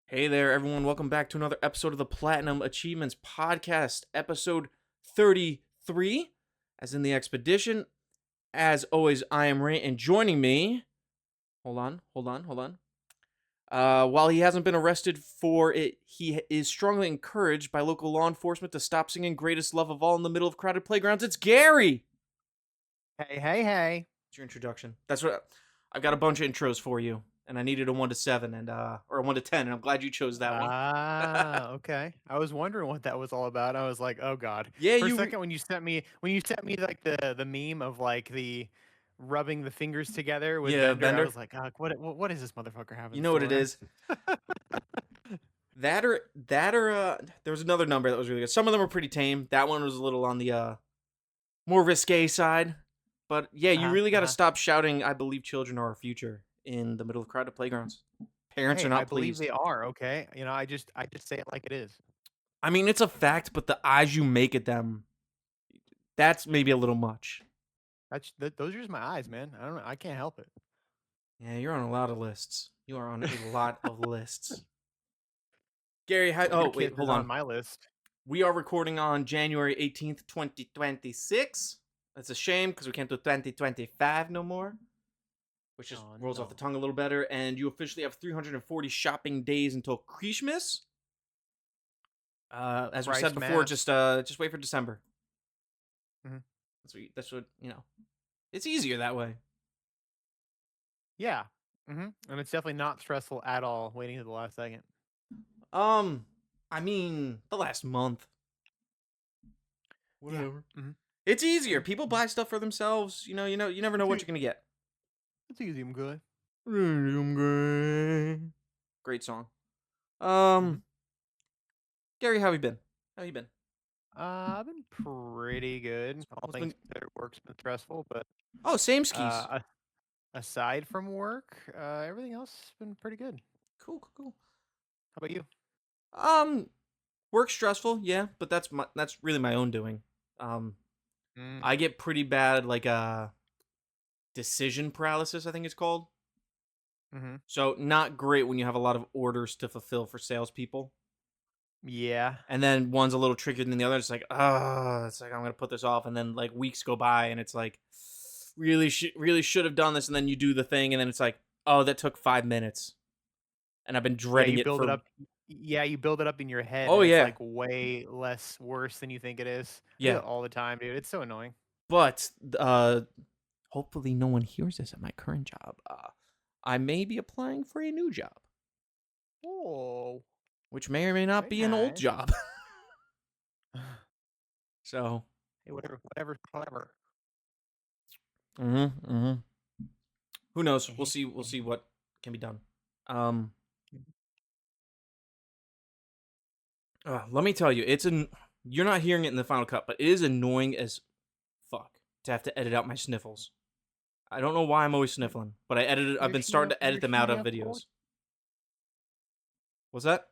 Hey there, everyone. Welcome back to another episode of the Platinum Achievements Podcast, episode 33, as in the expedition. As always, I am Ray, and joining me, hold on. While he hasn't been arrested for it, he is strongly encouraged by local law enforcement to stop singing Greatest Love of All in the middle of crowded playgrounds. It's Gary! Hey. It's your introduction. That's what I've got a bunch of intros for you, and I needed a 1 to 7 and or a 1 to 10, and I'm glad you chose that one. Okay. I was wondering what that was all about. I was like, oh god. Yeah, For a second, when you sent me like the meme of like the rubbing the fingers together with yeah, Bender, I Bender. was like, what does this motherfucker have You in know what it store? is. That or there was another number that was really good. Some of them were pretty tame. That one was a little on the more risque side. But yeah, you Uh-huh. really got to Uh-huh. stop shouting "I believe children are our future" in the middle of crowded playgrounds. Parents are Hey, I not believe pleased. they are, okay? I just say it like it is. I mean, it's a fact, but the eyes you make at them, that's maybe a little much. Those are just my eyes, man. I don't know. I can't help it. Yeah, you're on a lot of lists. You are on a lot of lists. Gary, Your wait, kiss hold is on on. my list. We are recording on January 18th, 2026. That's a shame because we can't do 2025 no more, which just Oh rolls off the no. tongue a little better. And you officially have 340 shopping days until Christmas. As we said Christ before, mass. just wait for December. Mhm. That's what you know. It's easier that way. Yeah. And it's definitely not stressful at all waiting to the last second. Um, I mean, the last month, Yeah. whatever. Mhm. It's easier. Mhm. People Mhm. buy stuff for themselves. You never know It's what ea you're gonna get. it's easy, I'm good. Great song. Mhm. Um, Gary, how you been? How you been? I've been pretty good. All What's things been? considered, work's been stressful, but, Oh, same skis. a aside from work, everything else has been pretty good. Cool. How about you? Um, Work stressful, yeah, but that's really my own doing. Um, I Mm. get pretty bad like decision paralysis, I think it's called. Mhm. So not great when you have a lot of orders to fulfill for salespeople, Yeah. and then one's a little trickier than the other. It's like, it's like I'm gonna put this off, and then like weeks go by, and it's like, really should have done this, and then you do the thing, and then it's like, oh, that took 5 minutes, and I've been Yeah, dreading you it build it for. up you build it up in your head, Oh and it's, yeah, like, way less worse than you think it is. I do yeah, that all the time, dude. It's so annoying. but hopefully no one hears this at my current job. I may be applying for a new job, Oh, which may or may not very be an old nice. job. So, Hey, whatever's clever. mm-hmm. Who knows? We'll Mhm, see. We'll see mhm, what can be done. Um, mhm. Let me tell you, you're not hearing it in the final cut, but it is annoying as fuck to have to edit out my sniffles. I don't know why I'm always sniffling, but I've been starting to edit Your them out of sniffles. videos. What's that?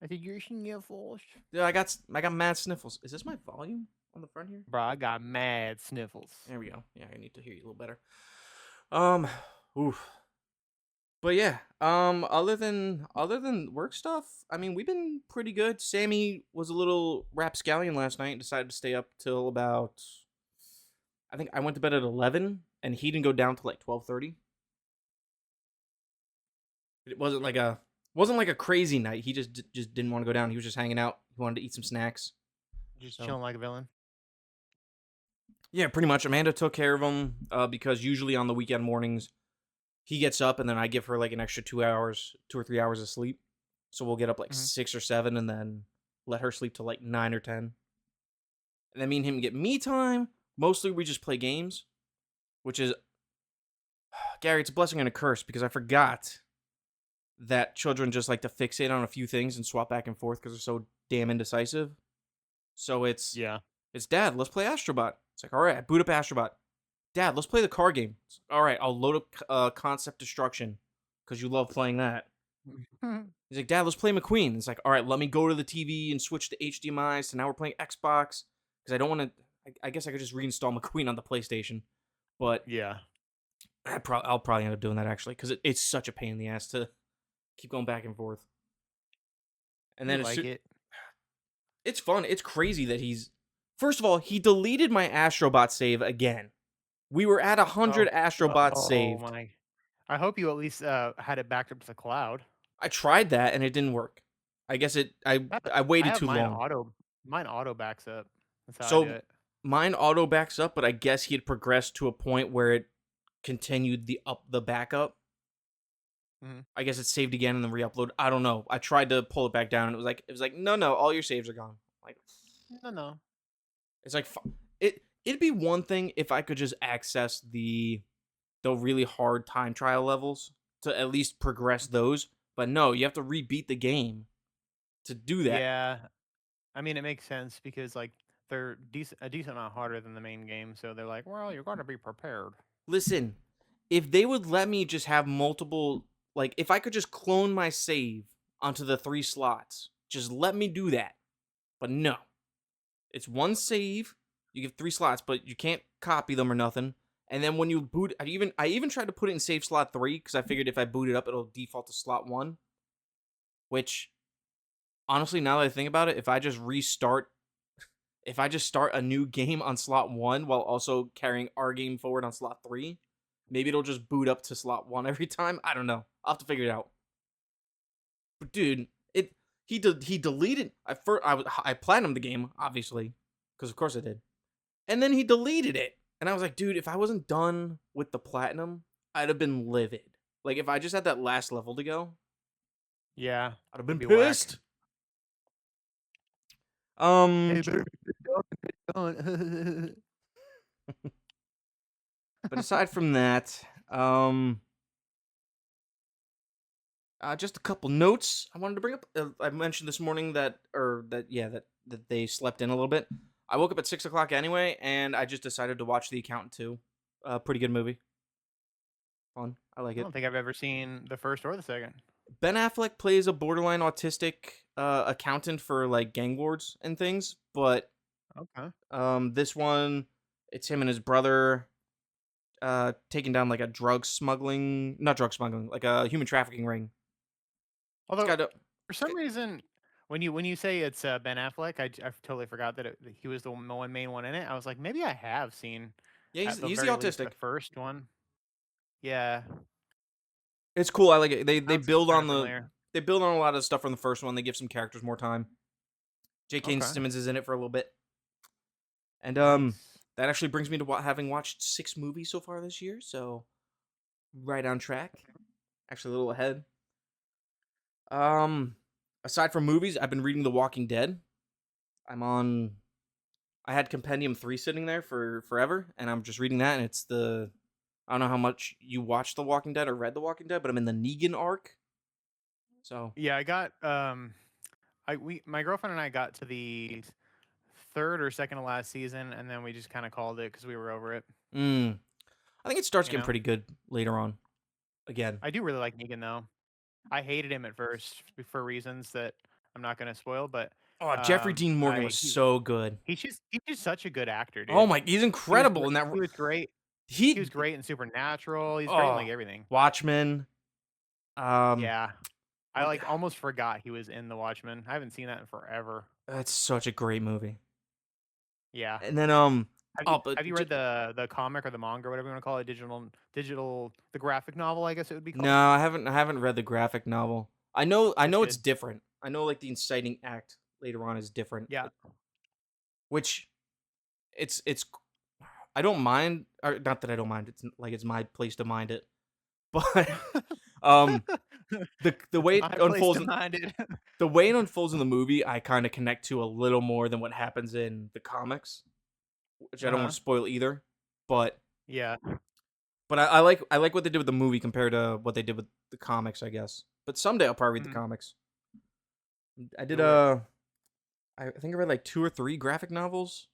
I said your sniffles. Yeah, I got mad sniffles. Is this my volume on the front here? Bro, I got mad sniffles. There we go. Yeah, I need to hear you a little better. Um, oof. But yeah, other than work stuff, I mean, we've been pretty good. Sammy was a little rapscallion last night and decided to stay up till about. I think I went to bed at 11, and he didn't go down till like 12:30. It wasn't like a crazy night. He just didn't want to go down. He was just hanging out. He wanted to eat some snacks. Just So chilling like a villain. yeah, pretty much. Amanda took care of him because usually on the weekend mornings he gets up and then I give her like an extra 2 hours, 2 or 3 hours of sleep. So we'll get up like Mhm. 6 or 7 and then let her sleep till like 9 or 10. And then me and him get me time. Mostly we just play games, which is Gary. It's a blessing and a curse because I forgot that children just like to fixate on a few things and swap back and forth because they're so damn indecisive. So Yeah. it's Dad, let's play Astrobot. It's like, all right, I boot up Astrobot. Dad, let's play the car game. All right, I'll load up Concept Destruction because you love playing that. He's like, Dad, let's play McQueen. It's like, all right, let me go to the TV and switch to HDMI. So now we're playing Xbox because I don't want to. I guess I could just reinstall McQueen on the PlayStation, but Yeah. I'll probably end up doing that actually because it's such a pain in the ass to keep going back and forth. And You then like it? it's fun. It's crazy that he's. First of all, he deleted my Astrobot save again. We were at 100 Oh, Astrobots oh saved. my! I hope you at least had it backed up to the cloud. I tried that and it didn't work. I guess it. I I waited have too long. mine auto backs up. That's how I do So it. mine auto backs up, but I guess he had progressed to a point where it continued the backup. Mhm. I guess it saved again and then re-upload. I don't know. I tried to pull it back down and it was like no, all your saves are gone. Like No, no. it's like it'd be one thing if I could just access the really hard time trial levels to at least progress those, but no, you have to rebeat the game to do that. Yeah, I mean it makes sense because like they're a decent amount harder than the main game, so they're like, well, you're going to be prepared. Listen, if they would let me just have multiple, like if I could just clone my save onto the 3 slots, just let me do that. But no. It's one save. You give 3 slots, but you can't copy them or nothing. And then when you boot, I even tried to put it in save slot 3 because I figured if I boot it up, it'll default to slot 1. Which, honestly, now that I think about it, if I just start a new game on slot 1 while also carrying our game forward on slot 3, maybe it'll just boot up to slot 1 every time. I don't know. I'll have to figure it out. But dude, he deleted. I platinumed the game obviously because of course I did. And then he deleted it. And I was like, dude, if I wasn't done with the platinum, I'd have been livid. Like, if I just had that last level to go, Yeah, I'd have been it'd be whack. pissed. Hey, Um, better get going. but aside from that, just a couple notes I wanted to bring up. I mentioned this morning that they slept in a little bit. I woke up at 6 o'clock anyway, and I just decided to watch The Accountant 2. Pretty good movie. Fun. I like I it. don't think I've ever seen the first or the second. Ben Affleck plays a borderline autistic accountant for like gang lords and things, but Okay. this one, it's him and his brother taking down like a not drug smuggling, like a human trafficking ring. It's Although got a, for it's got, some reason, when you say it's Ben Affleck, I totally forgot that he was the one main one in it. I was like, maybe I have seen yeah, at the he's the very least the autistic. first one. Yeah, It's cool. I like it. They sounds build kind on of the familiar. they build on a lot of stuff from the first one. They give some characters more time. J.K. Okay, Simmons is in it for a little bit, and nice. that actually brings me to having watched 6 movies so far this year. So right on track. Actually, a little ahead. Um, Aside from movies, I've been reading The Walking Dead. I'm on. I had Compendium 3 sitting there for forever, and I'm just reading that. And it's the. I don't know how much you watched The Walking Dead or read The Walking Dead, but I'm in the Negan arc. So, Yeah, I got my girlfriend and I got to the third or second to last season, and then we just kind of called it because we were over it. mm, I think it starts You getting know, pretty good later on. Again, I do really like Negan though. I hated him at first for reasons that I'm not going to spoil, but oh, Jeffrey Dean Morgan I was so good. he's just such a good actor, Oh dude. my, he's incredible in that. He was great. He He, was great in Supernatural. He's great in oh, like everything. Watchmen. Um, Yeah, I like almost forgot he was in The Watchmen. I haven't seen that in forever. that's such a great movie. Yeah. And then oh, but Have you read the comic or the manga or whatever you want to call it? Digital the graphic novel, I guess it would be no, called. I haven't read the graphic novel. I It's know it's good. different. I know like the inciting act later on is different, Yeah. which it's I don't mind, or not that I don't mind. It's like it's my place to mind it, but um the way It's it my place unfolds to mind it. the way it unfolds in the movie, I kind of connect to a little more than what happens in the comics, which I don't want Uh-huh. to spoil either. But Yeah. I like what they did with the movie compared to what they did with the comics, I guess. But someday I'll probably read the Mhm. comics. I did Do it. I think I read like 2 or 3 graphic novels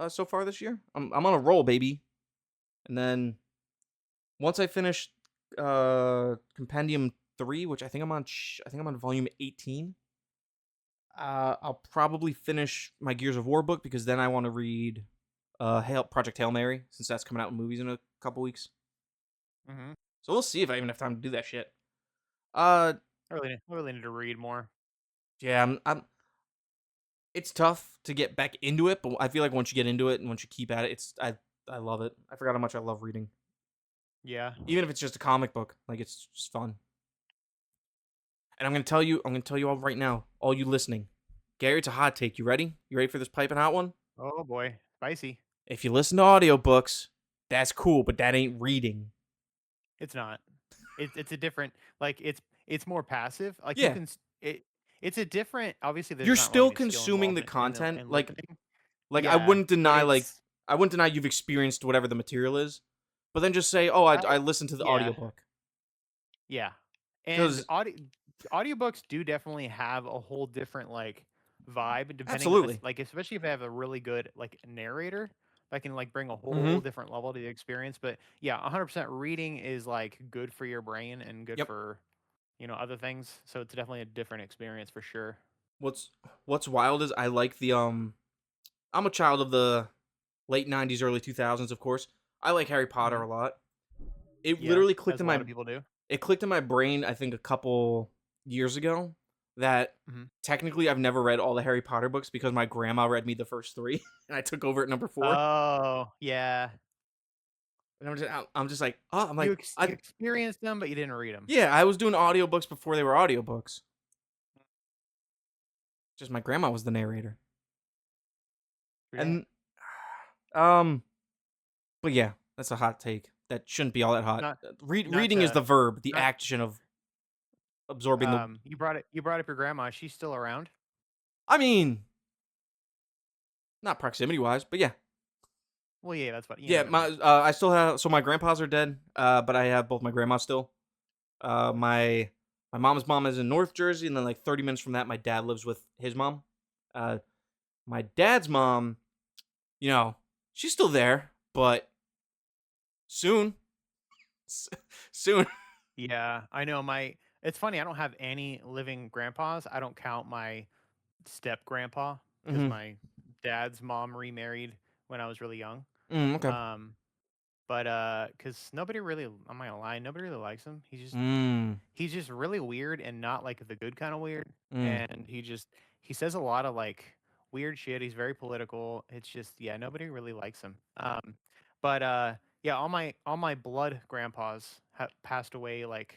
so far this year. I'm on a roll, baby. And then once I finish Compendium 3, which I think I'm on volume 18. I'll probably finish my Gears of War book because then I want to read Project Hail Mary since that's coming out in movies in a couple weeks. Mhm. So we'll see if I even have time to do that shit. Uh I really need to read more. Yeah, it's tough to get back into it, but I feel like once you get into it and once you keep at it, I love it. I forgot how much I love reading. Yeah. Even if it's just a comic book, like it's just fun. And I'm gonna tell you all right now, all you listening. Gary, it's a hot take. You ready? You ready for this piping hot one? Oh boy, spicy. If you listen to audiobooks, that's cool, but that ain't reading. It's not. It's a different like it's more passive. Like you Yeah. can it's a different. Obviously, there's You're not like still any skill consuming the involved in the content. in Like listening. like Yeah, but it's I wouldn't deny you've experienced whatever the material is, but then just say, "Oh, I I listened to the yeah. audiobook." Yeah. And Cuz audiobooks do definitely have a whole different like vibe depending on absolutely. like especially if they have a really good like narrator that can like bring a whole Mhm. different level to the experience. But yeah, 100% reading is like good for your brain and good Yep. for, other things. So it's definitely a different experience for sure. What's what's wild is I like the I'm a child of the late 90s, early 2000s, of course. I like Harry Potter Hmm. a lot. It Yeah, literally clicked as in a lot my of people do. it clicked in my brain I think a couple years ago that Hmm. technically I've never read all the Harry Potter books because my grandma read me the first 3 and I took over at number 4. Oh, yeah. And I'm just like, "Oh, I'm like You I experienced them, but you didn't read them. yeah, I was doing audiobooks before they were audiobooks. Just my grandma was the narrator." True that. And um but yeah, that's a hot take. That shouldn't be all that hot. Not not Reading is to the verb, the not action of absorbing the you brought up your grandma. Is she still around? I mean, not proximity wise, but yeah. Well, yeah, that's what you know Yeah, what I mean. I still have so my grandpas are dead, but I have both my grandmas still. My mom's mom is in North Jersey, and then like 30 minutes from that, my dad lives with his mom. Uh, my dad's mom, you know, she's still there, but soon, soon. Yeah, I know my it's funny, I don't have any living grandpas. I don't count my step grandpa because Mm-hmm. my dad's mom remarried when I was really young. Okay. Um, but because nobody really, I'm not gonna lie, nobody really likes him. Mm. He's just really weird and not like the good kind of weird. Mm. And he says a lot of like weird shit. He's very political. It's just yeah, nobody really likes him. But yeah, all my blood grandpas have passed away. Like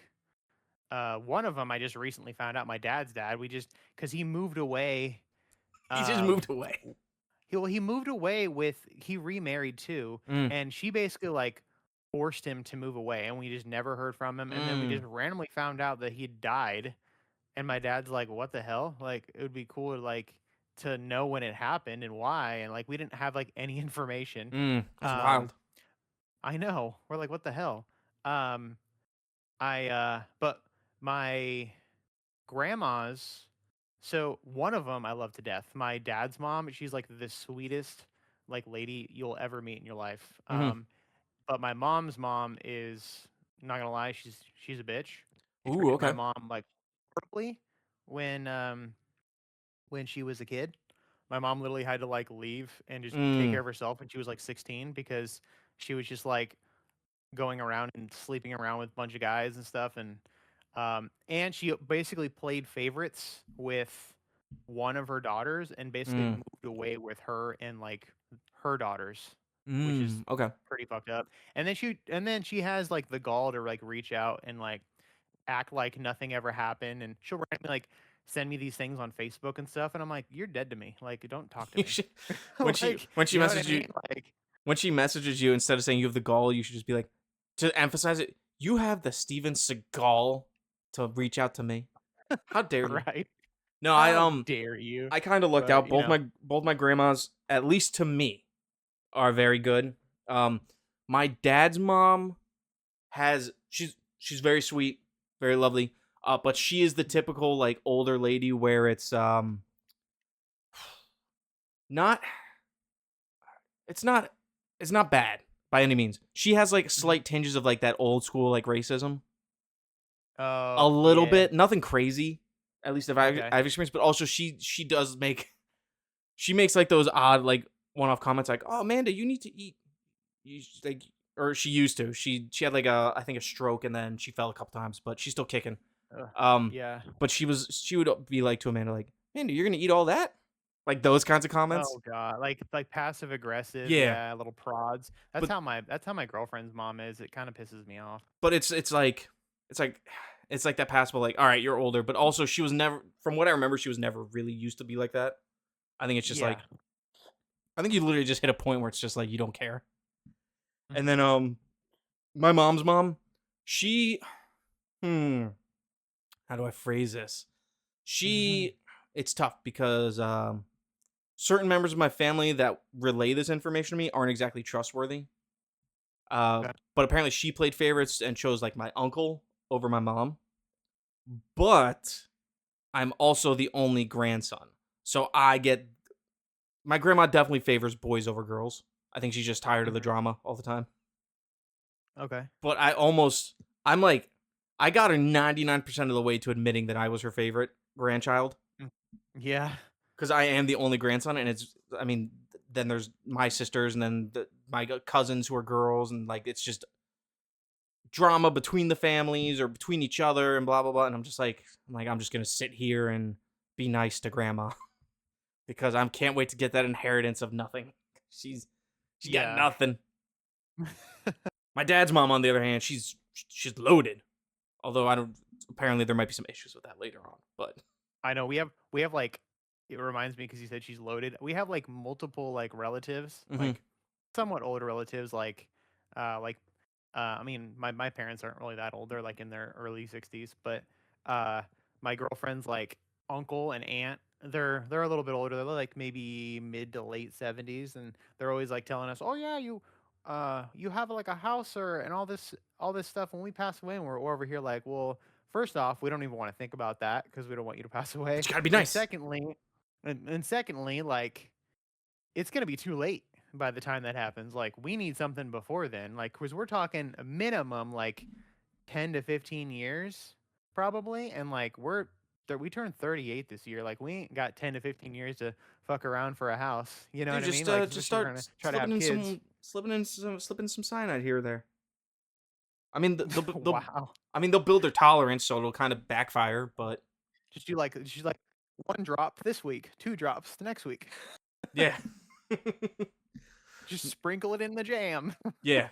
one of them I just recently found out. My dad's dad. We just because he moved away. He just moved away. He moved away with he remarried too, Mm. and she basically like forced him to move away, and we just never heard from him. And then we Mm. just randomly found out that he died, and my dad's like, "What the hell? Like, it would be cool to like to know when it happened and why." And like we didn't have like any information. Mm. That's Um, wild. I know we're like, "What the hell?" Um, but my grandmas. So one of them I love to death. My dad's mom, she's like the sweetest like lady you'll ever meet in your life. Mm-hmm. But my mom's mom is not gonna lie, she's a bitch. She Ooh. treated my Okay. mom like horribly when she was a kid. My mom literally had to like leave and just take Mm. care of herself when she was like 16 because she was just like going around and sleeping around with a bunch of guys and stuff and she basically played favorites with one of her daughters and basically Mm. moved away with her and like her daughters, which is Okay. pretty fucked up. And then she has like the gall to like reach out and like act like nothing ever happened, and she'll randomly like send me these things on Facebook and stuff, and I'm like, you're dead to me. Like, don't talk to You me. should, Like, when she you know what I messages you mean? Like, when she messages you instead of saying you have the gall, you should just be like to emphasize it. You have the Steven Seagal to reach out to me. How dare you? right? No, How dare you? I kind of looked But out. Both my grandmas, at least to me, are very good. Um, my dad's mom has she's very sweet, very lovely. But she is the typical like older lady where not it's not it's not bad by any means. She has like Mhm. slight tinges of like that old school like racism, a Oh little yeah. bit, nothing crazy. At least if Okay. I've experienced, but also she does make she makes like those odd like one off comments like, "Oh, Amanda, you need to eat." Like, or she used to. She had like a I think a stroke and then she fell a couple times, but she's still kicking. Ugh, Um, yeah. but she would be like to Amanda, like, "Amanda, you're gonna eat all that?" Like those kinds of comments. Oh god, like passive aggressive, Yeah, yeah, little prods. but That's how my girlfriend's mom is. It kind of pisses me off. but it's like it's like that passable, like, all right, you're older, but also she was never, from what I remember, she was never really used to be like that. I think it's just Yeah. like, I think you literally just hit a point where it's just like you don't care. Mm, And then my mom's mom, she hmm, how do I phrase this? mhm. She It's tough because certain members of my family that relay this information to me aren't exactly trustworthy. Okay. But apparently she played favorites and chose like my uncle over my mom. But I'm also the only grandson. So I get, my grandma definitely favors boys over girls. I think she's just tired of the Mhm. drama all the time. Okay. But I'm like, I got her 99% of the way to admitting that I was her favorite grandchild Mm. Yeah. because I am the only grandson. And I mean, then there's my sisters and then my cousins who are girls. And like, it's just drama between the families or between each other and blah, blah, blah. And I'm just going to sit here and be nice to grandma because I can't wait to get that inheritance of nothing. She's she's got Yeah. nothing. My dad's mom, on the other hand, she's loaded. Although I don't. Apparently, there might be some issues with that later on. But I know we have like it reminds me because you said she's loaded. We have like multiple like relatives, mhm. like somewhat older relatives, like I mean my parents aren't really that old. They're like in their early 60s, but uh my girlfriend's like uncle and aunt, they're a little bit older. They're like maybe mid to late 70s, and they're always like telling us, "Oh yeah, you have like a house or and all this stuff when we pass away." And we're over here like, "Well, first off, we don't even want to think about that because we don't want you to pass away. But you gotta be And nice. secondly, and secondly, like it's gonna be too late by the time that happens. Like we need something before then. Like because we're talking a minimum like 10 to 15 years probably, and like we turned 38 this year. Like we ain't got 10 to 15 years to fuck around for a house. You know Dude, what I mean? Like just especially start trying to try to have kids. slipping some cyanide here or there. I mean, Wow. they'll build their tolerance, so it'll kind of backfire. But Just like one drop this week, two drops the next week. yeah, Just sprinkle it in the jam. yeah.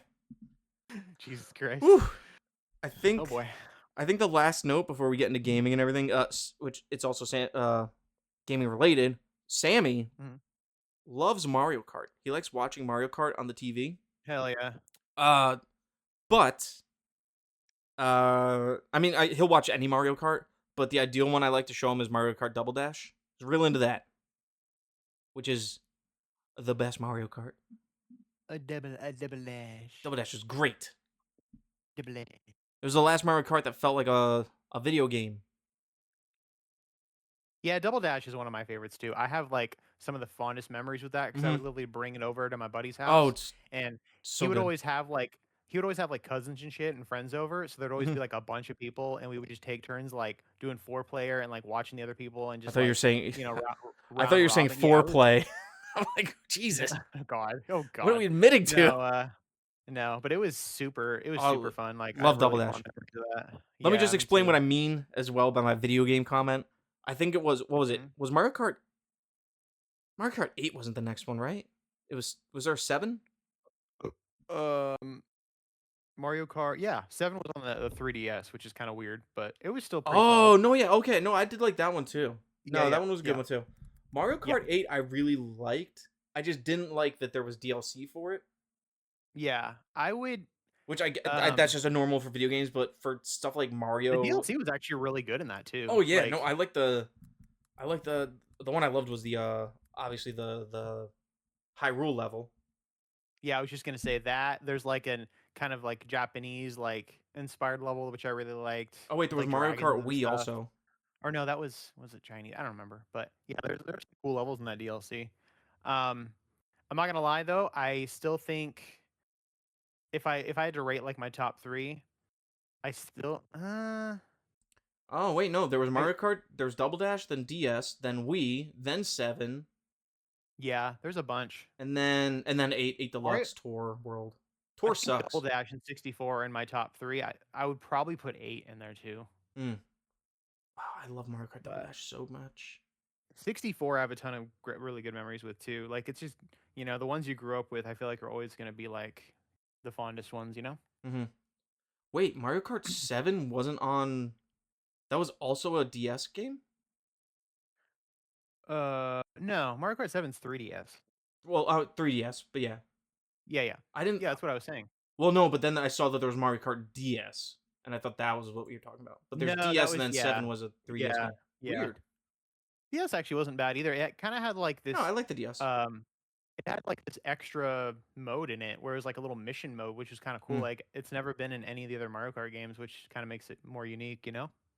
Jesus Christ. Whew. I Oh think boy. I think the last note before we get into gaming and everything, which it's also gaming related. Sammy Mhm. loves Mario Kart. He likes watching Mario Kart on the TV. Hell yeah. Uh, but I mean, he'll watch any Mario Kart, but the ideal one I like to show him is Mario Kart Double Dash. He's real into that, which is the best Mario Kart. A double dash. Double Dash is great. Double dash. It was the last Mario Kart that felt like a video game. Yeah, Double Dash is one of my favorites too. I have like some of the fondest memories with that because I Hmm. would literally bring it over to my buddy's Oh, house, it's and he so would good. always have like he would always have like cousins and shit and friends over, so there'd always Hmm. be like a bunch of people, and we would just take turns like doing four player and like watching the other people and I just thought you were like saying. I thought you round were saying robin. Yeah, it was foreplay. I'm like, no, Jesus, God, oh what are we God, admitting to? no, no, but it was super Oh, fun. Like I have love Double really Dash. fond memories of that. Let me just Yeah, me explain what too. I mean as well by my video game comment. I think it was, what was it? Mhm. Was Mario Kart 8 wasn't the next one, right? Was there a 7? Um, Mario Kart, yeah, 7 was on the 3DS, which is kind of weird, but it was still pretty solid. Oh, no, yeah, okay. No, I did like that one too. Yeah, No, yeah, that one was a good yeah, one too. Mario yeah, Kart 8 I really liked. I just didn't like that there was DLC for it, yeah. I would, which that's um, just a normal for video games, but for stuff like the Mario. DLC was actually really good in that too. Oh yeah, no, Like, I like the one I loved was the obviously the Hyrule level. yeah, I was just gonna say that there's like an kind of like Japanese like inspired level which I really liked Oh wait, there with was like Mario dragons Kart and Wii stuff. also. Or no, that was it Chinese? I don't remember, but yeah, there's some cool levels in that DLC. Um, I'm not gonna lie though, I still think if I had to rate like my top three, I still Oh wait, no, there was I Mario Kart, there was Double Dash, then DS, then Wii, then 7, yeah, there's a bunch. and then 8 Mario, Deluxe Tour World. I Tour think Double sucks. Dash and 64 in my top three. I would probably put 8 in there too. Mm. Oh, I love Mario Kart Double But Dash so much. 64, I have a ton of really good memories with too. Like it's just the ones you grew up with, I feel like are always gonna be like the fondest ones. Hmm. Wait, Mario Kart 7 wasn't on. That was also a DS game? No, Mario Kart 7's 3DS. Well, 3DS, but yeah. Yeah, yeah, I didn't. yeah. That's what I was saying. Well, no, but then I saw that there was Mario Kart DS, and I thought that was what we were talking about. But there's No, that DS, and was then yeah, 7 was a 3DS yeah, game. yeah. Weird. DS actually wasn't bad either. It kind of had like No, I this like the DS. um it had like this extra mode in it where it was like a little mission mode, which is kind of cool. Mm. Like it's never been in any of the other Mario Kart games, which kind of makes it more unique.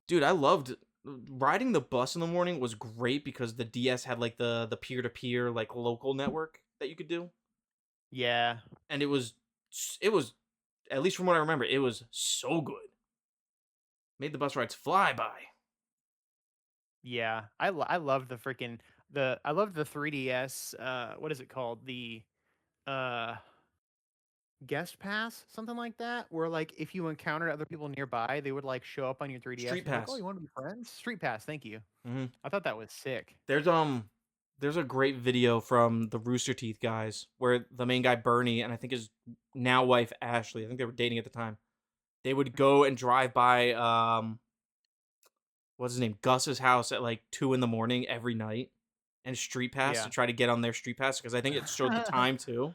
Dude, I loved riding the bus in the morning was great because the DS had like the peer to peer like local network that you could do, Yeah, and it was at least from what I remember, it was so good. Made the bus rides fly by. yeah. I love the freaking I love the 3DS. What is it called? The uh guest pass, something like that, where like if you encountered other people nearby, they would like show up on your 3DS Street and be like, "Oh, Pass. you want to be friends?" Street pass. Thank you. Hmm. I thought that was sick. There's a great video from the Rooster Teeth guys where the main guy Bernie and I think his now wife Ashley, I think they were dating at the time. They would go and drive by what's his name, Gus's house at like 2 in the morning every night and street pass to Yeah. try to get on their street pass because I think it showed the time too. So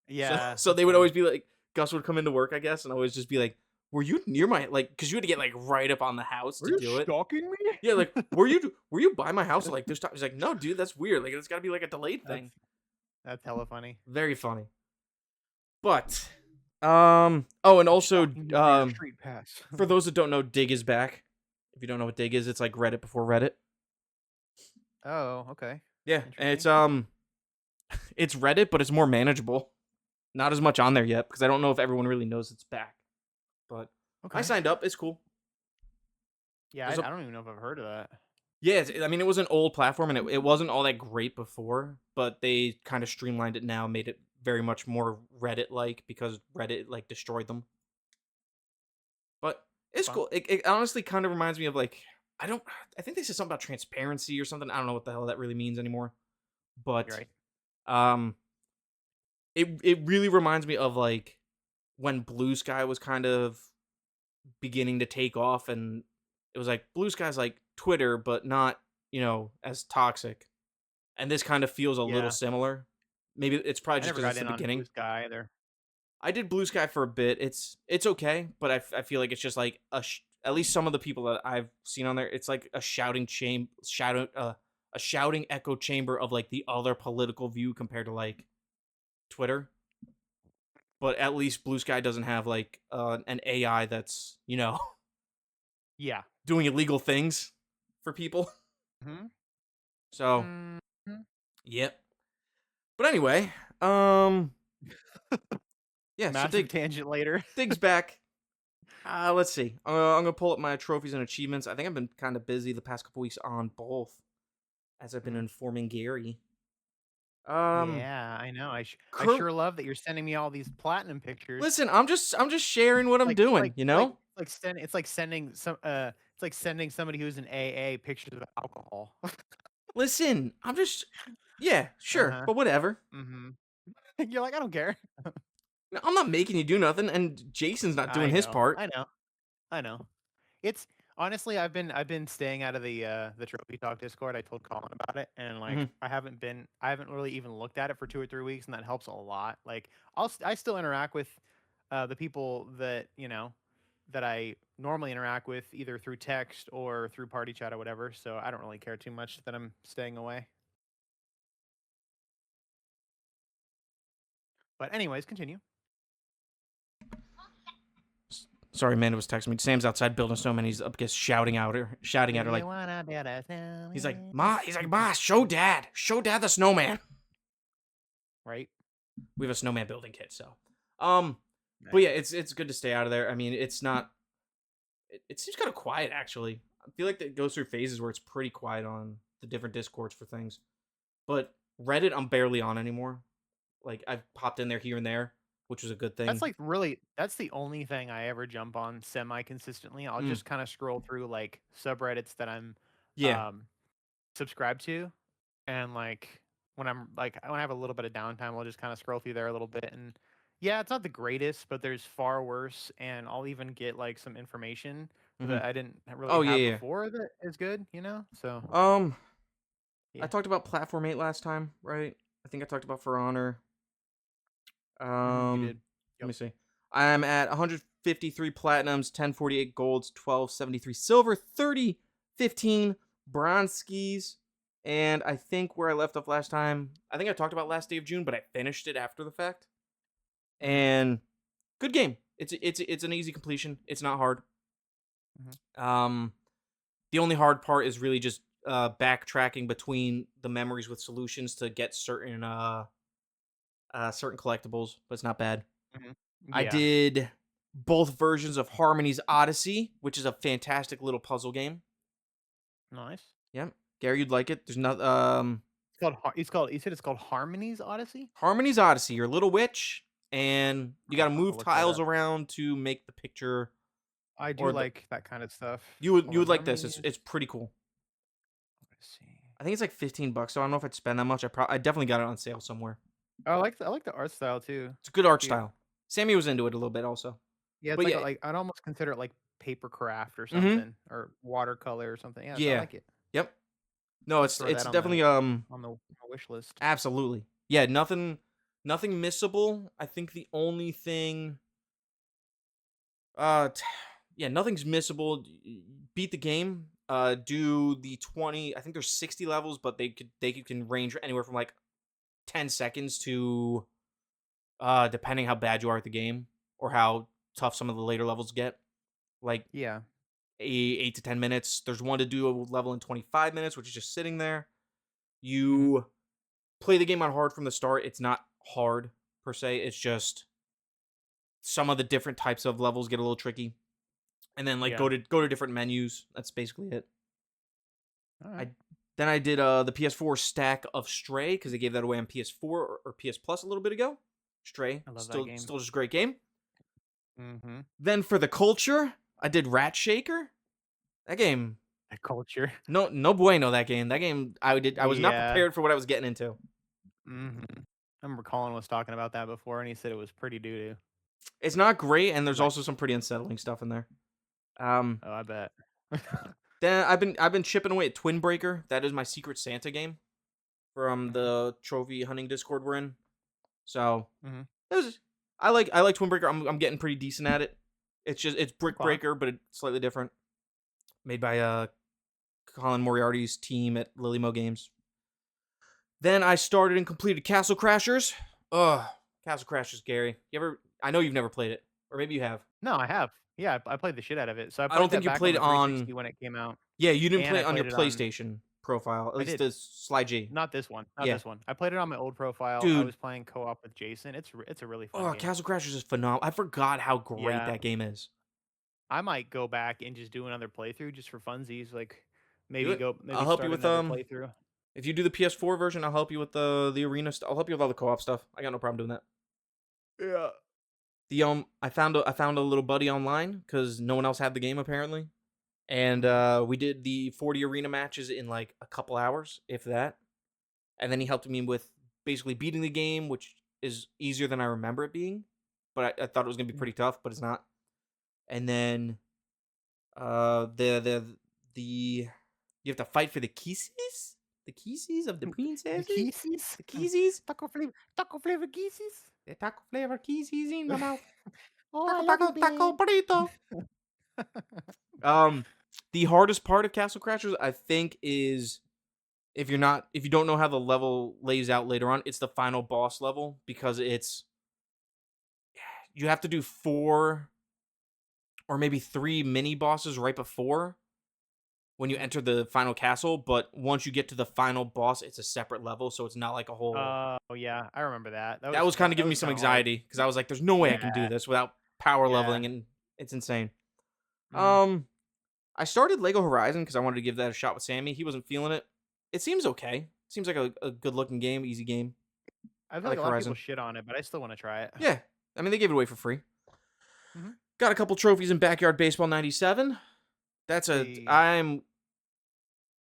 Yeah, so that's they would funny. always be like Gus would come into work, I guess, and always just be like, "Were you near my like?" Because you had to get like right up on the house Are to you do it. stalking Yeah, like me? were you by my house like this time? He's like, "No, dude, that's weird. Like it's got to be like a delayed That's thing." that's hella funny. Very funny. But oh, and also Stalking you for your street pass. for those that don't know, Dig is back. If you don't know what Dig is, it's like Reddit before Reddit. Oh, okay. Yeah, and Interesting. it's Reddit, but it's more manageable. Not as much on there yet because I don't know if everyone really knows it's back. But I Okay. signed up. It's cool. Yeah, There's I don't even know if I've heard of that. Yeah, I mean, it was an old platform and it wasn't all that great before, but they kind of streamlined it now, made it very much more Reddit like because Reddit like destroyed them. But it's Fun. cool. It honestly kind of reminds me of like I don't I think they said something about transparency or something. I don't know what the hell that really means anymore. You're But right. um it really reminds me of like when Blue Sky was kind of beginning to take off and it was like Blue Sky's like Twitter but not, as toxic. And this kind of feels a little Yeah. similar. Maybe it's probably I just never because got it's the in on Blue beginning. Sky either. I did Blue Sky for a bit. It's okay, but I feel like it's just like at least some of the people that I've seen on there, it's like a a shouting echo chamber of like the other political view compared to like Twitter. But at least Blue Sky doesn't have like an AI that's Yeah. doing illegal things for people. Hmm. So Hmm. yep. But anyway, um, yeah. So Massive tangent later. Dig's back. Let's see. I'm gonna pull up my trophies and achievements. I think I've been kind of busy the past couple weeks on both, as I've been Hmm. informing Gary. Um, Yeah, I know. I cur- sure love that you're sending me all these platinum pictures. Listen, I'm just sharing what I'm Like doing. like like it's like sending it's like sending somebody who's in AA pictures of alcohol. Listen, yeah, sure, Uh-huh. but whatever. Mhm. You're like, "I don't care." No, I'm not making you do nothing, and Jason's not doing I his know. part. I know. I know. It's honestly, I've been staying out of the Trophy Talk Discord. I told Colin about it, and like Hmm. I haven't really even looked at it for 2 or 3 weeks, and that helps a lot. Like I still interact with the people that that I normally interact with either through text or through party chat or whatever. So I don't really care too much that I'm staying away. But anyways, continue. Sorry, Amanda was texting me. Sam's outside building a snowman. He's up, gets shouting Do at her you like wanna build a he's like snowman? Ma. He's like Ma, show Dad the snowman. Right. We have a snowman building kit, so but Nice. yeah, it's good to stay out of there. I mean, it's not. It seems kind of quiet actually. I feel like it goes through phases where it's pretty quiet on the different discords for things. But Reddit, I'm barely on anymore. Like I've popped in there here and there, which was a good That's thing. like really that's the only thing I ever jump on semi consistently. I'll Mm, just kind of scroll through like subreddits that I'm yeah. um subscribed to, and like when I have a little bit of downtime, I'll just kind of scroll through there a little bit. And yeah, it's not the greatest, but there's far worse, and I'll even get like some information Hmm. that I didn't really Oh have yeah, before that is good, you know? So, yeah. I yeah. talked about Platform 8 last time, right? I think I talked about For Honor. You did. Let Yep. me see. I'm at 153 platinums, 1048 golds, 1273 silver, 3015 bronze skis, and I think where I left off last time, I think I talked about last day of June, but I finished it after the fact. Mhm. And good game. It's an easy completion. It's not hard. Mhm. Um, the only hard part is really just backtracking between the memories with solutions to get certain collectibles, but it's not bad. Mhm. I Yeah. did both versions of Harmony's Odyssey, which is a fantastic little puzzle game. Nice. Yeah, Gary, you'd like it. There's not You said it's called Harmony's Odyssey? Harmony's Odyssey. You're a little witch, and you got to I'll move look that tiles up. around to make the picture. I do Or the like that kind of stuff. you Hold would on, like this. Harmony's It's pretty cool. Odyssey. I think it's like $15, so I don't know if I'd spend that much. I definitely got it on sale somewhere. I like the art style too. It's a good It's art cute. style. Sammy was into it a little bit also. Yeah, it's But like yeah, like I'd almost consider it like paper craft or mm-hmm. something, or watercolor or something. Yeah, so I Yeah. like it. Yep. No, Might throw it's that on definitely the wish list. absolutely. Yeah, nothing missable. I think the only thing t- yeah, nothing's missable. Beat the game. Do the 20, I think there's 60 levels, but can range anywhere from like 10 seconds to depending how bad you are at the game or how tough some of the later levels get. Like Yeah. 8 to 10 minutes. There's one to do a level in 25 minutes, which is just sitting there. Hmm. You play the game on hard from the start. It's not hard per se. It's just some of the different types of levels get a little tricky, and then like Yeah. go to different menus. That's basically it. All I right. then I did the PS4 stack of Stray because they gave that away on PS4 or PS Plus a little bit ago. Stray, I love that still game. still just a great game. Mm-hmm. Then for the culture, I did Rat Shaker. That game, The culture. no bueno. That game, I was not Yeah. prepared for what I was getting into. Mm-hmm. I remember Colin was talking about that before, and he said it was pretty doo doo. It's not great, and there's Like, also some pretty unsettling stuff in there. Um, oh, I bet. then I've been chipping away at Twin Breaker. That is my Secret Santa game from Hmm. the trophy hunting Discord we're in. So Hmm. there's I like Twin Breaker. I'm getting pretty decent at it. It's Brick Okay. Breaker, but it's slightly different. Made by Colin Moriarty's team at Lily Mo Games. Then I started and completed Castle Crashers. Ugh, Castle Crashers, Gary. You ever? I know you've never played it, or maybe you have. No, I have. Yeah, I played the shit out of it. So I I don't played think that you back on played the it on. 360 when it came out, Yeah, you didn't and play I it on your played it on. PlayStation profile. At I least did. the Sly G. Not this one. Not Yeah, this one. I played it on my old profile. I dude. was playing co-op with Jason. It's a really fun Oh, game. Castle Crashers is phenomenal. I forgot how great Yeah, that game is. I might go back and just do another playthrough just for funsies. Like Do it. I'll maybe help you start with another playthrough. if you do the PS4 version, I'll help you with the arena stuff. I'll help you with all the co-op stuff. I got no problem doing that. Yeah. The I found a little buddy online because no one else had the game apparently, and Hmm. we did the 40 arena matches in like a couple hours, if that. And then he helped me with basically beating the game, which is easier than I remember it being, but I thought it was gonna be pretty tough, but it's not. And then the you have to fight for the kisses of the The princesses, kisses. the kisses, Taco flavor kisses. the taco flavor kisses in my mouth. Oh, I Taco, love you, taco, taco, babe. burrito. Um, the hardest part of Castle Crashers, I think, is if you don't know how the level lays out later on, it's the final boss level because you have to do 4 or maybe 3 mini bosses right before when you Mhm. enter the final castle, but once you get to the final boss, it's a separate level, so it's not like a whole. Oh yeah, I remember that. That was kind of That giving me was some kind of hard. anxiety because I was like, "There's no way I can do Yeah. this without power Yeah. leveling," and it's insane. Hmm. I started Lego Horizon because I wanted to give that a shot with Sammy. He wasn't feeling it. It seems okay. Seems like a good looking game, easy game. I I feel like like a lot of people Horizon. shit on it, but I still want to try it. Yeah, I mean, they gave it away for free. Mm-hmm. Got a couple trophies in Backyard Baseball 97. That's a Hey,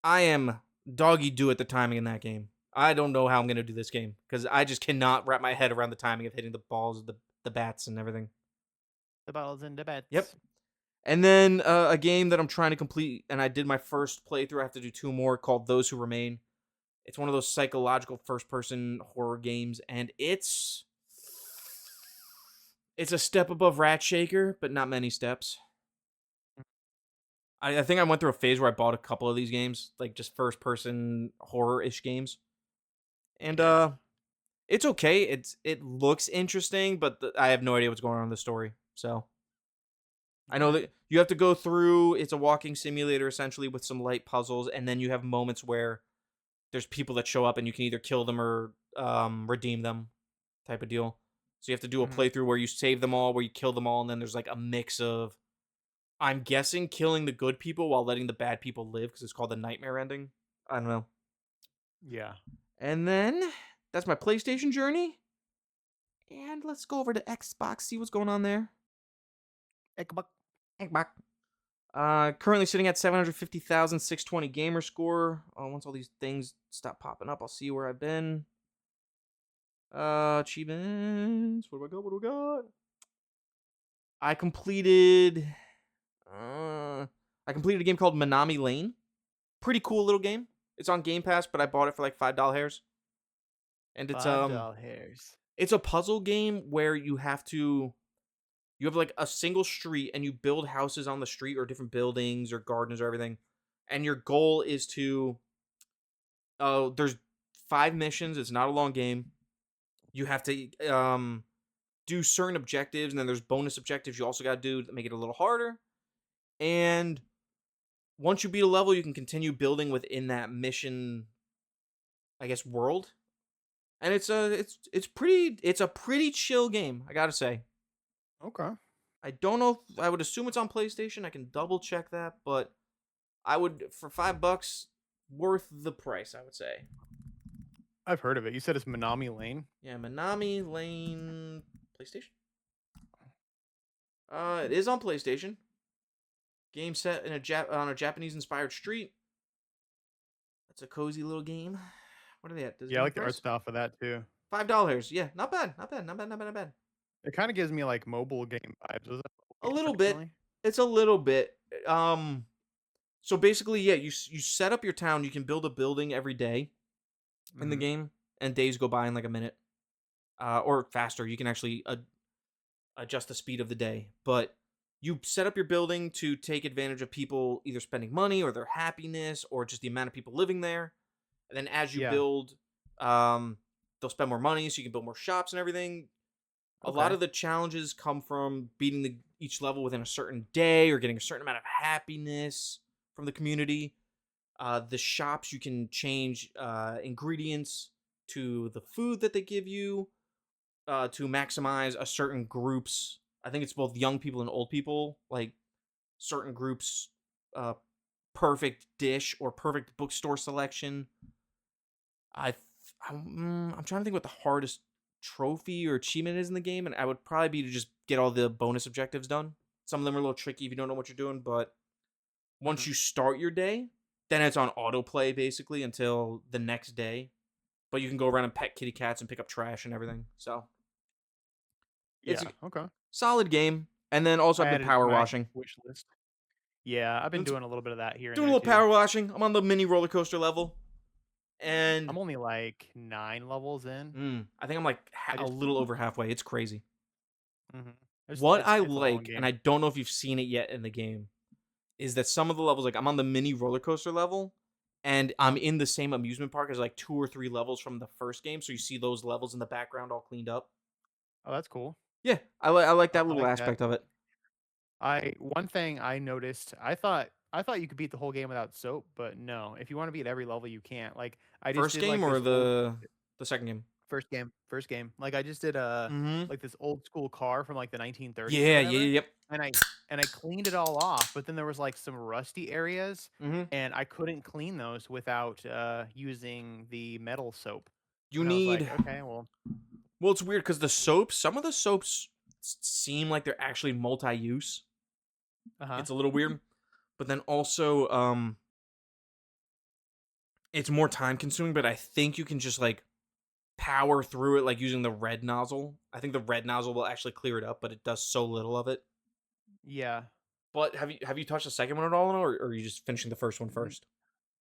I am doggy do at the timing in that game. I don't know how I'm gonna do this game because I just cannot wrap my head around the timing of hitting the balls, the bats, and everything. the balls and the Yep. bets. And then a game that I'm trying to complete, and I did my first playthrough. I have to do two more called Those Who Remain. It's one of those psychological first-person horror games, and it's a step above Rat Shaker, but not many steps. I think I went through a phase where I bought a couple of these games, like just first-person horror-ish games, and Yeah. it's okay. It looks interesting, but I have no idea what's going on in the story. So I All know right. that you have to go through. It's a walking simulator essentially with some light puzzles, and then you have moments where there's people that show up, and you can either kill them or redeem them, type of deal. So you have to do a Mm-hmm. playthrough where you save them all, where you kill them all, and then there's like a mix of, I'm guessing, killing the good people while letting the bad people live because it's called the nightmare ending. I don't know. Yeah. And then that's my PlayStation journey. And let's go over to Xbox, see what's going on there. Ekbuk. Xbox. Currently sitting at 750,000 620 gamer score. Once all these things stop popping up, I'll see where I've been. Achievements. What do I got? What do I got? I completed. I completed a game called Manami Lane. Pretty cool little game. It's on Game Pass, but I bought it for like $5. And $5 hairs. it's a puzzle game where you have like a single street and you build houses on the street or different buildings or gardens or everything. And your goal is to there's 5 missions. It's not a long game. You have to do certain objectives, and then there's bonus objectives you also got to do to make it a little harder. And once you beat a level, you can continue building within that mission, I guess, world. And it's a pretty chill game, I gotta say. Okay. I don't know. I would assume it's on PlayStation. I can double check that, but I would, for $5, worth the price, I would say. I've heard of it. You said it's Manami Lane. Yeah, Manami Lane PlayStation. It is on PlayStation. Game set in on a Japanese inspired street. That's a cozy little game. What are they at? Does it Yeah, give I me like the art price? style for that too. $5. Yeah, not bad. Not bad. Not bad. Not bad. Not bad. It kind of gives me like mobile game vibes. Was that a A mobile game little bit. originally? It's a little bit. So basically, yeah, you set up your town. You can build a building every day in the Mm-hmm. game, and days go by in like a minute, or faster. You can actually adjust the speed of the day, but you set up your building to take advantage of people either spending money or their happiness or just the amount of people living there. And then as you Yeah. build, they'll spend more money, so you can build more shops and everything. A lot Okay. of the challenges come from beating each level within a certain day or getting a certain amount of happiness from the community. The shops, you can change ingredients to the food that they give you to maximize a certain group's. I think it's both young people and old people, like certain groups' uh, perfect dish or perfect bookstore selection. I I'm trying to think what the hardest trophy or achievement is in the game, and I would probably be to just get all the bonus objectives done. Some of them are a little tricky if you don't know what you're doing, but once Mm-hmm. you start your day, then it's on autoplay basically until the next day. But you can go around and pet kitty cats and pick up trash and everything. So it's a Yeah. Okay. solid game. And then also I I've been added it to power my washing. wish list. Yeah, I've been Doing, doing a little bit of that here and doing a there little too. power washing. I'm on the mini roller coaster level, and I'm only like 9 levels in. I think I'm like I a just. little over halfway. It's crazy. Mm-hmm. What I It's a long like, and game. I don't know if you've seen it yet in the game, is that some of the levels, like I'm on the mini roller coaster level, and I'm Uh-huh. in the same amusement park as like 2 or 3 levels from the first game. So you see those levels in the background all cleaned up. Oh, that's cool. Yeah, I like that I little like that. aspect of it. I One thing I noticed, I thought you could beat the whole game without soap, but no. If you want to beat every level, you can't. Like I just First did game like or this old the second game? first game. Like I just did Mm-hmm. like this old school car from like the 1930s or Yeah, yeah, whatever, yeah, yep. and I cleaned it all off, but then there was like some rusty areas, Mm-hmm. and I couldn't clean those without using the metal soap. You And I was like, need okay, well, Well, it's weird because some of the soaps seem like they're actually multi-use. Uh-huh. It's a little weird. But then also, it's more time consuming, but I think you can just like power through it like using the red nozzle. I think the red nozzle will actually clear it up, but it does so little of it. Yeah. But have you touched the second one at all, or are you just finishing the first one N- first?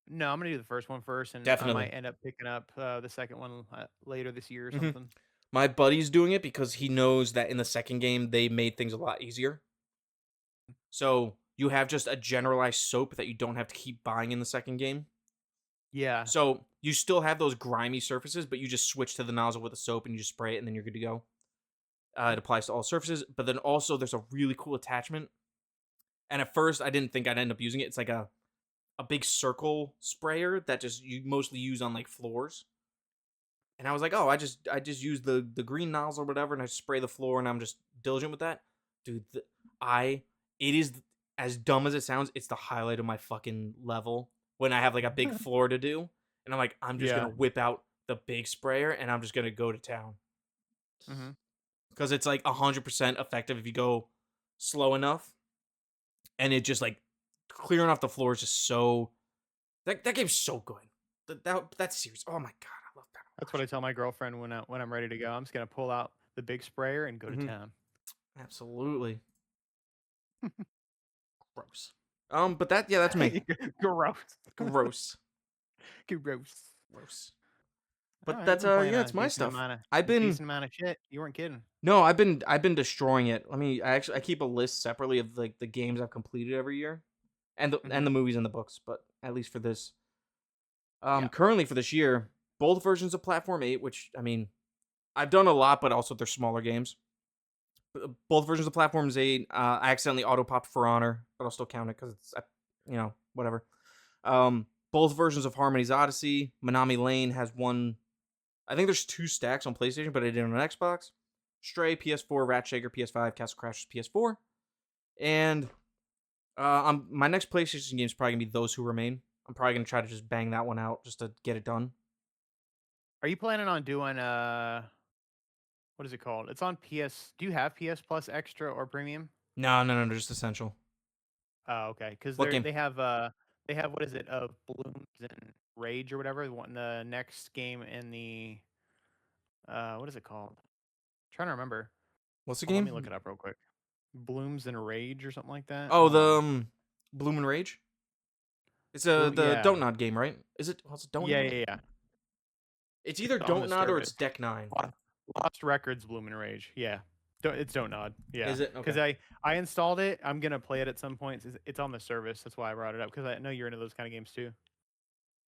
No, I'm gonna do the first one first, and I might Definitely. end up picking up the second one later this year or hmm something. My buddy's doing it because he knows that in the second game they made things a lot easier. So you have just a generalized soap that you don't have to keep buying in the second game. Yeah. So you still have those grimy surfaces, but you just switch to the nozzle with the soap and you just spray it, and then you're good to go. It applies to all surfaces, but then also there's a really cool attachment. And at first, I didn't think I'd end up using it. It's like a big circle sprayer that just you mostly use on like floors. And I was like, oh, I just use the green nozzle or whatever, and I spray the floor, and I'm just diligent with that, dude. It is as dumb as it sounds. It's the highlight of my fucking level when I have like a big floor to do, and I'm just gonna Yeah. whip out the big sprayer, and I'm just gonna go to town Mm-hmm. because it's like 100% effective if you go slow enough, and it just like clearing off the floor is just so that game's so good. That series. Oh my god, I love That's what I tell my girlfriend when I'm ready to go. I'm just gonna pull out the big sprayer and go to Power Wash. town. Absolutely. Gross. But that's me. Gross. Gross. Gross. Gross. All But right, you've that's been playing yeah, a it's my stuff. decent amount of shit. You weren't kidding. No, I've been destroying it. I keep a list separately of like the games I've completed every year, and Mm-hmm. the movies and the books. But at least for this, Yeah. currently for this year, both versions of Platform 8, which I've done a lot, but also they're smaller games. Both versions of Platforms 8. I accidentally auto popped For Honor, but I'll still count it because it's whatever. Both versions of Harmony's Odyssey. Manami Lane has one. I think there's 2 stacks on PlayStation, but I did on Xbox. Stray PS4, Rat Shaker PS5, Castle Crashers PS4, and my next PlayStation game is probably gonna be Those Who Remain. I'm probably gonna try to just bang that one out just to get it done. Are you planning on doing what is it called? It's on PS. Do you have PS Plus Extra or Premium? No, no, no, no, just essential. Oh, okay. Because What game? they have what is it? Blooms and Rage or whatever. The next game in the what is it called? Trying to remember. What's the Hold on, let me look game? it up real quick. Blooms and Rage or something like that. Oh, Hold the on. Bloom and Rage. It's Bloom. the Yeah. Don't Nod game, right? Is it? What's it? Don't Yeah. Nod? Yeah. Yeah. It's It's either on Don't the Nod or it's service. Deck Nine. Lost Records, Bloom and Rage. Yeah. It's Don't Nod. Yeah. Is it? Because Okay. I installed it. I'm gonna play it at some point. It's on the service. That's why I brought it up because I know you're into those kind of games too.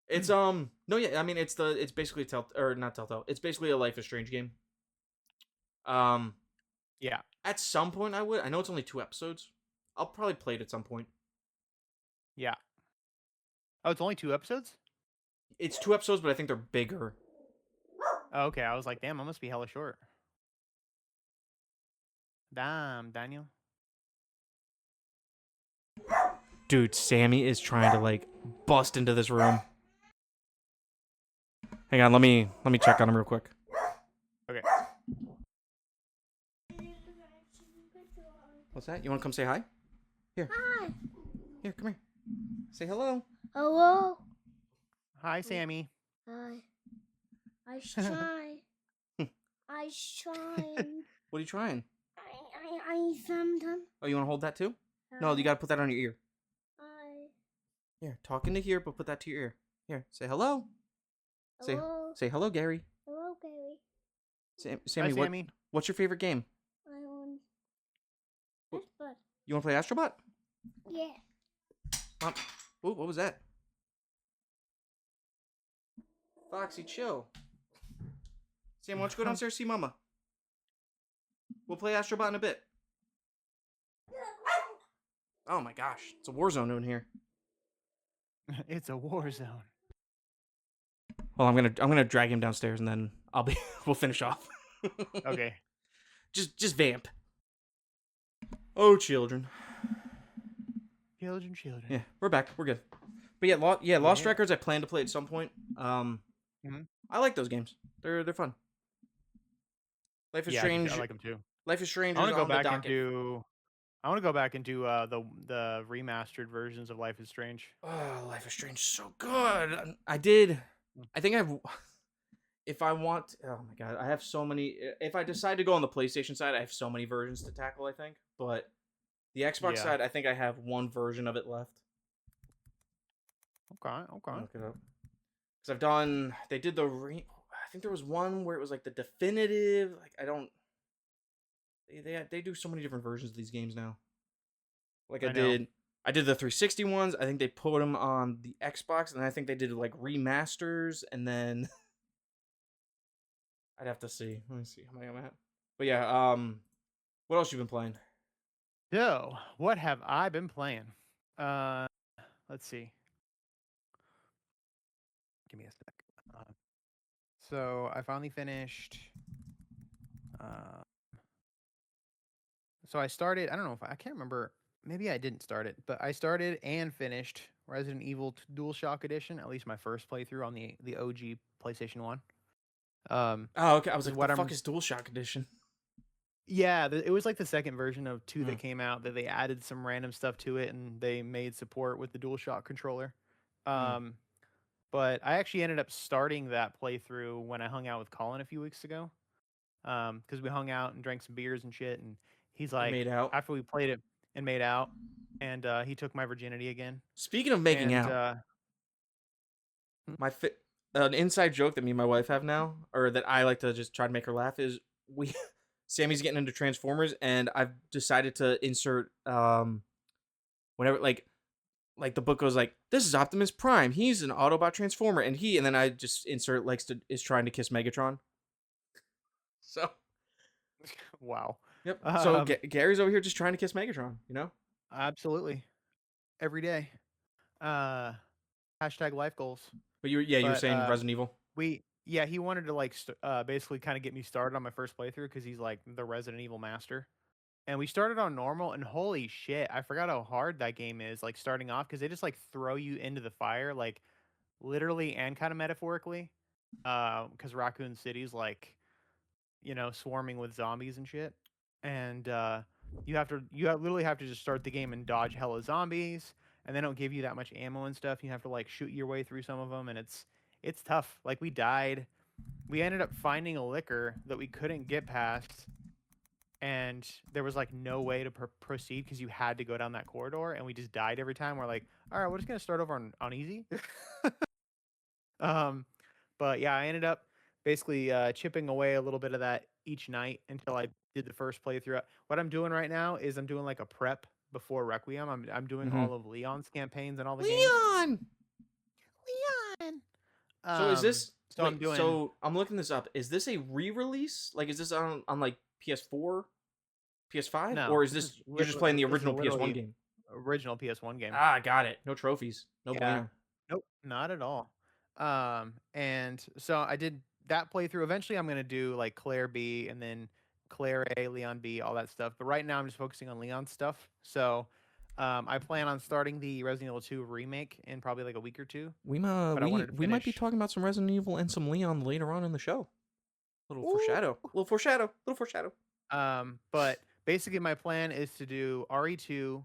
It's no, yeah, it's basically or not Telltale. It's basically a Life is Strange game. Um Yeah. at some point I know it's only 2 episodes. I'll probably play it at some point. Yeah. Oh, it's only 2 episodes? It's 2 episodes, but I think they're bigger. Oh, okay. I was like, damn, I must be hella short. Damn, Daniel. Dude, Sammy is trying to like bust into this room. Hang on, let me check on him real quick. Okay. What's that? You want to come say hi? Here. Hi. Here, come here. Say hello. Hello. Hi, Sammy. Hi. I shine. I shine. What are you trying? I something. Oh, you want to hold that too? No, you got to put that on your ear. I. Here, talk into here, but put that to your ear. Here, say hello. Hello. Say hello, Gary. Hello, Gary. Sammy, Hi, Sammy. what's your favorite game? I want. Wh- That's good. You want to play Astrobot? Yeah. Mom. Ooh, what was that? Foxy, chill. Sam, why don't you go downstairs see Mama? We'll play Astrobot in a bit. Oh my gosh, it's a war zone in here. It's a war zone. Well, I'm gonna drag him downstairs and then we'll finish off. Okay. Just vamp. Oh, children. Children. Yeah, we're back. We're good. But yeah, Lost Yeah. Records. I plan to play at some point. Mhm. I like those games. They're fun. Life is Yeah, Strange. I like them too. Life is Strange I is want to go on the back and docket. do. I want to go back and do the remastered versions of Life is Strange. Oh, Life is Strange is so good. I did. I think I've. If I want, oh my god, I have so many. If I decide to go on the PlayStation side, I have so many versions to tackle. I think, but the Xbox Yeah. side, I think I have one version of it left. Okay. I'll look it up because I've done. They did the. I think there was one where it was like the definitive. Like I don't. They do so many different versions of these games now. Like I know. I did the 360 ones. I think they put them on the Xbox, and I think they did like remasters, and then I'd have to see. Let me see how many I'm at. But yeah, what else you been playing? So, what have I been playing? Let's see. Give me a sec. So I finally finished. Uh, so I started. I don't know if I can't remember. Maybe I didn't start it, but I started and finished Resident Evil DualShock Edition. At least my first playthrough on the OG PlayStation 1. Oh, okay. I was Is like, what the I'm. fuck is DualShock Edition? Yeah, it was like the second version of 2 Hmm. that came out that they added some random stuff to it and they made support with the DualShock controller. Um, but I actually ended up starting that playthrough when I hung out with Colin a few weeks ago. Because we hung out and drank some beers and shit, and he's You like, made out. after we played it and made out, and he took my virginity again, Speaking of making and out, my an inside joke that me and my wife have now, or that I like to just try to make her laugh, is we Sammy's getting into Transformers, and I've decided to insert whenever like the book goes like, this is Optimus Prime, he's an Autobot Transformer, and then I just insert is trying to kiss Megatron. So wow, yep. So um, Gary's over here just trying to kiss Megatron, you know. absolutely, every day. Hashtag life goals. But you were But saying Resident Evil. he wanted to like basically kind of get me started on my first playthrough because he's like the Resident Evil master. And we started on normal, and holy shit, I forgot how hard that game is. Like starting off, because they just like throw you into the fire, like literally and kind of metaphorically. Because Raccoon City's like, swarming with zombies and shit, and literally have to just start the game and dodge hella zombies, and they don't give you that much ammo and stuff. You have to like shoot your way through some of them, and it's tough. Like we died, we ended up finding a liquor that we couldn't get past, and there was like no way to proceed because you had to go down that corridor, and we just died every time. We're like, all right, we're just gonna start over on easy. um, but yeah, I ended up basically chipping away a little bit of that each night until I did the first playthrough. What I'm doing right now is I'm doing like a prep before Requiem. I'm doing Mm-hmm. all of Leon's campaigns and all the Leon. games. So is this So I'm doing. So I'm looking this up. Is this a re-release? Like, is this on like PS4, PS5, No, or is this you're just playing the this is original PS1 literally game? original PS1 game. Ah, got it. No trophies. No Yeah. bueno. Nope, not at all. And so I did that playthrough. Eventually, I'm gonna do like Claire B and then Claire A, Leon B, all that stuff. But right now, I'm just focusing on Leon stuff. So, I plan on starting the Resident Evil 2 remake in probably like a week or two. We But I wanted to we might be finish. talking about some Resident Evil and some Leon later on in the show. Little foreshadow. Little foreshadow. Little foreshadow. But basically, my plan is to do RE2,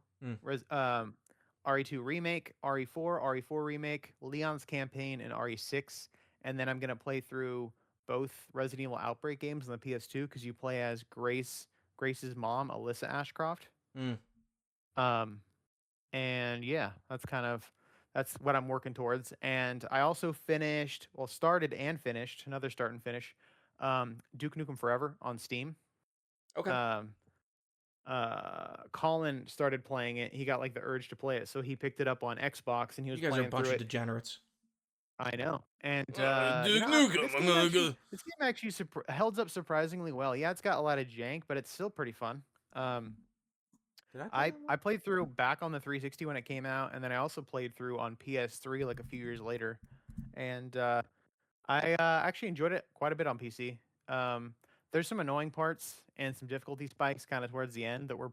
RE2 remake, RE4, RE4 remake, Leon's campaign, and RE6, and then I'm gonna play through both Resident Evil Outbreak games on the PS2 because you play as Grace's mom, Alyssa Ashcroft. Um, and yeah, that's what I'm working towards. And I also started and finished another start and finish, Duke Nukem Forever on Steam. Okay. Colin started playing it. He got like the urge to play it, so he picked it up on Xbox and he was You guys are playing a bunch through of it. degenerates. I know. And Duke Nukem. this game actually held up surprisingly well. Yeah, it's got a lot of jank, but it's still pretty fun. Did I? I played through back on the 360 when it came out, and then I also played through on PS3 like a few years later, and I actually enjoyed it quite a bit on PC. There's some annoying parts and some difficulty spikes kind of towards the end that were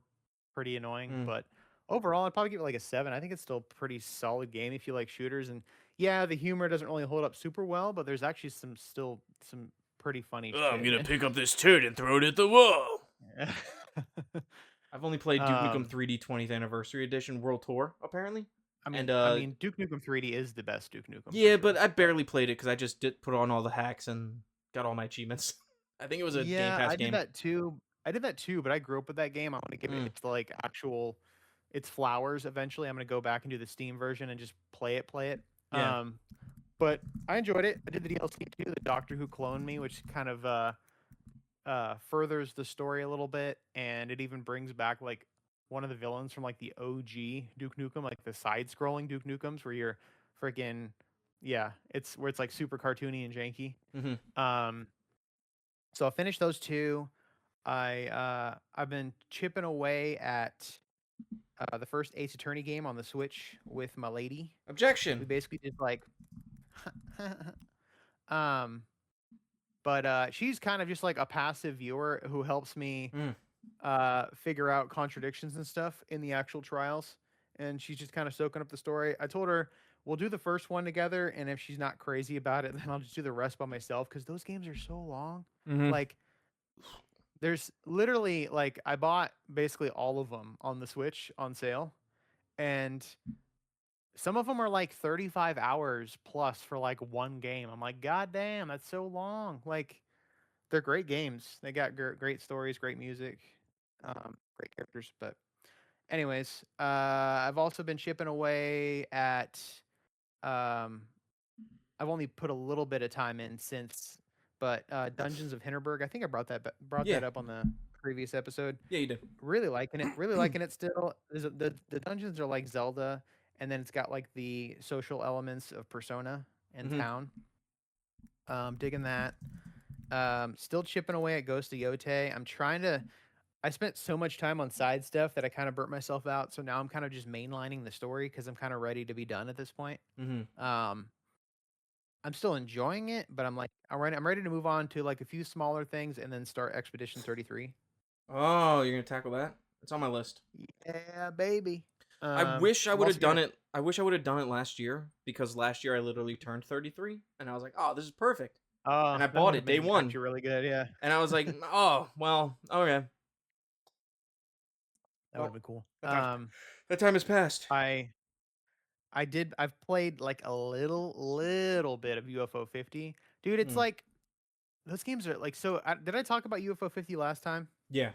pretty annoying, but overall, I'd probably give it like a 7. I think it's still a pretty solid game if you like shooters. And yeah, the humor doesn't really hold up super well, but there's actually some pretty funny shit. I'm gonna pick up this turd and throw it at the wall. I've only played Duke Nukem Um, 3D 20th Anniversary Edition World Tour, apparently. And I mean, Duke Nukem 3D is the best Duke Nukem for yeah, but sure. I barely played it because I just did put on all the hacks and got all my achievements. I think it was a Game Yeah, Pass I did game. that too. But I grew up with that game. I want to give it its like actual, its flowers. Eventually, I'm gonna go back and do the Steam version and just play it. Yeah. But I enjoyed it. I did the DLC too, the Doctor Who cloned me, which kind of furthers the story a little bit, and it even brings back like one of the villains from like the OG Duke Nukem, like the side-scrolling Duke Nukems, where you're freaking, yeah, it's where it's like super cartoony and janky. Mm-hmm. So I finished those two. I've been chipping away at the first Ace Attorney game on the Switch with my lady. We Objection. basically just like, um, but she's kind of just like a passive viewer who helps me figure out contradictions and stuff in the actual trials, and she's just kind of soaking up the story. I told her we'll do the first one together, and if she's not crazy about it, then I'll just do the rest by myself because those games are so long. Mm-hmm. Like, there's literally like I bought basically all of them on the Switch on sale, and some of them are like 35 hours plus for like one game. I'm like, God damn, that's so long. Like, they're great games. They got great stories, great music, great characters. But anyways, I've also been chipping away at. Um, I've only put a little bit of time in since, but Dungeons of Hinterberg. I think I brought Yeah. that up on the previous episode. Yeah, you did. Really liking it. Really liking it still. The dungeons are like Zelda, and then it's got like the social elements of Persona and Mhm. town. Digging that. Still chipping away at Ghost of Yotei. I spent so much time on side stuff that I kind of burnt myself out. So now I'm kind of just mainlining the story because I'm kind of ready to be done at this point. Mm-hmm. I'm still enjoying it, but I'm ready to move on to like a few smaller things and then start Expedition 33. Oh, you're gonna tackle that? It's on my list. Yeah, baby. I wish I I'm would also have done gonna. it. I wish I would have done it last year because last year I literally turned 33 and I was like, "Oh, this is perfect." Oh, And I that bought would have it day been one. actually really good. Yeah, And I was like, "Oh, well, okay. that would have Well, been cool. that time has passed." I I've played like a little bit of UFO 50. Dude, it's Mm. like those games are like so. Did I talk about UFO 50 last time? Yeah.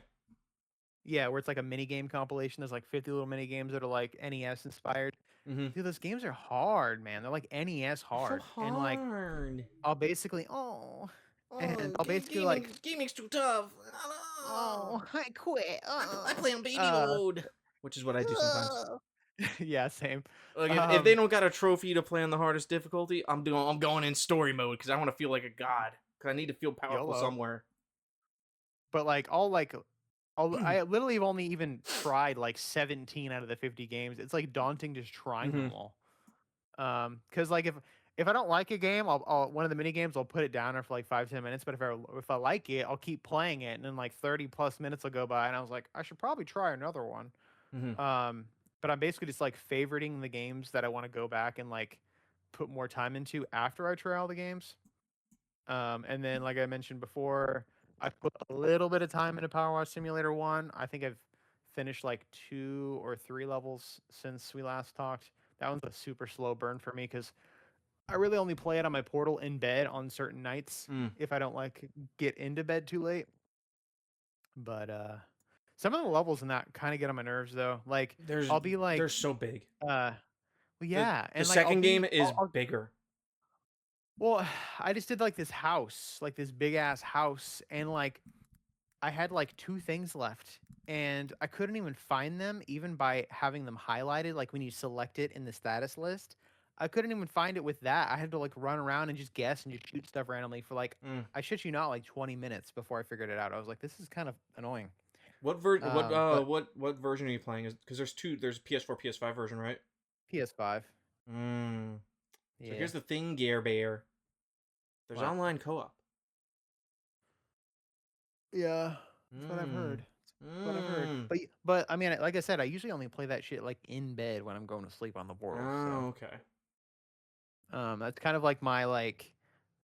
Yeah, where it's like a mini game compilation. There's like 50 little mini games that are like NES inspired. Mm-hmm. Dude, those games are hard, man. They're like NES So hard. And like hard. I'll basically and Oh, I'll basically like gaming's too tough. I quit. I play on baby Uh mode, which is what I do sometimes. yeah, same. Like if they don't got a trophy to play on the hardest difficulty, I'm going in story mode because I want to feel like a god. Because I need to feel powerful YOLO. somewhere. But I literally have only even tried like 17 out of the 50 games. It's like daunting just trying them all. Because like if I don't like a game, I'll one of the mini games I'll put it down there for like 5-10 minutes. But if I like it, I'll keep playing it, and then like 30+ minutes will go by, and I was like, I should probably try another one. Mm-hmm. But I'm basically just like favoriting the games that I want to go back and like put more time into after I try all the games. And then like I mentioned before, I put a little bit of time into Power Wash Simulator 1. I think I've finished like 2 or 3 levels since we last talked. That one's a super slow burn for me because I really only play it on my portal in bed on certain nights if I don't like get into bed too late. But some of the levels in that kind of get on my nerves though. Like I'll be like they're so big. well, yeah, The and like second game is bigger. Well, I just did like this house, like this big ass house, and like I had like 2 things left, and I couldn't even find them even by having them highlighted. Like when you select it in the status list, I couldn't even find it with that. I had to like run around and just guess and just shoot stuff randomly for like I shit you not like 20 minutes before I figured it out. I was like, this is kind of annoying. What what version are you playing? Because there's two. There's PS4, PS5 version, right? PS5. So Yeah. here's the thing, Gear Bear. There's What? online co-op. Yeah, that's what I've heard. That's what I've heard. But I mean, like I said, I usually only play that shit like in bed when I'm going to sleep on the portal. Oh, So okay. that's kind of like my like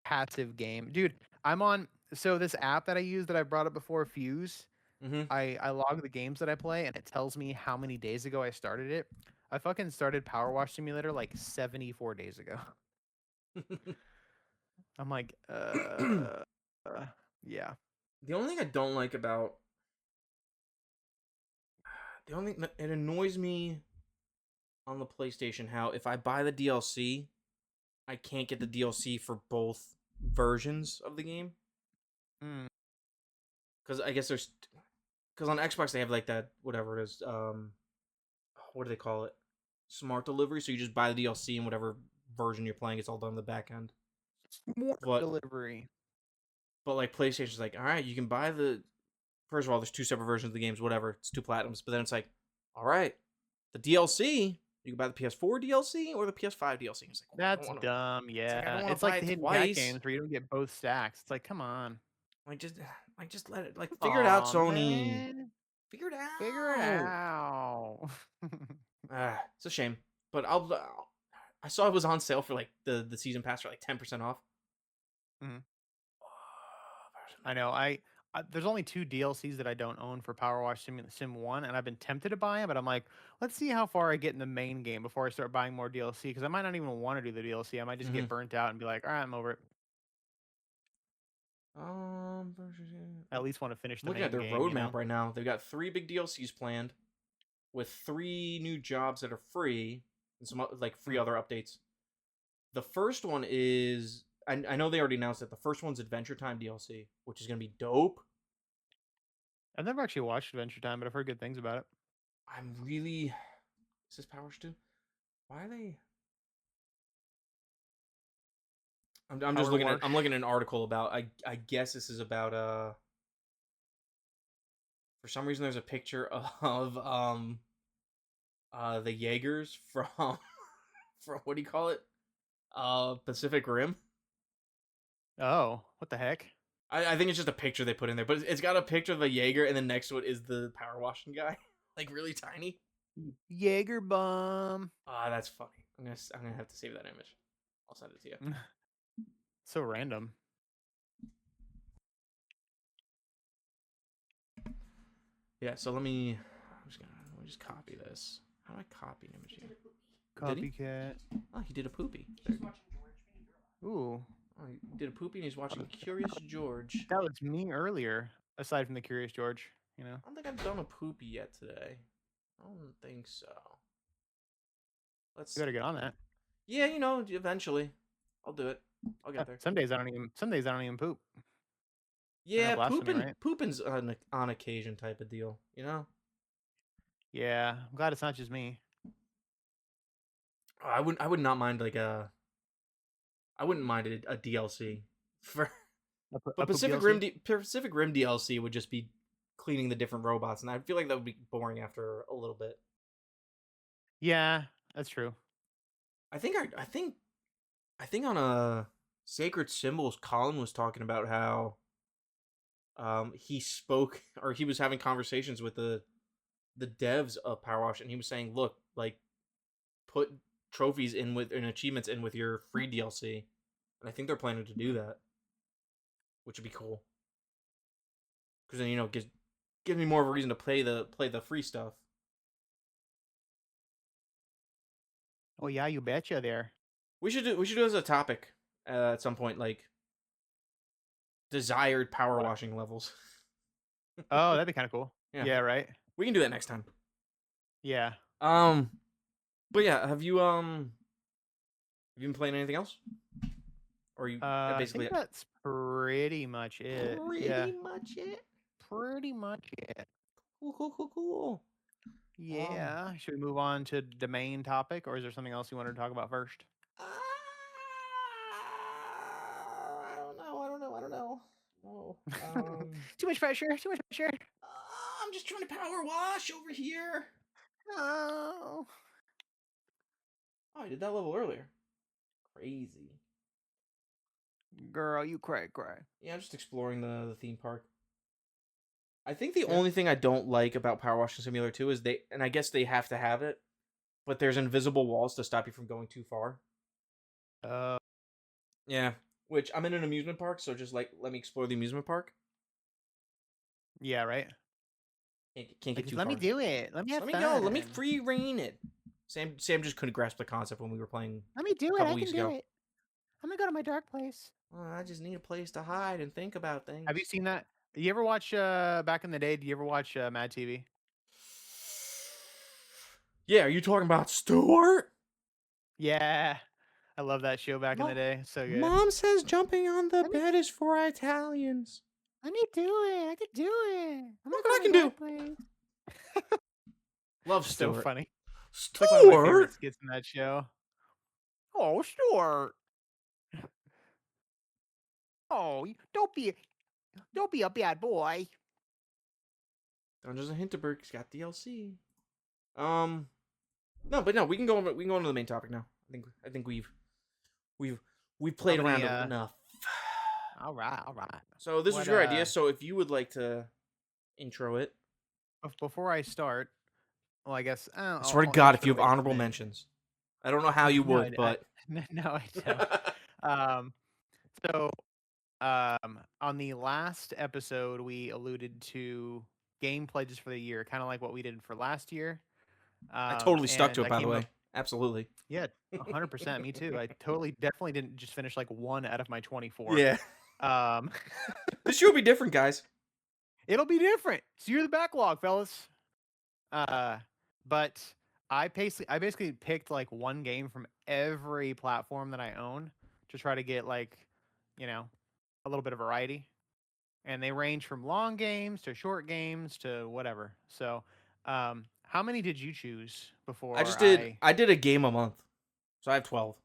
passive game, dude. I'm on this app that I use that I brought up before, Fuse. I log the games that I play, and it tells me how many days ago I started it. I fucking started Power Wash Simulator like 74 days ago. I'm like, yeah. The only thing I don't like about the only thing it annoys me on the PlayStation how if I buy the DLC, I can't get the DLC for both versions of the game. Mm. Because I guess there's because on Xbox they have like that whatever it is what do they call it, smart delivery, so you just buy the DLC and whatever version you're playing it's all done on the back end. More But delivery. like PlayStation's like, all right, you can buy the first of all there's two separate versions of the games, whatever, it's two platinums, but then it's like, all right, the DLC you can buy the PS4 DLC or the PS5 DLC. It's like, That's dumb. like, I Yeah, don't wanna it's buy like it the hidden cat twice. games where you don't get both stacks. It's like, come on. Like just let it figure it out, Aw, Sony. man. Figure it out. Figure it out. It's a shame, but I saw it was on sale for like the season pass for like 10% off. Mhm. I know. There's only 2 DLCs that I don't own for Power Wash Sim 1, and I've been tempted to buy them, but I'm like, let's see how far I get in the main game before I start buying more DLC, because I might not even want to do the DLC. I might just Mhm. get burnt out and be like, all right, I'm over it. I at least want to finish I'm the looking at main their game, you roadmap know? right now. They've got 3 big DLCs planned, with 3 new jobs that are free and some like free Mm. other updates. The first one is I know they already announced that the first one's Adventure Time DLC, which is gonna be dope. I've never actually watched Adventure Time, but I've heard good things about it. I'm really is this Powers 2? Why are they? I'm just Power looking at Wash. I'm looking at an article about I guess this is about for some reason there's a picture of the Jaegers from from what do you call it? Pacific Rim. Oh, what the heck? I think it's just a picture they put in there, but it's got a picture of a Jaeger and then next to it is the power washing guy. Like really tiny. Jaeger bomb. Ah, that's funny. I'm gonna have to save that image. I'll send it to you. So random. Yeah, so let me just copy this. How do I copy an image here? Did he? Copycat. Oh, he did a poopy. Ooh. Oh, he did a poopy and he's watching Curious George. That was me earlier, aside from the Curious George, you know? I don't think I've done a poopy yet today. I don't think so. Let's You better see. get on that. Yeah, eventually. I'll do it. I'll get there. Some days I don't even poop. Yeah, blasphemy, right? pooping's an on occasion type of deal, you know? Yeah, I'm glad it's not just me. I would not mind like I wouldn't mind a DLC for but Pacific Rim DLC would just be cleaning the different robots and I feel like that would be boring after a little bit. Yeah, that's true. I think on a Sacred Symbols Colin was talking about how he spoke or he was having conversations with the devs of Power Wash and he was saying, look, like put trophies in with and achievements in with your free DLC. And I think they're planning to do that, which would be cool. Because then gives me more of a reason to play the free stuff. Oh yeah, you betcha there. We should do as a topic at some point, like desired power What? washing levels. Oh, that'd be kind of cool. Yeah. Yeah, right. We can do that next time. Yeah. But yeah, have you been playing anything else? Or you I basically think that's pretty much it. Yeah, much it. pretty much it. Cool. Yeah. Should we move on to the main topic, or is there something else you wanted to talk about first? I don't know. No. Too much pressure. Too much pressure. I'm just trying to power wash over here. Oh. Oh, I did that level earlier. Crazy. Girl, you cry. Yeah, I'm just exploring the theme park. I think the Yeah. only thing I don't like about Power Washing Simulator 2 is and I guess they have to have it, but there's invisible walls to stop you from going too far. Yeah, which I'm in an amusement park, so just like let me explore the amusement park. Yeah, right. Can't get Just too let me far. do it. Let me Just have let me go. Let me fun. free reign it. Sam just couldn't grasp the concept when we were playing Let me a do it. couple I can weeks do ago. it. I'm gonna go to my dark place. Oh, I just need a place to hide and think about things. Have you seen that? You ever watch back in the day? Do you ever watch Mad TV? Yeah, are you talking about Stuart? Yeah, I love that show back in the day. So good. Mom says jumping on the Let me bed is for Italians. let me do it. I can do it. I'm Look gonna what I go can to my do. dark place. Love So Stuart. funny. It's like one of my favorite Stuart? skits in that show. Oh, Stuart. Oh, don't be a bad boy. Dungeons and Hinterberg's got DLC. No, but no, we can go on to the main topic now. I think we've How played many? around enough. All right, all right. So this was What? your idea. So if you would like to intro it, Before I start, well, I guess I swear to I'll God, if you intro have it and honorable then. mentions, I don't know how you No, would, but no, I don't. Um, so on the last episode, we alluded to game pledges for the year, kind of like what we did for last year. I totally stuck to And it. I By the came way, up, absolutely. yeah, 100%. Me too. I definitely didn't just finish like one out of my 24. Yeah, Um, this year will be different, guys. it'll be different. So you're the backlog, fellas. Uh, but I basically picked like one game from every platform that I own to try to get like, you know, a little bit of variety. And they range from long games to short games to whatever. So, how many did you choose before I? I did a game a month, so I have 12.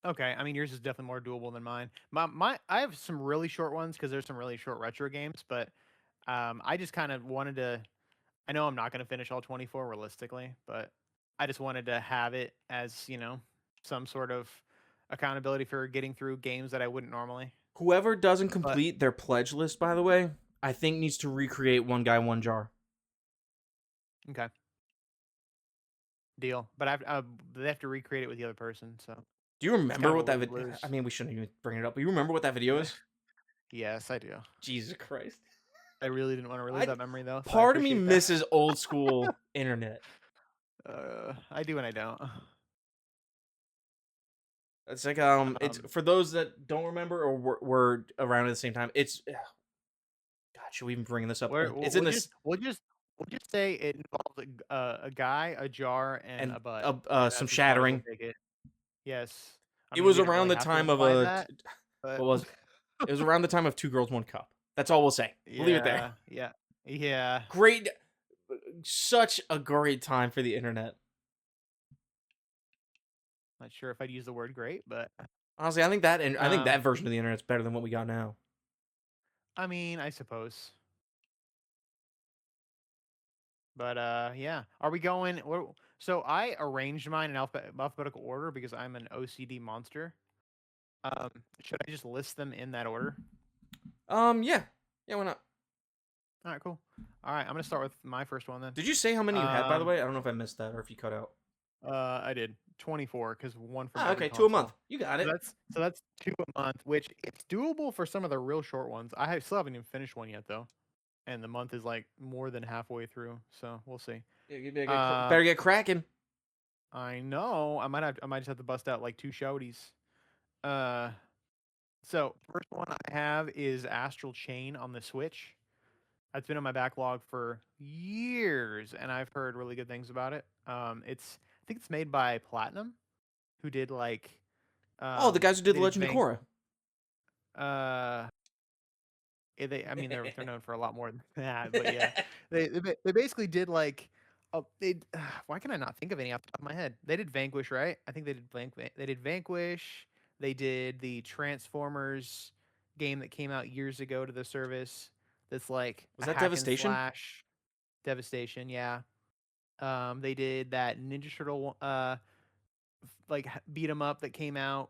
Okay, I mean yours is definitely more doable than mine. My I have some really short ones because there's some really short retro games, but I just kind of wanted to. I know I'm not going to finish all 24 realistically, but I just wanted to have it as, some sort of accountability for getting through games that I wouldn't normally. Whoever doesn't But complete their pledge list, by the way, I think needs to recreate One Guy, One Jar. okay, deal. But they have to recreate it with the other person, so Do you it's kind remember of what a that lose video? lose. I mean, we shouldn't even bring it up, but you remember what that video is? Yes, I do. Jesus Christ! I really didn't want to relive that memory though, so I Part of me appreciate that. misses old school internet. I do and I don't. It's like it's Um, for those that don't remember or were around at the same time. It's God, should we even bring this up? where It's in this we'll just say it involves a guy, a jar, and and a butt, and some that's as long as we'll shattering. take it. Yes. I It mean, was we don't around really the have to time of imply that, but what was it was around the time of Two Girls One Cup. That's all we'll say. We'll leave it there. yeah. Great, such a great time for the internet. Not sure if I'd use the word great, but Honestly, I think that um, version of the internet's better than what we got now. I mean, I suppose. But yeah. Are we going? So I arranged mine in alphabetical order because I'm an OCD monster. Um, should I just list them in that order? Yeah, why not? All right, cool. All right, I'm gonna start with my first one then. Did you say how many you had, by the Um, way? I don't know if I missed that or if you cut out. I did 24 because one from Ah, every okay, two a month. console. You got So it. that's two a month, which it's doable for some of the real short ones. Still haven't even finished one yet though, and the month is like more than halfway through. So we'll see. Yeah, you better Uh, better get cracking. I know I might just have to bust out like two shouties. Uh, so first one I have is Astral Chain on the Switch. That's been on my backlog for years, and I've heard really good things about it. I think it's made by Platinum, who did like, Oh, the guys who did they the did Legend of Korra. Uh, I mean, they're known for a lot more than that, but yeah, they basically did like, why can I not think of any off the top of my head? They did Vanquish, right? I think they did Vanquish. They did the Transformers game that came out years ago to the service. That's like Was a that hack and Devastation? slash. Devastation, yeah. They did that Ninja Turtle like beat 'em up that came out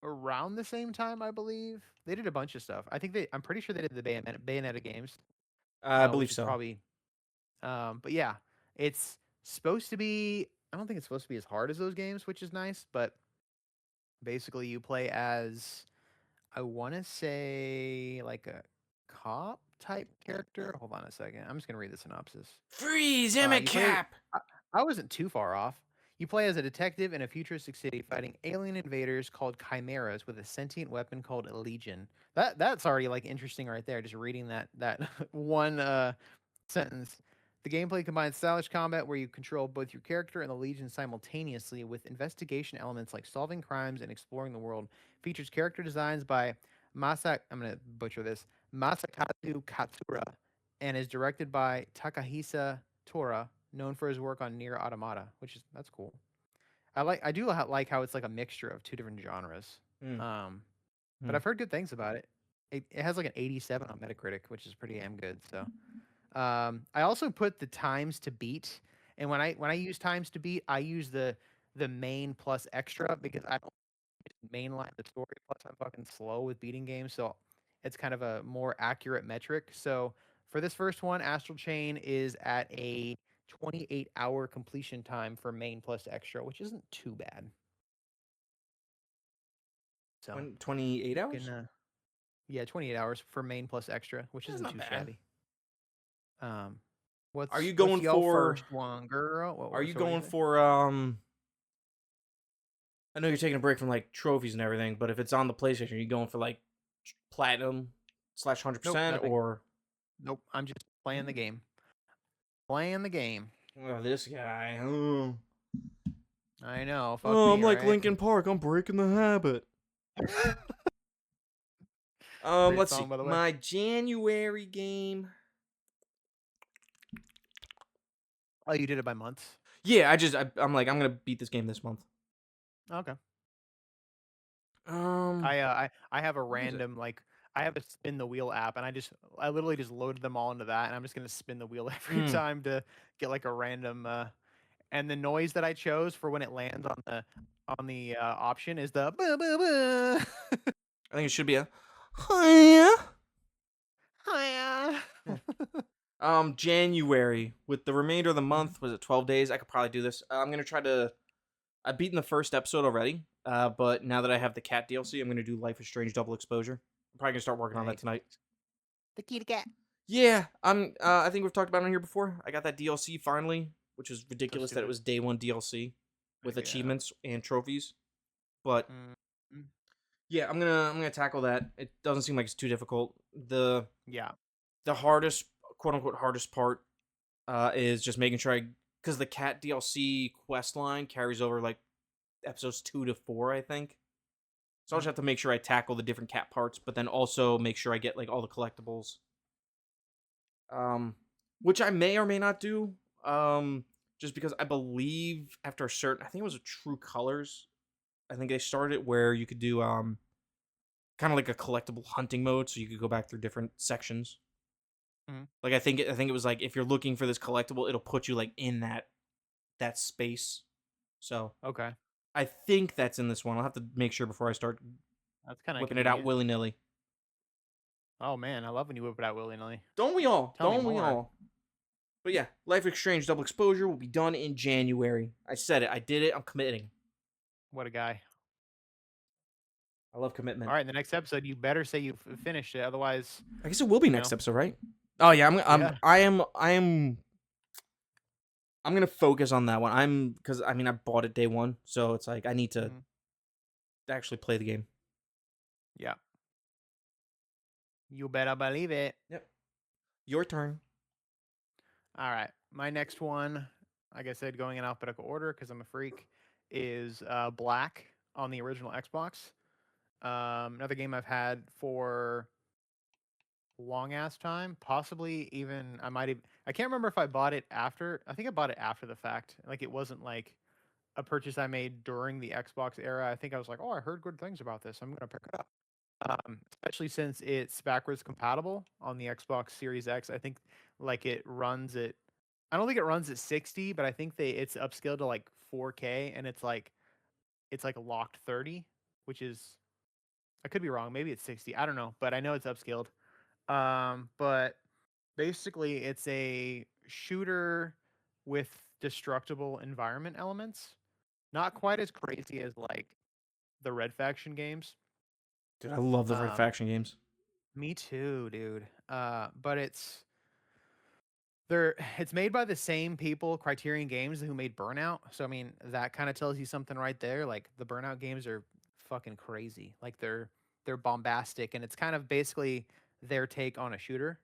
around the same time, I believe. They did a bunch of stuff. I'm pretty sure they did the Bayonetta games, I which believe is so. probably but yeah, it's supposed to be I don't think it's supposed to be as hard as those games, which is nice, but basically you play as I want to say like a cop type character. Hold on a second. I'm just gonna read the synopsis. Freeze him at You play as- cap. I wasn't too far off. You play as a detective in a futuristic city fighting alien invaders called chimeras with a sentient weapon called a legion. That's already like interesting right there. Just reading that one sentence. The gameplay combines stylish combat where you control both your character and the Legion simultaneously with investigation elements like solving crimes and exploring the world. Features character designs by I'm going to butcher this, Masakazu Katsura, and is directed by Takahisa Tora, known for his work on Nier Automata, that's cool. I do like how it's like a mixture of two different genres. Mm. But I've heard good things about it. It has like an 87 on Metacritic, which is pretty damn good. So I also put the times to beat, and when I use times to beat, I use the main plus extra because I don't mainline the story. Plus, I'm fucking slow with beating games, so it's kind of a more accurate metric. So for this first one, Astral Chain is at a 28-hour completion time for main plus extra, which isn't too bad. So 28 hours? Yeah, 28 hours for main plus extra, which That's isn't not too bad. shabby. Are you What's going your for first one, girl? Are you So what do going say? for I know you're taking a break from like trophies and everything, but if it's on the PlayStation, are you going for like platinum / Nope, 100% nothing. or Nope, I'm just playing the game. Playing the game. oh, this guy? Oh, I know. Fuck oh me, I'm like right? Linkin Park. I'm breaking the habit. Great Let's song, see. by the way. My January game. Oh, you did it by months? Yeah, I'm like I'm gonna beat this game this month. Okay. Um, I have a what is it? random I have a spin the wheel app, and I literally just loaded them all into that, and I'm just gonna spin the wheel every time to get like a random. And the noise that I chose for when it lands on the option is the boo boo boo. I think it should be a. Hiya. Hiya. January with the remainder of the month. Was it 12 days? I could probably do this. I'm gonna try to. I've beaten the first episode already. But now that I have the cat DLC, I'm gonna do Life is Strange Double Exposure. I'm probably gonna start working on that Nice. tonight. The kitty cat. Yeah, I think we've talked about it on here before. I got that DLC finally, which is ridiculous that it stupid. was day one DLC with Yeah. achievements and trophies. But Mm. yeah, I'm gonna tackle that. It doesn't seem like it's too difficult. The Yeah. hardest, quote unquote, hardest part is just making sure because the cat DLC quest line carries over like episodes 2 to 4, I think. So I'll just have to make sure I tackle the different cat parts, but then also make sure I get like all the collectibles. Which I may or may not do. Just because I believe after a certain, I think it was a True Colors. I think they started it where you could do kind of like a collectible hunting mode, so you could go back through different sections. Like I think it was like if you're looking for this collectible, it'll put you like in that space. So Okay. I think that's in this one. I'll have to make sure before I start That's kind of whipping it out willy nilly. Oh man, I love when you whip it out willy nilly. Don't we all? Tell me Don't we more. all? But yeah, Life Exchange Double Exposure will be done in January. I said it. I did it. I'm committing. What a guy. I love commitment. All right, in the next episode, you better say you've finished it. Otherwise, I guess it will be next episode, right? Oh yeah, I am gonna focus on that one. Because I bought it day one, so it's like I need to actually play the game. Yeah. You better believe it. Yep. Your turn. All right. My next one, like I said, going in alphabetical order because I'm a freak, is Black on the original Xbox. Another game I've had for long ass time, possibly even I can't remember if I bought it after. I think I bought it after the fact. Like it wasn't like a purchase I made during the Xbox era. I think I was like, oh, I heard good things about this. I'm gonna pick it up. Especially since it's backwards compatible on the Xbox Series X. I think like it runs at I don't think it runs at 60, but I think it's upscaled to like 4K and it's like a locked 30, which is I could be wrong. Maybe it's 60. I don't know, but I know it's upscaled. But basically it's a shooter with destructible environment elements. Not quite as crazy as like the Red Faction games. Dude, I love the Red Faction games. Me too, dude. But it's made by the same people, Criterion Games, who made Burnout. So I mean, that kind of tells you something right there. Like the Burnout games are fucking crazy. Like they're bombastic, and it's kind of basically their take on a shooter.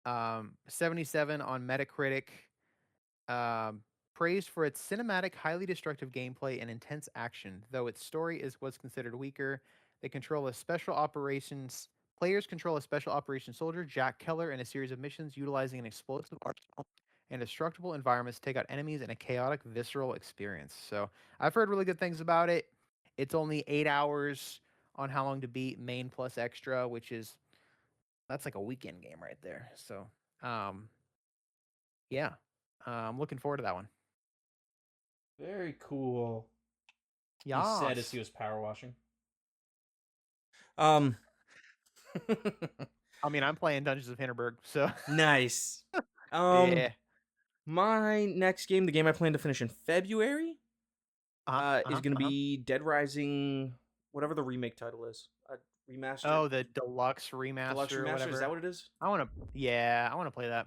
77 on Metacritic. Um, praised for its cinematic, highly destructive gameplay and intense action. Though its story is what's considered weaker, they control a special operations. Players control a special operations soldier, Jack Keller, in a series of missions utilizing an explosive arsenal and destructible environments to take out enemies in a chaotic, visceral experience. So I've heard really good things about it. It's only 8 hours on how long to beat, main plus extra, which is that's like a weekend game right there. So um, yeah, I'm looking forward to that one. Very cool. He said as Yes. he was power washing. Um. I mean, I'm playing Dungeons of Hinterberg, so Nice. yeah. My next game, the game I plan to finish in February, is gonna Uh-huh. be Dead Rising, whatever the remake title is. Remastered. Oh, the deluxe remaster Deluxe or remaster. whatever. Is that what it is? I want to. Yeah, I want to play that.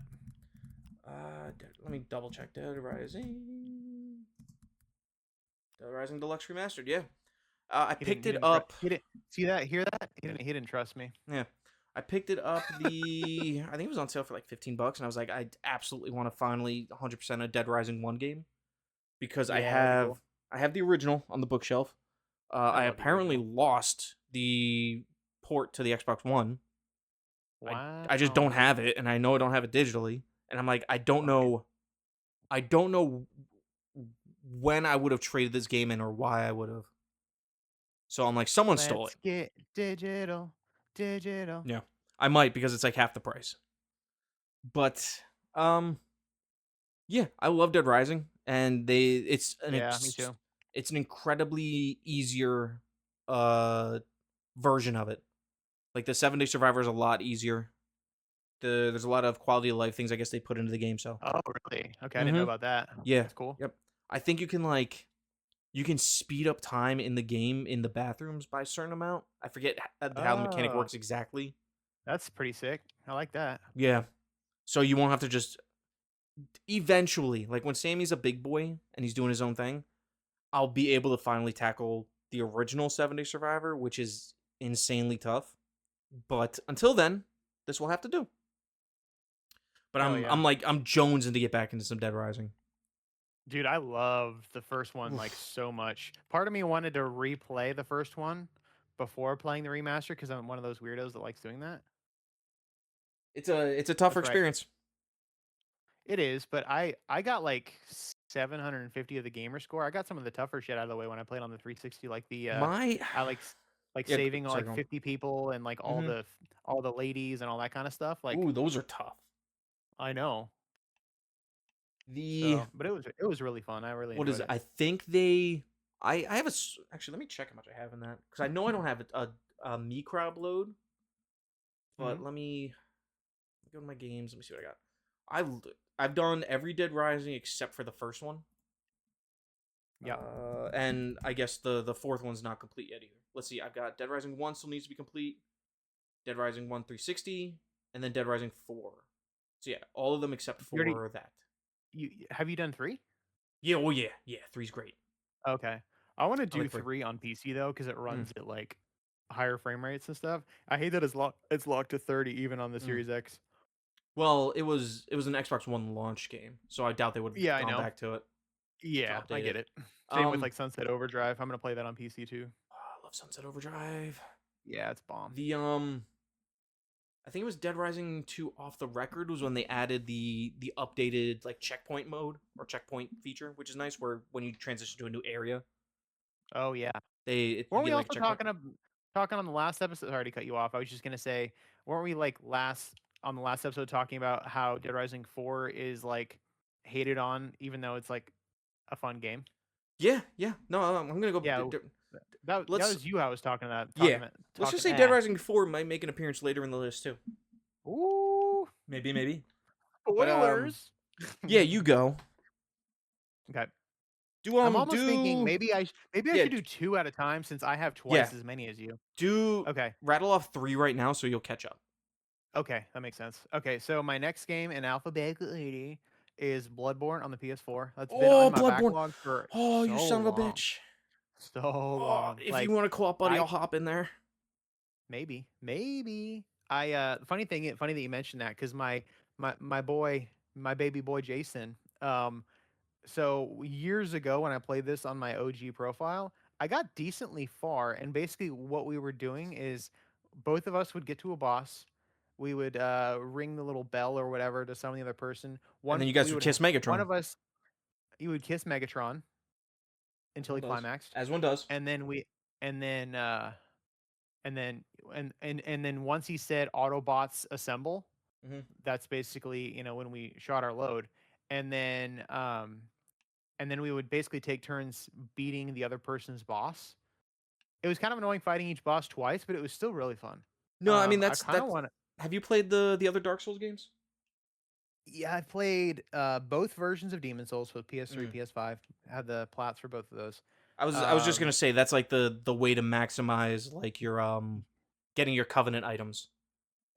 Let me double check. Dead Rising. Dead Rising Deluxe Remastered. Yeah. I picked it up. He didn't see that. Hear that? He didn't trust me. Yeah. I picked it up I think it was on sale for like $15, and I was like, I absolutely want to finally 100% a Dead Rising 1 game because Yeah, that'd be cool. I have the original on the bookshelf. I love the apparently original. lost the port to the Xbox One. Wow. I just don't have it, and I know I don't have it digitally, and I'm like, I don't know when I would have traded this game in or why I would have. So I'm like, someone stole it. Let's get digital. Yeah, I might because it's like half the price. But yeah, I love Dead Rising, and Yeah, me too. it's an incredibly easier version of it. Like the 7-Day Survivor is a lot easier. There's a lot of quality of life things I guess they put into the game. So Oh, really? Okay, I didn't know about that. yeah, That's cool. Yep. I think you can speed up time in the game in the bathrooms by a certain amount. I forget how the mechanic Oh, works exactly. that's pretty sick. I like that. Yeah. So you won't have to just eventually, like when Sammy's a big boy and he's doing his own thing, I'll be able to finally tackle the original 7-Day Survivor, which is insanely tough. But until then, this will have to do. But Hell yeah. I'm jonesing to get back into some Dead Rising. Dude, I love the first one like so much. Part of me wanted to replay the first one before playing the remaster because I'm one of those weirdos that likes doing that. It's a tougher That's right. experience. It is, but I got like 750 of the gamer score. I got some of the tougher shit out of the way when I played on the 360, like I like Yeah, saving sorry, like go on. 50 people and like all Mhm. the ladies and all that kind of stuff. Like Ooh, those are tough. I know. The So, but it was really fun. I really What is enjoyed it? it. I think I have actually, let me check how much I have in that because I know I don't have a Microb load, but Mhm. let me go to my games. Let me see what I got. I've done every Dead Rising except for the first one. Yeah. And I guess the fourth one's not complete yet either. Let's see. I've got Dead Rising 1 still needs to be complete. Dead Rising 1 360, and then Dead Rising 4. So yeah, all of them except You already for that. you have you done 3? Yeah, well yeah, 3's great. Okay. I want to I do like 3. 3 on PC though cuz it runs at like higher frame rates and stuff. I hate that it's locked to 30 even on the Series X. Well, it was an Xbox One launch game, so I doubt they would have Yeah, I gone know. back to it to Yeah, I update get it. it. Same with like Sunset Overdrive. I'm going to play that on PC too. I love Sunset Overdrive. Yeah, it's bomb. The I think it was Dead Rising 2 Off the Record was when they added the updated like checkpoint mode or checkpoint feature, which is nice where when you transition to a new area, Oh yeah. you Weren't we get like a also checkpoint. talking on the last episode? Sorry to cut you off. I was just gonna say, weren't we like last on the last episode talking about how Dead Rising 4 is like hated on, even though it's like a fun game? Yeah. No, I'm going to go Yeah, that let's was you I was talking about. yeah. Let's just say Dead Rising 4 might make an appearance later in the list too. Ooh, Maybe. But spoilers. yeah, you go. Okay. I'm almost thinking do maybe I yeah, should do 2 at a time since I have yeah. twice as many as you. Do Okay. rattle off 3 right now so you'll catch up. Okay, that makes sense. Okay, so my next game in alphabetical order is Bloodborne on the PS4. That's been on Oh, my Bloodborne. backlog for Oh, you so son of a long. bitch. So Oh, long. if you Like want to co-op, buddy, I I'll hop in there. maybe. Funny that you mentioned that cuz my baby boy Jason, so years ago when I played this on my OG profile, I got decently far and basically what we were doing is both of us would get to a boss. We would ring the little bell or whatever to summon the other person. And then you guys would kiss One Megatron. of us you would kiss Megatron As until one he does. climaxed. As one does. And then we and then and then and then once he said Autobots assemble, Hmm. that's basically, when we shot our load. And then we would basically take turns beating the other person's boss. It was kind of annoying fighting each boss twice, but it was still really fun. No, I mean I that's kind of that's. want to. Have you played the other Dark Souls games? Yeah, I've played both versions of Demon Souls with PS3, Mm. PS5. Had the plats for both of those. I was just gonna say that's like the way to maximize like your getting your covenant items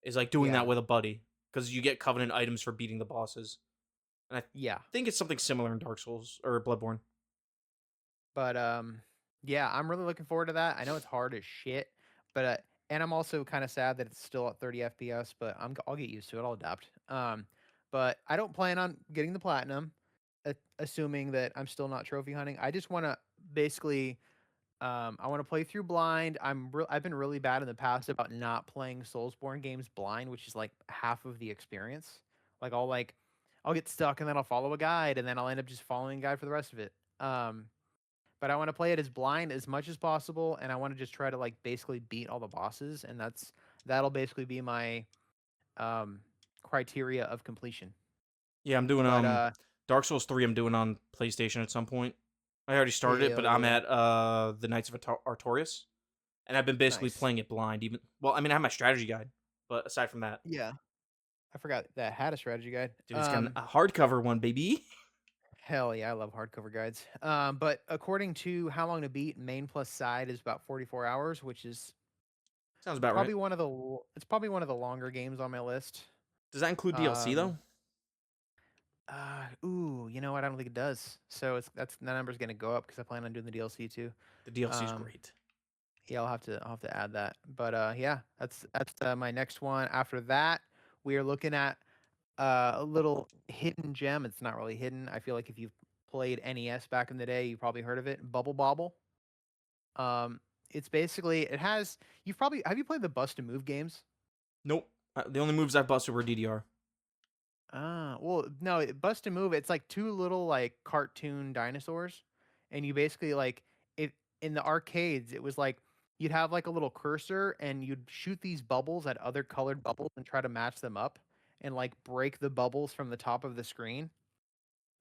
is like doing Yeah, that with a buddy because you get covenant items for beating the bosses. And I yeah, think it's something similar in Dark Souls or Bloodborne. but yeah, I'm really looking forward to that. I know it's hard as shit, but and I'm also kind of sad that it's still at 30 FPS, but I'll get used to it. I'll adapt. But I don't plan on getting the platinum, assuming that I'm still not trophy hunting. I just want to basically I want to play through blind. I've been really bad in the past about not playing Soulsborne games blind, which is like half of the experience. Like I'll get stuck and then I'll follow a guide and then I'll end up just following a guide for the rest of it. But I want to play it as blind as much as possible and I want to just try to like basically beat all the bosses and that'll basically be my um criteria of completion. Yeah, I'm doing But Dark Souls 3 I'm doing on PlayStation at some point. I already started it, hell but I'm yeah. at the Knights of Artorias. And I've been basically Nice. playing it blind even well, I mean I have my strategy guide, but aside from that, Yeah. I forgot that had a strategy guide. dude, it's got a hardcover one, baby. Hell yeah, I love hardcover guides. But according to How Long to Beat, main plus side is about 44 hours, which is Sounds about right. probably it's probably one of the longer games on my list. Does that include DLC Um, though? you know what? I don't think it does. So that number's gonna go up because I plan on doing the DLC too. The DLC is Um, great. yeah, I'll have to add that. But yeah, that's my next one. After that, we are looking at a little hidden gem. It's not really hidden. I feel like if you've played NES back in the day, you probably heard of it. Bubble Bobble. It's basically it has have you played the Bust a Move games? Nope. The only moves I've busted were DDR. Well, no, Bust a Move. It's like two little like cartoon dinosaurs, and you basically like it in the arcades. It was like you'd have like a little cursor, and you'd shoot these bubbles at other colored bubbles and try to match them up, and like break the bubbles from the top of the screen.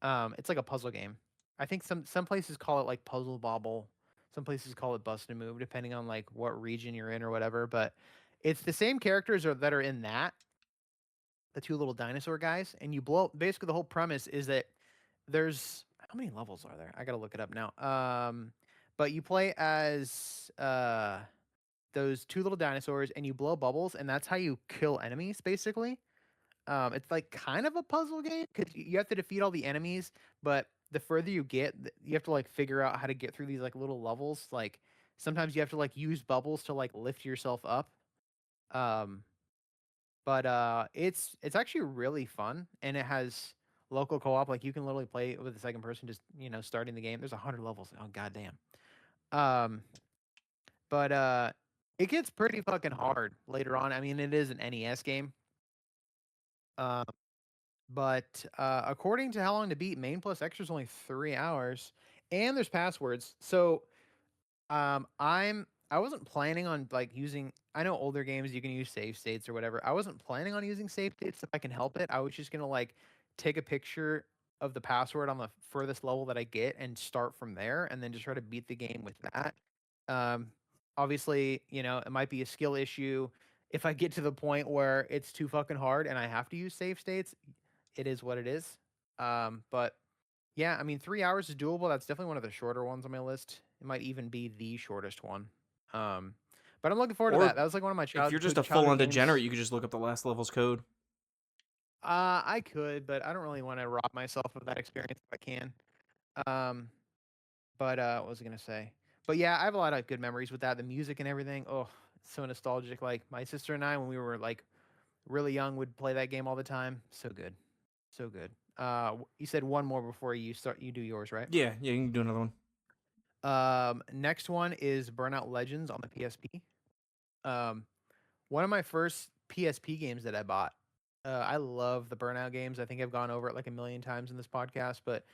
It's like a puzzle game. I think some places call it like Puzzle Bobble. Some places call it Bust a Move, depending on like what region you're in or whatever. But it's the same characters that are in that, the two little dinosaur guys, and you blow. Basically, the whole premise is that there's how many levels are there? I gotta look it up now. But you play as those two little dinosaurs, and you blow bubbles, and that's how you kill enemies, basically. It's like kind of a puzzle game because you have to defeat all the enemies, but the further you get, you have to like figure out how to get through these like little levels. Like sometimes you have to like use bubbles to like lift yourself up. Um, but it's actually really fun and it has local co-op. Like you can literally play with the second person, just starting the game. There's 100 levels. Oh goddamn. Um, but it gets pretty fucking hard later on. I mean, it is an NES game. Um, But according to How Long to Beat, main plus extra is only 3 hours, and there's passwords. So I wasn't planning on like using. I know older games you can use save states or whatever. I wasn't planning on using save states if I can help it. I was just gonna like take a picture of the password on the furthest level that I get and start from there, and then just try to beat the game with that. Um, Obviously, it might be a skill issue. If I get to the point where it's too fucking hard and I have to use save states, it is what it is. But Yeah, I mean, 3 hours is doable. That's definitely one of the shorter ones on my list. It might even be the shortest one. Um, but I'm looking forward to that. Or That was like one of my if you're just childhood a full on games. degenerate, you could just look up the last level's code. I could, but I don't really want to rob myself of that experience if I can. Um, but what was I gonna say? But yeah, I have a lot of good memories with that. The music and everything. Oh, it's so nostalgic. Like my sister and I, when we were like really young, would play that game all the time. So good, so good. You said one more before you start. You do yours, right? Yeah, you can do another one. Next one is Burnout Legends on the PSP. Um, one of my first PSP games that I bought. I love the Burnout games. I think I've gone over it like a million times in this podcast, but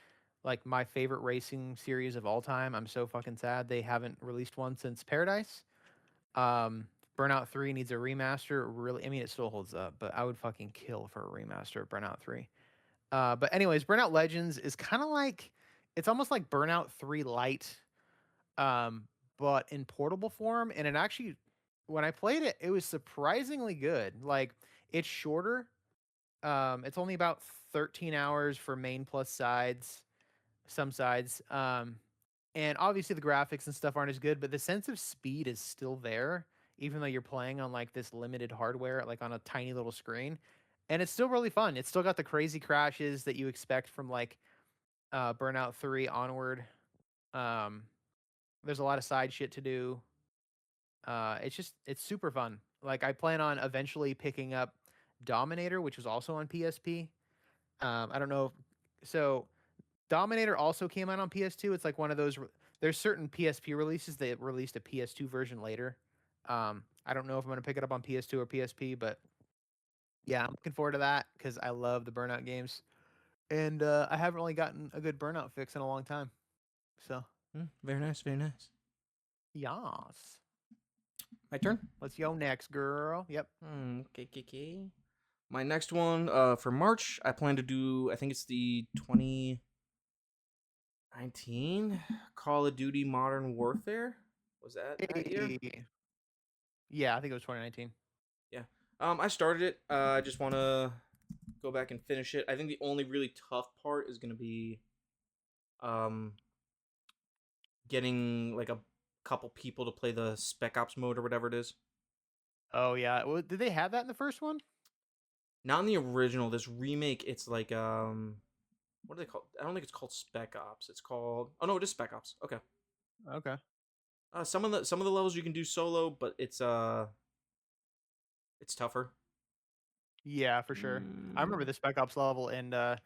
like my favorite racing series of all time. I'm so fucking sad they haven't released one since Paradise. Um, Burnout 3 needs a remaster. Really, I mean, it still holds up, but I would fucking kill for a remaster of Burnout 3. But anyways, Burnout Legends is kind of like it's almost like Burnout 3 Lite, um, but in portable form. And it actually, when I played it, it was surprisingly good. Like it's shorter. It's only about 13 hours for main plus sides, some sides. And obviously the graphics and stuff aren't as good, but the sense of speed is still there, even though you're playing on like this limited hardware, like on a tiny little screen. And it's still really fun. It's still got the crazy crashes that you expect from like Burnout 3 onward. Um, there's a lot of side shit to do. It's super fun. Like I plan on eventually picking up Dominator, which was also on PSP. I don't know. So Dominator also came out on PS2. It's like one of those. There's certain PSP releases that released a PS2 version later. I don't know if I'm gonna pick it up on PS2 or PSP, but yeah, I'm looking forward to that because I love the Burnout games, and I haven't really gotten a good Burnout fix in a long time. So Very nice, very nice. yas. My turn. Let's go next, girl. Yep. Okay. My next one, for March, I plan to do. I think it's the 2019 Call of Duty Modern Warfare. Was that year? Hey. Yeah, I think it was 2019. Yeah. I started it. I just want to go back and finish it. I think the only really tough part is gonna be, um, getting like a couple people to play the Spec Ops mode or whatever it is. Oh yeah. Well, did they have that in the first one? Not in the original. This remake, it's like what are they called? I don't think it's called Spec Ops. It's called, oh no, it is Spec Ops. Okay. Okay. Some of the levels you can do solo, but it's tougher. Yeah, for sure. I remember Mm. the Spec Ops level and the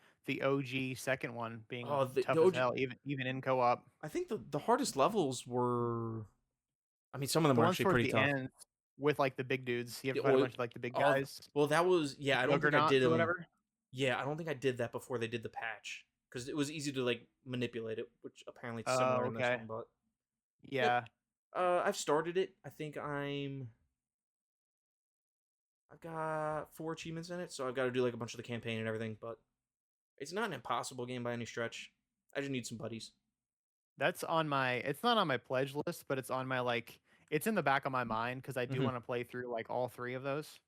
OG second one being Oh, the tough as OG, hell, even in co-op. I think the hardest levels were. I mean, some of them The were ones actually towards pretty the tough. end with like the big dudes. You have The to fight a oil. bunch of like the big Oh, guys, well, that was, the yeah. I don't think I did juggernauts or them. whatever. Yeah, I don't think I did that before they did the patch because it was easy to like manipulate it, which apparently it's Oh, similar in this okay. one. But yep, Yeah. I've started it. I think I've got 4 achievements in it, so I've got to do like a bunch of the campaign and everything. But it's not an impossible game by any stretch. I just need some buddies. That's on my it's not on my pledge list, but it's on my like it's in the back of my mind because I do Hmm. want to play through like all three of those.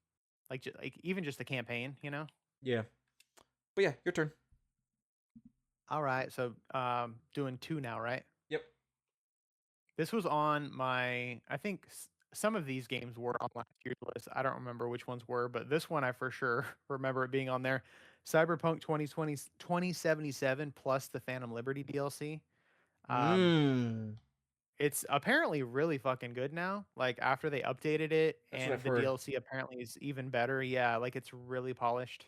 Like even just the campaign, you know? Yeah, but yeah, your turn. All right. So doing two now, right? Yep. This was on my. I think some of these games were on last year's list. I don't remember which ones were, but this one I for sure remember it being on there. Cyberpunk 2077 plus the Phantom Liberty DLC. Um, Mm. it's apparently really fucking good now. Like after they updated it, That's what and I've the heard. DLC apparently is even better. Yeah, like it's really polished.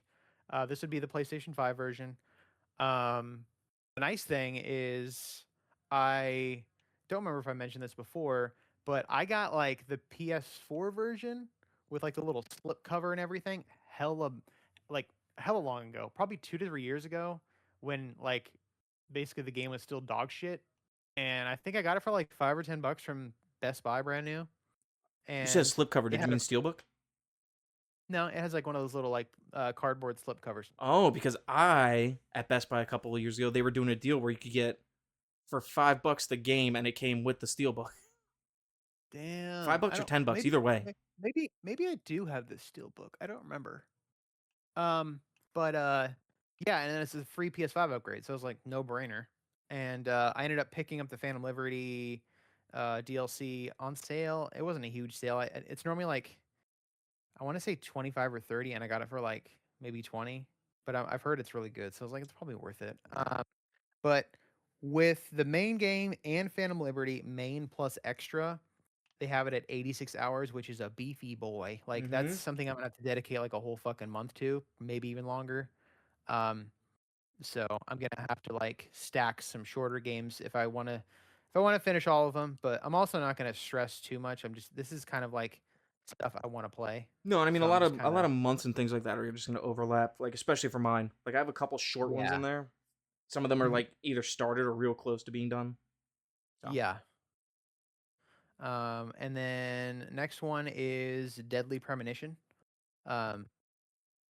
This would be the PlayStation 5 version. Um, the nice thing is, I don't remember if I mentioned this before, but I got like the PS4 version with like the little slip cover and everything. Like hella long ago, probably 2 to 3 years ago, when like basically the game was still dog shit. And I think I got it for like $5 or $10 from Best Buy, brand new. You said And slipcover. it Did you had a mean steelbook? no, it has like one of those little like cardboard slip covers. Oh, because at Best Buy a couple of years ago, they were doing a deal where you could get for $5 the game and it came with the steelbook. five Damn. I bucks or don't $10, either way. maybe I do have this steel book. I don't remember. Um but Yeah, and then it's a free PS5 upgrade, so it was like no brainer. And I ended up picking up the Phantom Liberty DLC on sale. It wasn't a huge sale. It's normally like I want to say 25 or 30, and I got it for like maybe 20. But I've heard it's really good, so I was like, it's probably worth it. But with the main game and Phantom Liberty main plus extra, they have it at 86 hours, which is a beefy boy. Like that's Mm-hmm. something I'm gonna have to dedicate like a whole fucking month to, maybe even longer. Um, so I'm gonna have to like stack some shorter games if I want to finish all of them. But I'm also not gonna stress too much. This is kind of like stuff I want to play. No, and I mean So I'm just a kind lot of of months and things like that are just gonna overlap. Like especially for mine. Like I have a couple short ones yeah. in there. Some of them are Mhm. like either started or real close to being done. So Yeah. And then next one is Deadly Premonition. Um,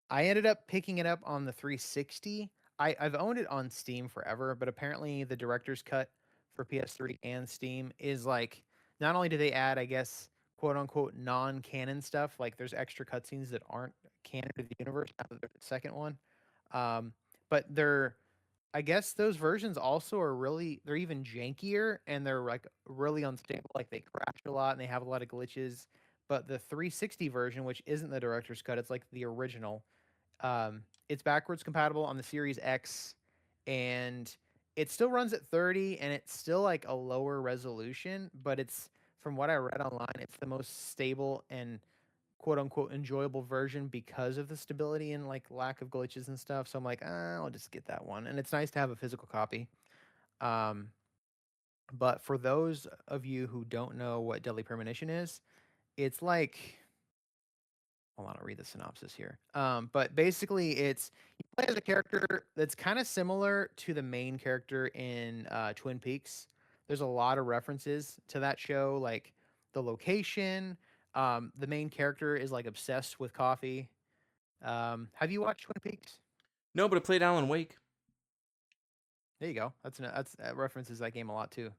I ended up picking it up on the 360. I've owned it on Steam forever, but apparently the director's cut for PS3 and Steam is like not only do they add, I guess, quote unquote non-canon stuff, like there's extra cutscenes that aren't canon to the universe after the second one. Um, but I guess those versions also are they're even jankier and they're like really unstable. Like they crash a lot and they have a lot of glitches. But the 360 version, which isn't the director's cut, it's like the original. It's backwards compatible on the Series X, and it still runs at 30, and it's still like a lower resolution. But it's from what I read online, it's the most stable and quote unquote enjoyable version because of the stability and like lack of glitches and stuff. So I'm like, I'll just get that one. And it's nice to have a physical copy. Um, but for those of you who don't know what Deadly Premonition is, it's like hold on, I'll read the synopsis here. But basically it's you play as a character that's kind of similar to the main character in Twin Peaks. There's a lot of references to that show, like the location. The main character is like obsessed with coffee. Have you watched Twin Peaks? no, but I played Alan Wake. There you go. That references that game a lot too.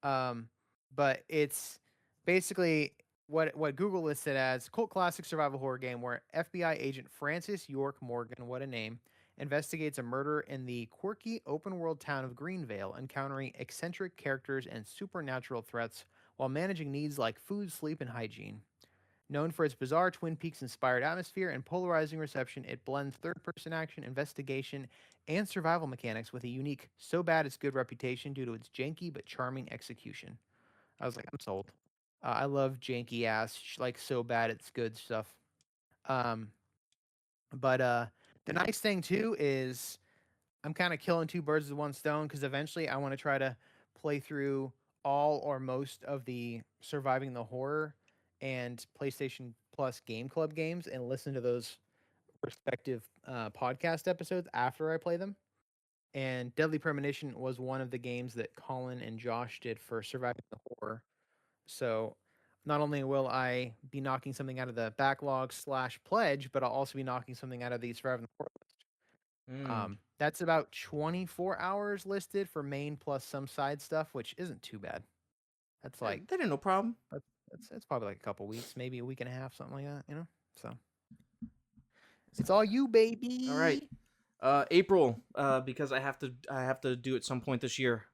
Um, but it's basically what Google listed as cult classic survival horror game where FBI agent Francis York Morgan, what a name, investigates a murder in the quirky open world town of Greenvale, encountering eccentric characters and supernatural threats while managing needs like food, sleep, and hygiene. Known for its bizarre Twin Peaks inspired atmosphere and polarizing reception, it blends third person action, investigation, and survival mechanics with a unique so bad it's good reputation due to its janky but charming execution. I was like, I'm sold. I love janky ass, like so bad it's good stuff. Um, but the nice thing too is I'm kind of killing two birds with one stone because eventually I want to try to play through all or most of the Surviving the Horror and PlayStation Plus Game Club games and listen to those respective podcast episodes after I play them. And Deadly Premonition was one of the games that Colin and Josh did for Surviving the Horror. So not only will I be knocking something out of the backlog slash pledge, but I'll also be knocking something out of the Surviving the Horror. Mm. That's about 24 hours listed for main plus some side stuff, which isn't too bad. That's like That ain't no problem. that's probably like a couple weeks, maybe a week and a half, something like that, you know. So it's all you, baby. All right. April, because I have to do it some point this year.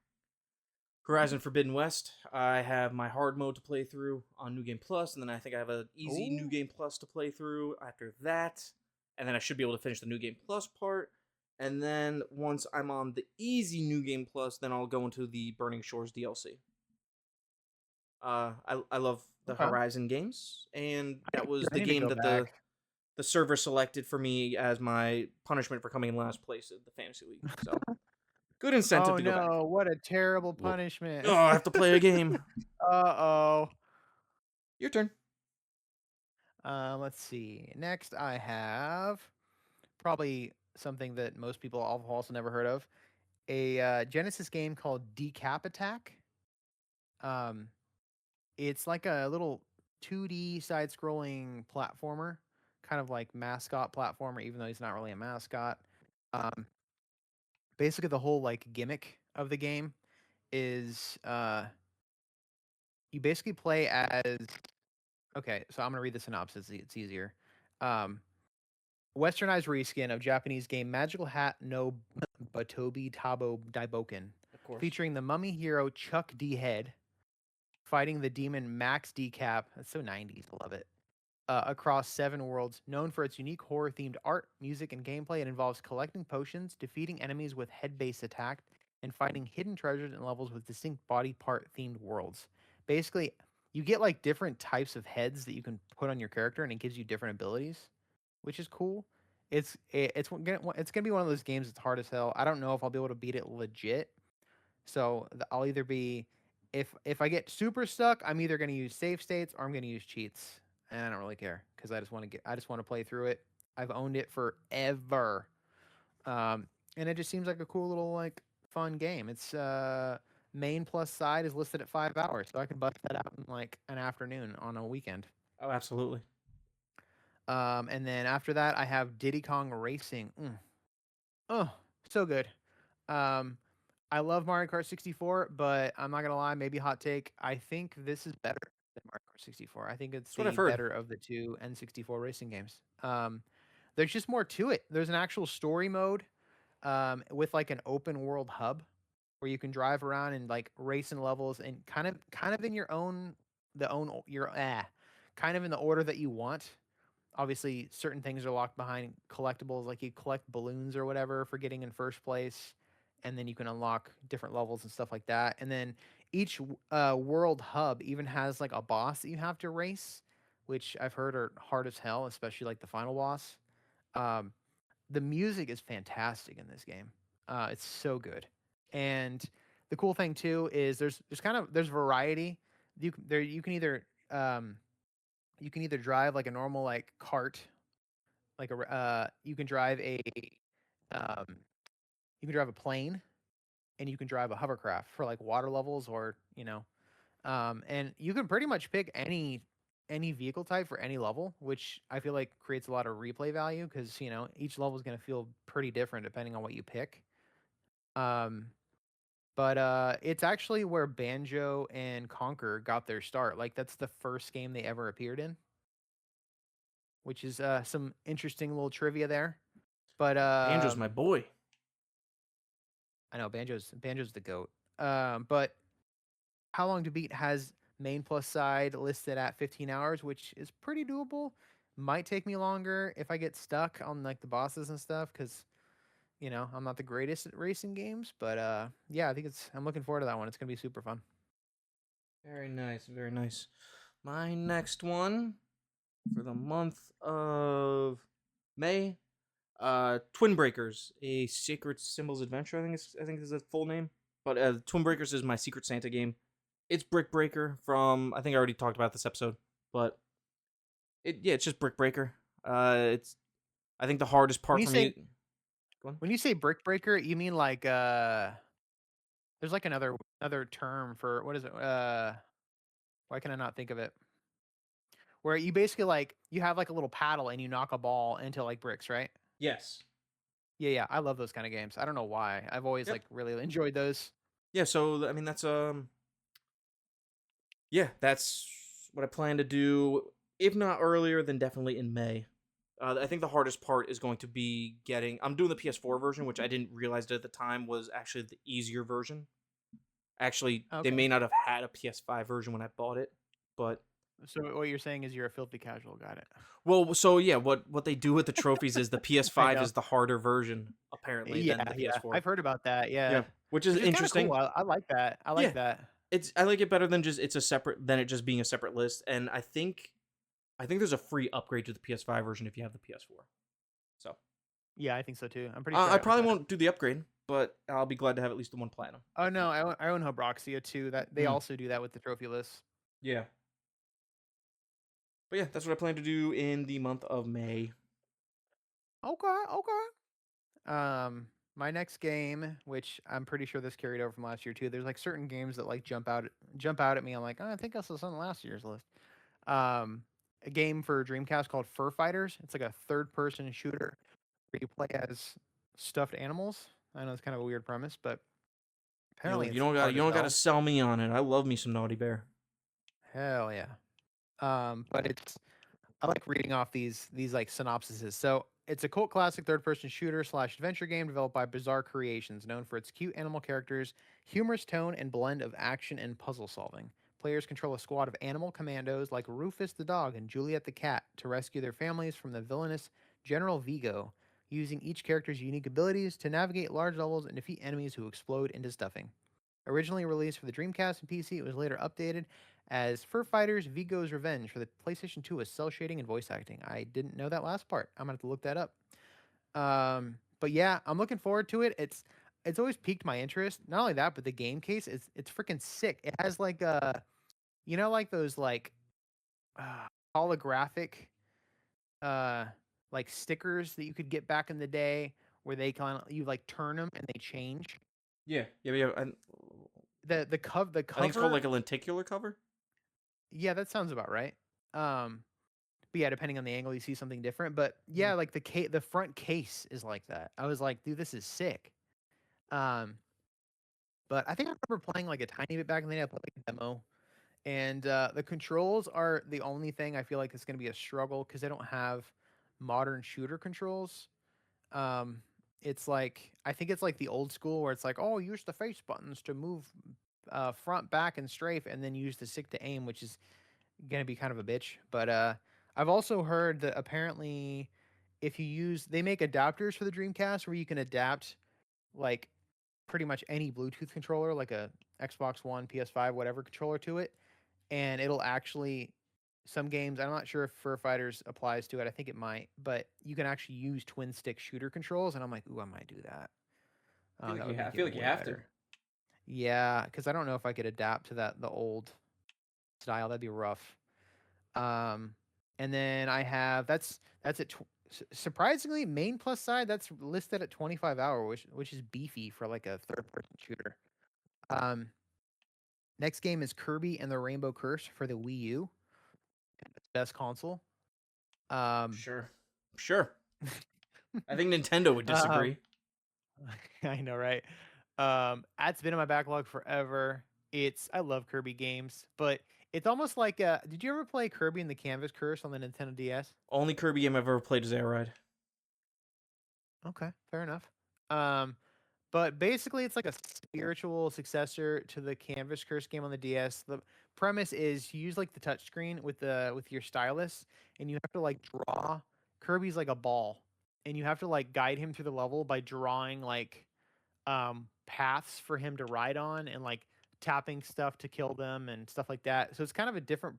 Horizon Forbidden West. I have my hard mode to play through on New Game Plus, and then I think I have an easy New Ooh. Game Plus to play through after that. And then I should be able to finish the New Game Plus part. And then once I'm on the easy New Game Plus, then I'll go into the Burning Shores DLC. I love the Okay. Horizon games, and that was I the need to game go that back. the server selected for me as my punishment for coming in last place at the fantasy league. So good incentive Oh to go back. no, what a terrible Well, punishment. oh, I have to play a game. Uh-oh. Your turn. Let's see. Next I have probably something that most people have also never heard of. A Genesis game called Decap Attack. Um, it's like a little 2D side-scrolling platformer, kind of like mascot platformer, even though he's not really a mascot. Um, basically, the whole like gimmick of the game is you basically play as okay. So I'm gonna read the synopsis. It's easier. Um, westernized reskin of Japanese game Magical Hat no Batobi Tabo Daiboken, Of course. featuring the mummy hero Chuck D. Head fighting the demon Max Decap. That's so 90s. I love it. Across 7 worlds, known for its unique horror-themed art, music, and gameplay. It involves collecting potions, defeating enemies with head-based attack, and finding hidden treasures in levels with distinct body part-themed worlds. Basically, you get like different types of heads that you can put on your character, and it gives you different abilities, which is cool. It's gonna be one of those games that's hard as hell. I don't know if I'll be able to beat it legit, so I'll either be if I get super stuck, I'm either gonna use save states or I'm gonna use cheats, and I don't really care because I just want to play through it. I've owned it forever, and it just seems like a cool little like fun game. It's main plus side is listed at 5 hours, so I can bust that out in like an afternoon on a weekend. Oh, absolutely. And then after that, I have Diddy Kong Racing. Oh, so good. Um, I love Mario Kart 64, but I'm not gonna lie, maybe hot take. I think this is better than Mario Kart 64. I think it's That's what I've the heard. better of the two N64 racing games. There's just more to it. There's an actual story mode, with like an open world hub where you can drive around and like race in levels and kind of in your own the own o- your kind of in the order that you want. Obviously, certain things are locked behind collectibles, like you collect balloons or whatever for getting in first place, and then you can unlock different levels and stuff like that. And then each world hub even has like a boss that you have to race, which I've heard are hard as hell, especially like the final boss. Um, the music is fantastic in this game. It's so good, and the cool thing too is there's variety. You can either drive like a normal like cart, like you can drive um you can drive a plane, and you can drive a hovercraft for like water levels, or and you can pretty much pick any vehicle type for any level, which I feel like creates a lot of replay value because each level is going to feel pretty different depending on what you pick. Um, but it's actually where Banjo and Conquer got their start. Like that's the first game they ever appeared in, which is some interesting little trivia there. But Banjo's my boy. I know Banjo's the goat. But How Long to Beat has main plus side listed at 15 hours, which is pretty doable. Might take me longer if I get stuck on like the bosses and stuff, because I'm not the greatest at racing games. But yeah, I'm looking forward to that one. It's gonna be super fun. Very nice, very nice. My next one for the month of May, Twin Breakers, a Sacred Symbols Adventure. I think is the full name. But Twin Breakers is my Secret Santa game. It's Brick Breaker from, I think I already talked about this episode, but it's just Brick Breaker. It's, I think the hardest part When for you say me. Go on. when you say brick breaker, you mean like there's like another term for what is it? Why can I not think of it? Where you basically like you have like a little paddle and you knock a ball into like bricks, right? Yes. Yeah, I love those kind of games. I don't know why. I've always Yep. like really enjoyed those. Yeah. So I mean, that's yeah, that's what I plan to do. If not earlier, then definitely in May. I think the hardest part is going to be getting. I'm doing the PS4 version, which I didn't realize at the time was actually the easier version. Actually, they Okay. may not have had a PS5 version when I bought it, but So what you're saying is you're a filthy casual. Got it. well, so yeah, what they do with the trophies is the I PS5 know. is the harder version apparently than the Yeah. PS4. I've heard about that. Yeah, Yeah. which is Which is kind of interesting. cool. I like that. I Yeah, like that. I like it better than just it's a separate than it just being a separate list. And I think there's a free upgrade to the PS5 version if you have the PS4. So Yeah, I think so too. I'm pretty sure I I own probably that. won't do the upgrade, but I'll be glad to have at least the one platinum. Oh no, I own Hobroxia too. That they Mm. also do that with the trophy list. Yeah. But yeah, that's what I plan to do in the month of May. Okay. My next game, which I'm pretty sure this carried over from last year too. There's like certain games that like jump out at me. I'm like, oh, I think I saw something last year's list. A game for Dreamcast called Fur Fighters. It's like a third-person shooter where you play as stuffed animals. I know it's kind of a weird premise, but apparently You it's don't got hard you as don't got to hell. sell me on it. I love me some Naughty Bear. Hell yeah. But I like reading off these like synopsises. So it's a cult classic third-person shooter / adventure game developed by Bizarre Creations, known for its cute animal characters, humorous tone, and blend of action and puzzle solving. Players control a squad of animal commandos like Rufus the dog and Juliet the cat to rescue their families from the villainous General Vigo, using each character's unique abilities to navigate large levels and defeat enemies who explode into stuffing. Originally released for the Dreamcast and PC, it was later updated as Fur Fighters Vigo's Revenge for the PlayStation 2 with cell shading and voice acting. I didn't know that last part. I'm gonna have to look that up. But yeah, I'm looking forward to it. It's always piqued my interest. Not only that, but the game case it's freaking sick. It has like like those like holographic like stickers that you could get back in the day where they kind of you like turn them and they change. Yeah. The cover. I think it's called like a lenticular cover. Yeah, that sounds about right. But yeah, depending on the angle, you see something different. But yeah, like the front case is like that. I was like, dude, this is sick. But I think I remember playing like a tiny bit back in the day. I played like a demo, and the controls are the only thing I feel like is going to be a struggle because they don't have modern shooter controls. It's like I think it's like the old school where it's like, oh, use the face buttons to move front, back, and strafe, and then use the stick to aim, which is gonna be kind of a bitch. But I've also heard that apparently, if you use, they make adapters for the Dreamcast where you can adapt like pretty much any Bluetooth controller, like a Xbox One, PS5, whatever controller to it, and it'll actually some games. I'm not sure if Fur Fighters applies to it. I think it might, but you can actually use twin stick shooter controls, and I'm like, ooh, I might do that. I feel like you have to. Yeah, because I don't know if I could adapt to the old style. That'd be rough. And then I have that's at surprisingly main plus side that's listed at 25 hour, which is beefy for like a third person shooter. Next game is Kirby and the Rainbow Curse for the Wii U. Best console. Sure. I think Nintendo would disagree. I know, right? That's been in my backlog forever. I love Kirby games, but it's almost like did you ever play Kirby and the Canvas Curse on the Nintendo DS? Only Kirby game I've ever played is Air Ride. Okay, fair enough. But basically it's like a spiritual successor to the Canvas Curse game on the DS. The premise is you use like the touchscreen with your stylus, and you have to like draw Kirby's like a ball, and you have to like guide him through the level by drawing like paths for him to ride on and like tapping stuff to kill them and stuff like that. So it's kind of a different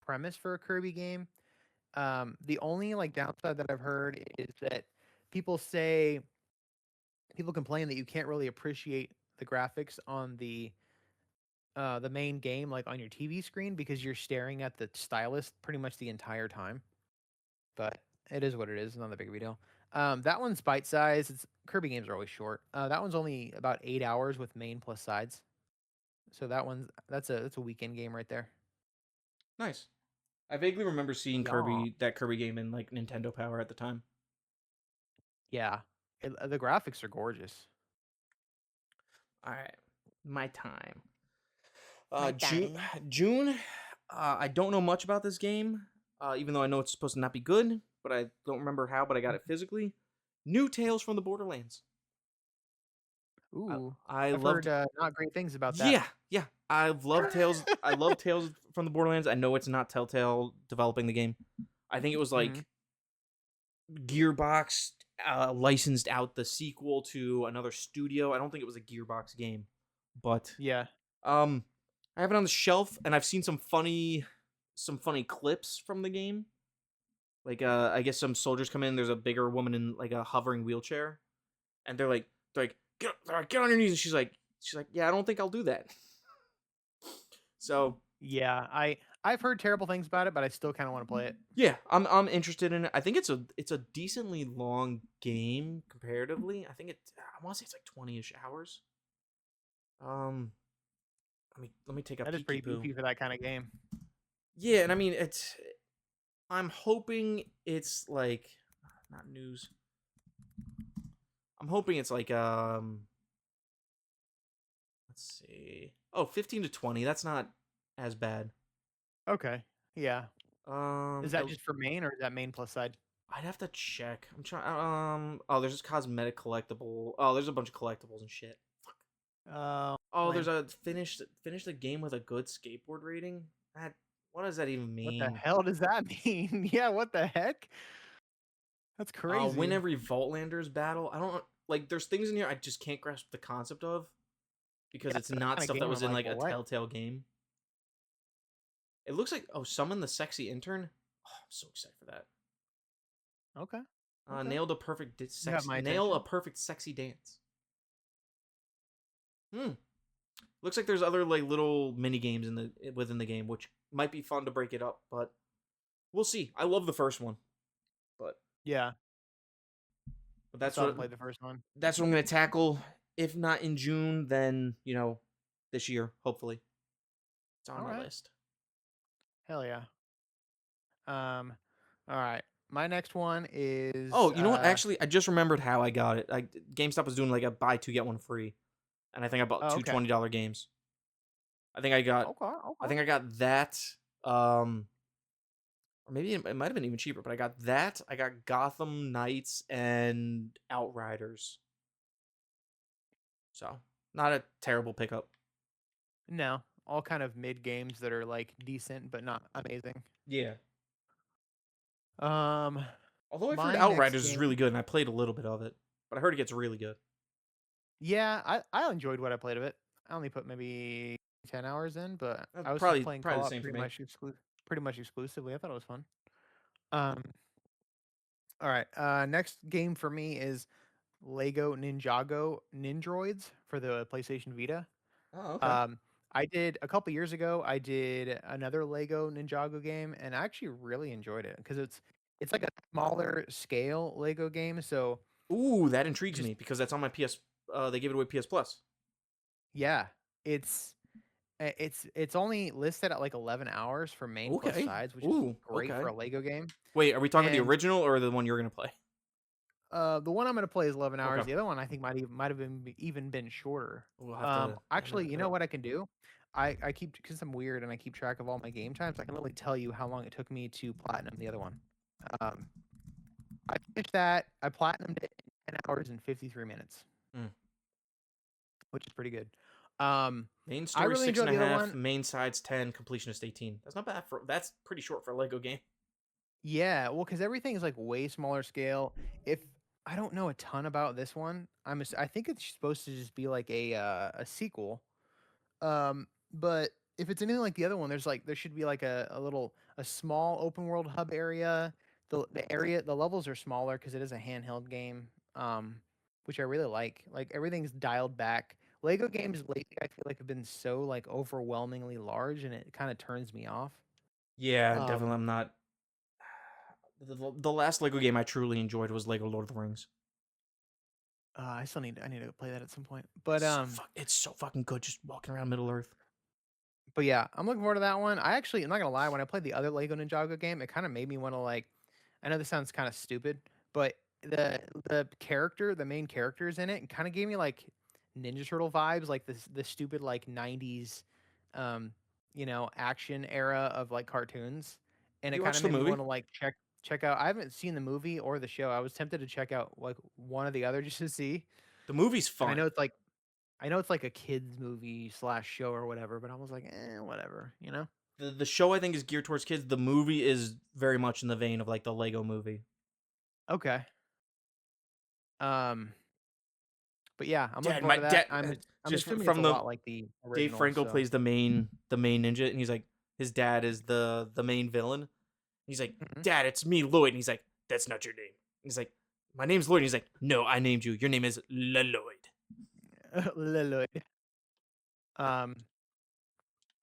premise for a Kirby game. The only like downside that I've heard is that people complain that you can't really appreciate the graphics on the main game like on your TV screen because you're staring at the stylus pretty much the entire time. But it is what it is. It's not that big of a deal. That one's bite size. Kirby games are always short. That one's only about 8 hours with main plus sides. So that's a weekend game right there. Nice. I vaguely remember seeing that Kirby game in like Nintendo Power at the time. Yeah, the graphics are gorgeous. All right, my time. June. I don't know much about this game, even though I know it's supposed to not be good, but I don't remember how. But I got it physically. New Tales from the Borderlands. Ooh, I've heard not great things about that. Yeah. I've loved Tales. I love Tales from the Borderlands. I know it's not Telltale developing the game. I think it was like Gearbox licensed out the sequel to another studio. I don't think it was a Gearbox game, but yeah. I have it on the shelf, and I've seen some funny clips from the game. Like I guess some soldiers come in. There's a bigger woman in like a hovering wheelchair, and they're like get on your knees, and she's like yeah, I don't think I'll do that. So yeah, I've heard terrible things about it, but I still kind of want to play it. Yeah, I'm interested in it. I think it's a decently long game comparatively. I think I want to say it's like 20-ish hours. Let me take a peek. That is pretty beefy for that kind of game. Yeah, and I mean I'm hoping it's like not news. I'm hoping it's like let's see. Oh, 15 to 20. That's not as bad. Okay. Yeah. Is that just for main or is that main plus side? I'd have to check. I'm trying. Oh, there's this cosmetic collectible. Oh, there's a bunch of collectibles and shit. Fuck. Oh, there's Lame. a finish the game with a good skateboard rating. That what does that even What the mean? hell does that mean? Yeah, what the heck? That's Win crazy. every Vaultlanders battle. I don't like. There's things in here I just can't grasp the concept of because Yeah, it's that not kind of stuff that game. was I'm in like, like a what? Telltale game. It looks like summon the sexy intern. Oh, I'm so excited for that. Okay. Okay. Nailed a perfect You have my nail a attention. perfect sexy dance. Hmm. Looks like there's other like little mini games within the game, which might be fun to break it up, but we'll see. I love the first one, but Yeah, I that's still what haven't played the first one. I'm gonna tackle. If not in June, then this year, hopefully. It's on All my right. list. Hell yeah. Um. All right. My next one is. Oh, you know what? Actually, I just remembered how I got it. GameStop was doing like a buy two get one free, and I think I bought Oh, two okay. $20 games. I think I got Okay. I Okay. think I got that. Or maybe it might have been even cheaper, but I got that. I got Gotham Knights and Outriders. So not a terrible pickup. No, all kind of mid games that are like decent but not amazing. Yeah. Um. Although I've heard My next Outriders is really game. good, and I played a little bit of it, but I heard it gets really good. Yeah, I enjoyed what I played of it. I only put maybe 10 hours in, but I was Probably playing the co-op same for me. pretty much exclusively. I thought it was fun. Um. All right. Next game for me is Lego Ninjago Nindroids for the PlayStation Vita. Oh, okay. Um, I did a couple years ago. I did another Lego Ninjago game, and I actually really enjoyed it because it's like a smaller scale Lego game. So Ooh, that intrigues just me because that's on my PS. They gave it away PS Plus. yeah, it's it's only listed at like 11 hours for main plus Okay. sides, which is Ooh, great for okay. a Lego game. Wait, are we talking the And original or the one you're gonna play? the one I'm gonna play is 11 Okay. hours. The other one I think might have even been shorter. We'll have to Actually, look you it know up. what I can do? I keep because I'm weird and I keep track of all my game times. I can literally tell you how long it took me to platinum the other one. Um, I finished that. I platinumed it in 10 hours and 53 minutes, Mm. which is pretty good. Um, Main I story really six enjoyed and a the other half, one. main sides 10, completionist 18. That's not bad for. That's pretty short for a Lego game. Yeah, well, because everything is like way smaller scale. If I don't know a ton about this one, I think it's supposed to just be like a sequel. But if it's anything like the other one, there should be like a small open world hub area. The levels are smaller because it is a handheld game. Which I really like. Like everything's dialed back. Lego games lately I feel like have been so like overwhelmingly large and it kind of turns me off. Yeah, definitely. Um I'm not. The last Lego game I truly enjoyed was Lego Lord of the Rings. I need to play that at some point. But It's so fucking good just walking around Middle Earth. But yeah, I'm looking forward to that one. I'm not gonna lie, when I played the other Lego Ninjago game, it kind of made me want to like. I know this sounds kind of stupid, but the main characters in it, kind of gave me like Ninja Turtle vibes, like the stupid like '90s, um, action era of like cartoons, and Have it you kind of watched the made me movie? want to like check out. I haven't seen the movie or the show. I was tempted to check out like one or the other just to see, The movie's and fun. I know it's like a kids movie slash show or whatever, but I was like, whatever, you know? The show I think is geared towards kids. The movie is very much in the vein of like the Lego movie. Okay. Um, but yeah, I'm looking Dad, forward my to that. dad, I'm just assuming it's a from the lot like the Dave original. Franco So plays the main ninja, and he's like his dad is the main villain. He's like, Mhm. Dad, it's me, Lloyd. And he's like, that's not your name. And he's like, my name's Lloyd. And he's like, no, I named you. Your name is Lloyd. Leloid. Um,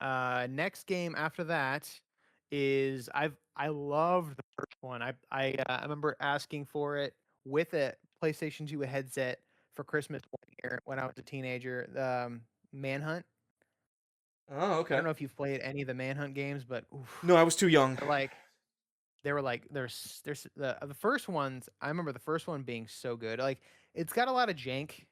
Next game after that is I love the first one. I remember asking for it with a PlayStation 2 headset for Christmas one year when I was a teenager. Manhunt. Oh, I okay. don't know if you've played any of the Manhunt games, but oof, No, I was too young. they're like they were like there's the first ones. I remember the first one being so good. Like it's got a lot of jank,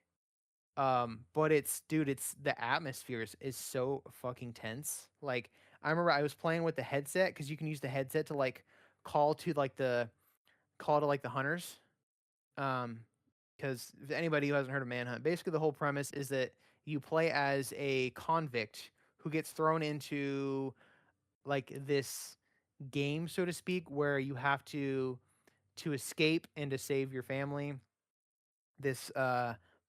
but it's the atmosphere is so fucking tense. Like I remember I was playing with the headset because you can use the headset to like call to like Call to like the Hunters. Because anybody who hasn't heard of Manhunt, basically the whole premise is that you play as a convict who gets thrown into like this game, so to speak, where you have to escape and to save your family. This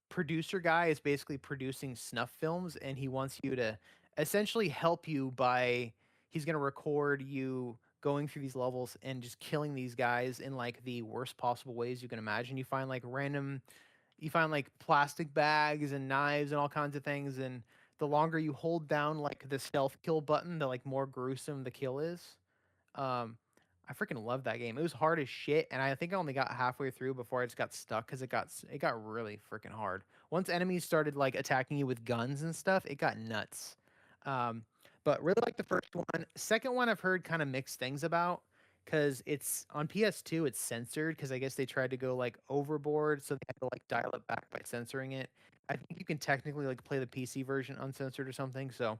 producer guy is basically producing snuff films, and he wants you to essentially help you by he's going to record you going through these levels and just killing these guys in like the worst possible ways you can imagine. You find like plastic bags and knives and all kinds of things, and the longer you hold down like the stealth kill button, the like more gruesome the kill is. um, I freaking love that game. It was hard as shit, and I think I only got halfway through before I just got stuck because it got really freaking hard. Once enemies started like attacking you with guns and stuff, it got nuts. Um, but really like the first one. Second one I've heard kind of mixed things about because it's on PS2. It's censored because I guess they tried to go like overboard, so they had to like dial it back by censoring it. I think you can technically like play the PC version uncensored or something. So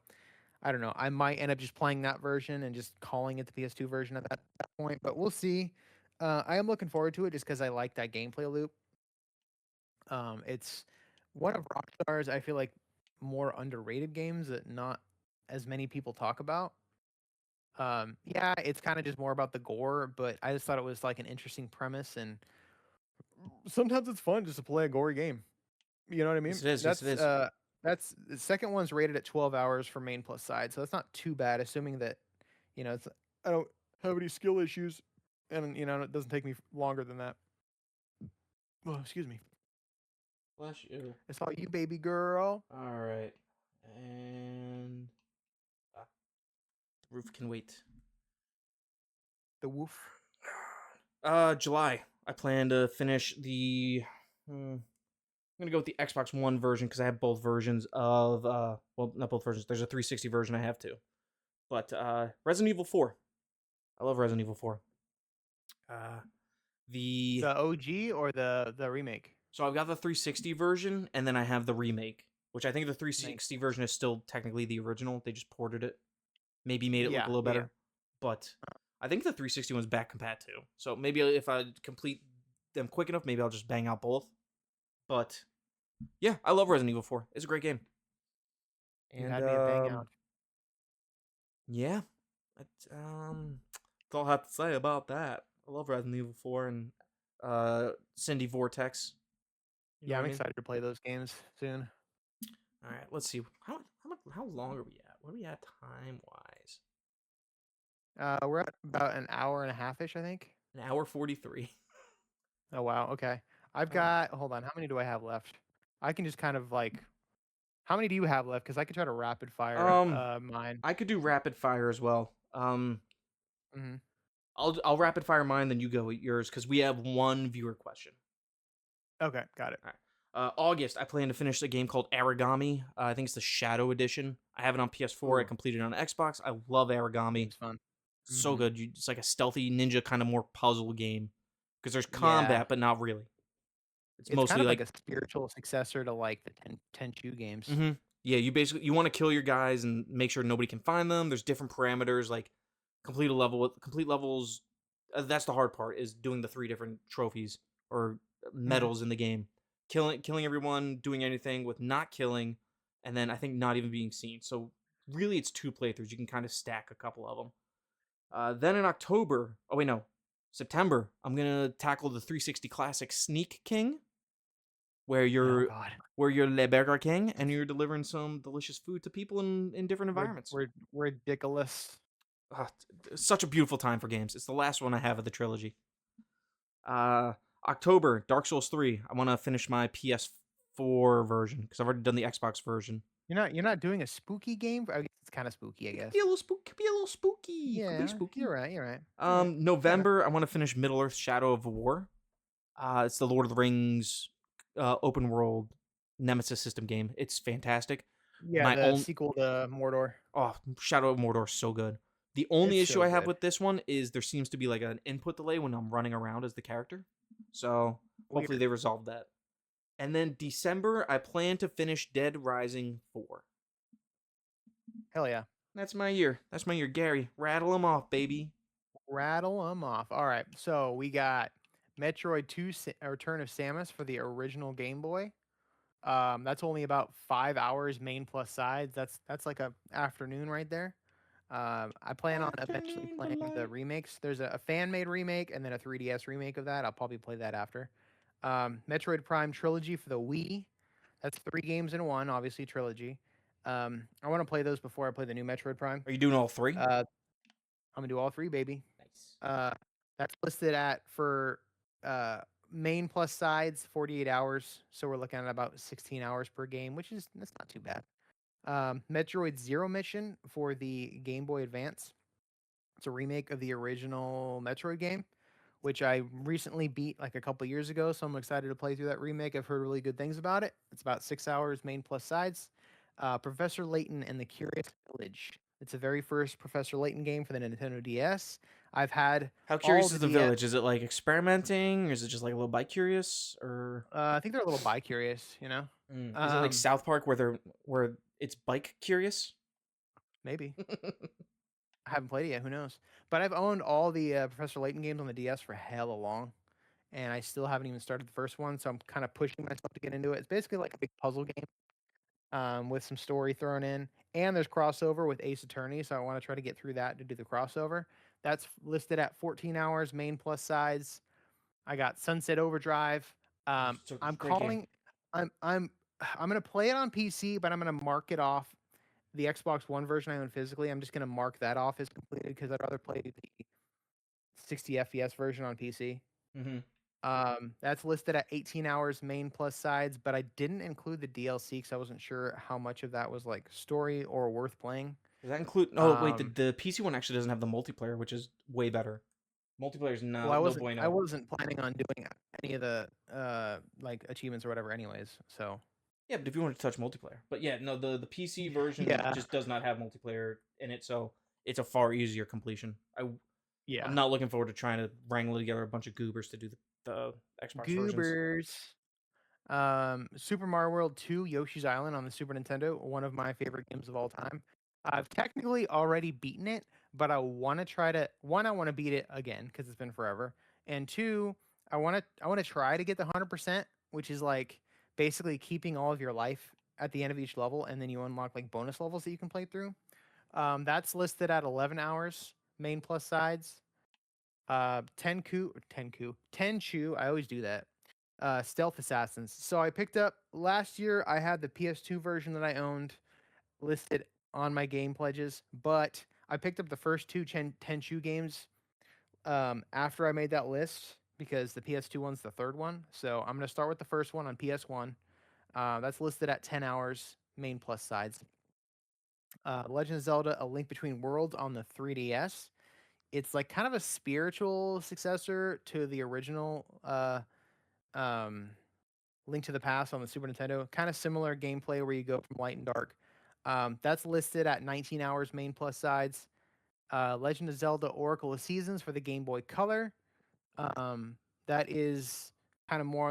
I don't know. I might end up just playing that version and just calling it the PS2 version at that point, but we'll see. I am looking forward to it just because I like that gameplay loop. It's one of Rockstar's, I feel like, more underrated games that not as many people talk about. Yeah, it's kind of just more about the gore, but I just thought it was like an interesting premise, and sometimes it's fun just to play a gory game. You know what I mean? Yes, it is. Yes, it is. That's the second one's rated at 12 hours for main plus side, so that's not too bad, assuming that it's I don't have any skill issues, and it doesn't take me longer than that. Oh, excuse me. Bless you. It's all you, baby girl. All right, and the roof can wait. The woof. July. I plan to finish the. I'm gonna go with the Xbox One version because I have both versions of. Well, not both versions. There's a 360 version I have too, but Resident Evil 4. I love Resident Evil 4. The OG or the remake? So I've got the 360 version, and then I have the remake, which I think the 360 version is still technically the original. They just ported it, maybe made it look a little better, but I think the 360 one's back compat too. So maybe if I complete them quick enough, maybe I'll just bang out both. But yeah, I love Resident Evil 4. It's a great game. You had me a bang out. Yeah, that's all I have to say about that. I love Resident Evil 4 and Cindy Vortex. I'm excited to play those games soon. All right, let's see. How long are we at? What are we at time wise? We're at about an hour and a half ish, I think. An hour 43. Oh wow. Okay. I've got. Hold on. How many do I have left? I can just kind of like. How many do you have left? Because I could try to rapid fire mine. I could do rapid fire as well. Mm-hmm. I'll rapid fire mine, then you go with yours because we have one viewer question. Okay, got it. All right. August, I plan to finish a game called Origami. I think it's the Shadow Edition. I have it on PS4. Ooh. I completed it on Xbox. I love Origami. It's fun. So good. It's like a stealthy ninja kind of more puzzle game because there's combat, but not really. It's mostly kind of like a spiritual successor to like the Tenchu games. Mm-hmm. Yeah, you want to kill your guys and make sure nobody can find them. There's different parameters like complete levels. That's the hard part is doing the 3 different trophies or medals in the game. Killing everyone, doing anything with not killing, and then I think not even being seen. So really, it's 2 playthroughs. You can kind of stack a couple of them. Then in September, I'm gonna tackle the 360 classic Sneak King, where you're Le Burger King and you're delivering some delicious food to people in different environments. We're ridiculous. Such a beautiful time for games. It's the last one I have of the trilogy. October, Dark Souls 3. I want to finish my PS4 version because I've already done the Xbox version. You're not doing a spooky game? I guess it's kind of spooky, I guess. Could be a little spooky. Yeah, could be spooky. You're right. November, I want to finish Middle Earth: Shadow of War. It's the Lord of the Rings open world Nemesis system game. It's fantastic. Yeah, the sequel to Mordor. Oh, Shadow of Mordor is so good. The only issue I have with this one is there seems to be like an input delay when I'm running around as the character. So hopefully they resolve that. And then December, I plan to finish Dead Rising 4. Hell yeah. That's my year. Gary. Rattle them off, baby. Rattle them off. All right. So we got Metroid 2 Return of Samus for the original Game Boy. That's only about 5 hours main plus sides. That's like a afternoon right there. I plan on eventually Afternoon playing the delight. remakes. There's a fan made remake and then a 3DS remake of that. I'll probably play that after. Metroid Prime Trilogy for the Wii. That's 3 games in one, obviously trilogy. I want to play those before I play the new Metroid Prime. Are you doing all 3? I'm gonna do all 3, baby. Nice. That's listed at for uh, main plus sides 48 hours. So we're looking at about 16 hours per game, that's not too bad. Metroid Zero Mission for the Game Boy Advance. It's a remake of the original Metroid game, which I recently beat like a couple years ago. So I'm excited to play through that remake. I've heard really good things about it. It's about 6 hours main plus sides. Professor Layton and the Curious Village. It's the very first Professor Layton game for the Nintendo DS. I've had How curious all is the the DS village? Is it like experimenting, or is it just like a little bite curious, or I think they're a little bi-curious, you know? is it like South Park where it's bike curious? Maybe. I haven't played it yet. Who knows? But I've owned all the Professor Layton games on the DS for hella long, and I still haven't even started the first one, so I'm kind of pushing myself to get into it. It's basically like a big puzzle game with some story thrown in, and there's crossover with Ace Attorney, so I want to try to get through that to do the crossover. That's listed at 14 hours main plus sides. I got Sunset Overdrive. It's a I'm great game. calling. I'm gonna play it on PC, but I'm gonna mark it off. The Xbox One version I own physically, I'm just gonna mark that off as completed because I'd rather play the 60 FPS version on PC. Mm-hmm. That's listed at 18 hours main plus sides, but I didn't include the DLC because I wasn't sure how much of that was like story or worth playing. Does that include? Oh wait, Um, the PC one actually doesn't have the multiplayer, which is way better. Multiplayer is well, no bueno. I wasn't planning on doing any of the like achievements or whatever, anyways. So Yeah, but if you want to touch multiplayer, but yeah, no, the PC version yeah, just does not have multiplayer in it, so it's a far easier completion. yeah, I'm not looking forward to trying to wrangle together a bunch of goobers to do the Xbox versions. goobers. Super Mario World 2 Yoshi's Island on the Super Nintendo, one of my favorite games of all time. I've technically already beaten it, but I want to try to I want to beat it again because it's been forever. And 2, I want to try to get the 100%, which is like basically keeping all of your life at the end of each level, and then you unlock like bonus levels that you can play through. That's listed at 11 hours main plus sides. Tenchu. I always do that. Stealth Assassins. So I picked up last year. I had the PS2 version that I owned listed on my game pledges, but I picked up the first 2 Tenchu games after I made that list because the PS2 one's the third one. So I'm gonna start with the first one on PS1. That's listed at 10 hours main plus sides. Legend of Zelda: A Link Between Worlds on the 3DS. It's like kind of a spiritual successor to the original um, Link to the Past on the Super Nintendo. Kind of similar gameplay where you go from light and dark. That's listed at 19 hours main plus sides. Legend of Zelda: Oracle of Seasons for the Game Boy Color. That is kind of more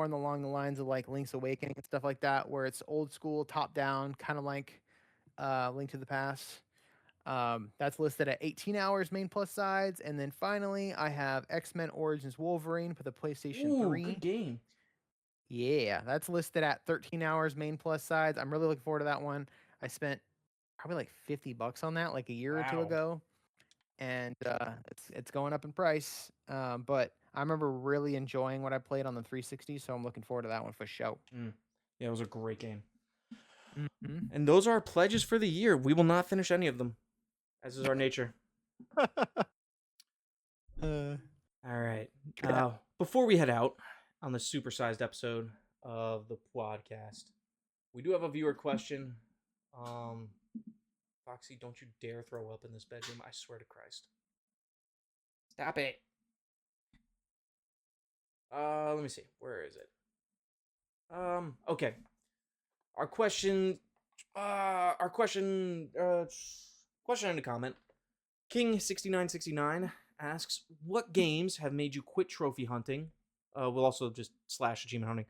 along the lines of like Link's Awakening and stuff like that, where it's old school, top down, kind of like Link to the Past. That's listed at 18 hours main plus sides. And then finally, I have X-Men Origins Wolverine for the PlayStation Ooh, 3. good game. Yeah, that's listed at 13 hours main plus sides. I'm really looking forward to that one. I spent probably like $50 on that like a year or two Wow. ago. And it's going up in price. But I remember really enjoying what I played on the 360, so I'm looking forward to that one for sure. Yeah, it was a great game. Mm-hmm. And those are our pledges for the year. We will not finish any of them, as is our nature. All right. Before we head out on the supersized episode of the podcast, we do have a viewer question. Foxy, don't you dare throw up in this bedroom. I swear to Christ. Stop it. Let me see. Where is it? Okay. Question in the comment. King6969 asks, what games have made you quit trophy hunting? We'll also just slash achievement hunting.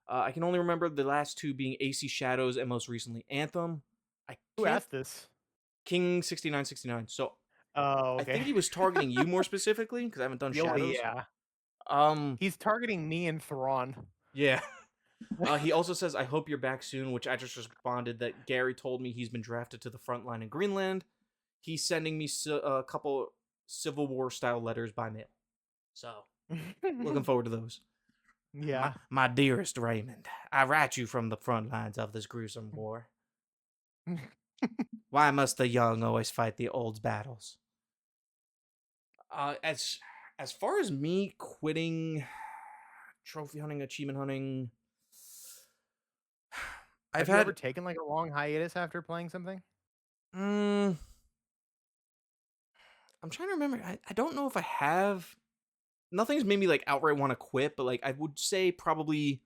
I can only remember the last 2 being AC Shadows and most recently Anthem. Who asked this? King6969. So Oh, okay. I think he was targeting you more specifically because I haven't done Shadows. Yeah. He's targeting me and Thrawn. Yeah. He also says, "I hope you're back soon," which I just responded that Gary told me he's been drafted to the front line in Greenland. He's sending me a couple Civil War style letters by mail. So, looking forward to those. Yeah. My dearest Raymond, I write you from the front lines of this gruesome war. Why must the young always fight the old's battles? As far as me quitting trophy hunting, achievement hunting, Have you ever taken like a long hiatus after playing something? I'm trying to remember. I don't know if I have. Nothing's made me like outright want to quit, but like I would say probably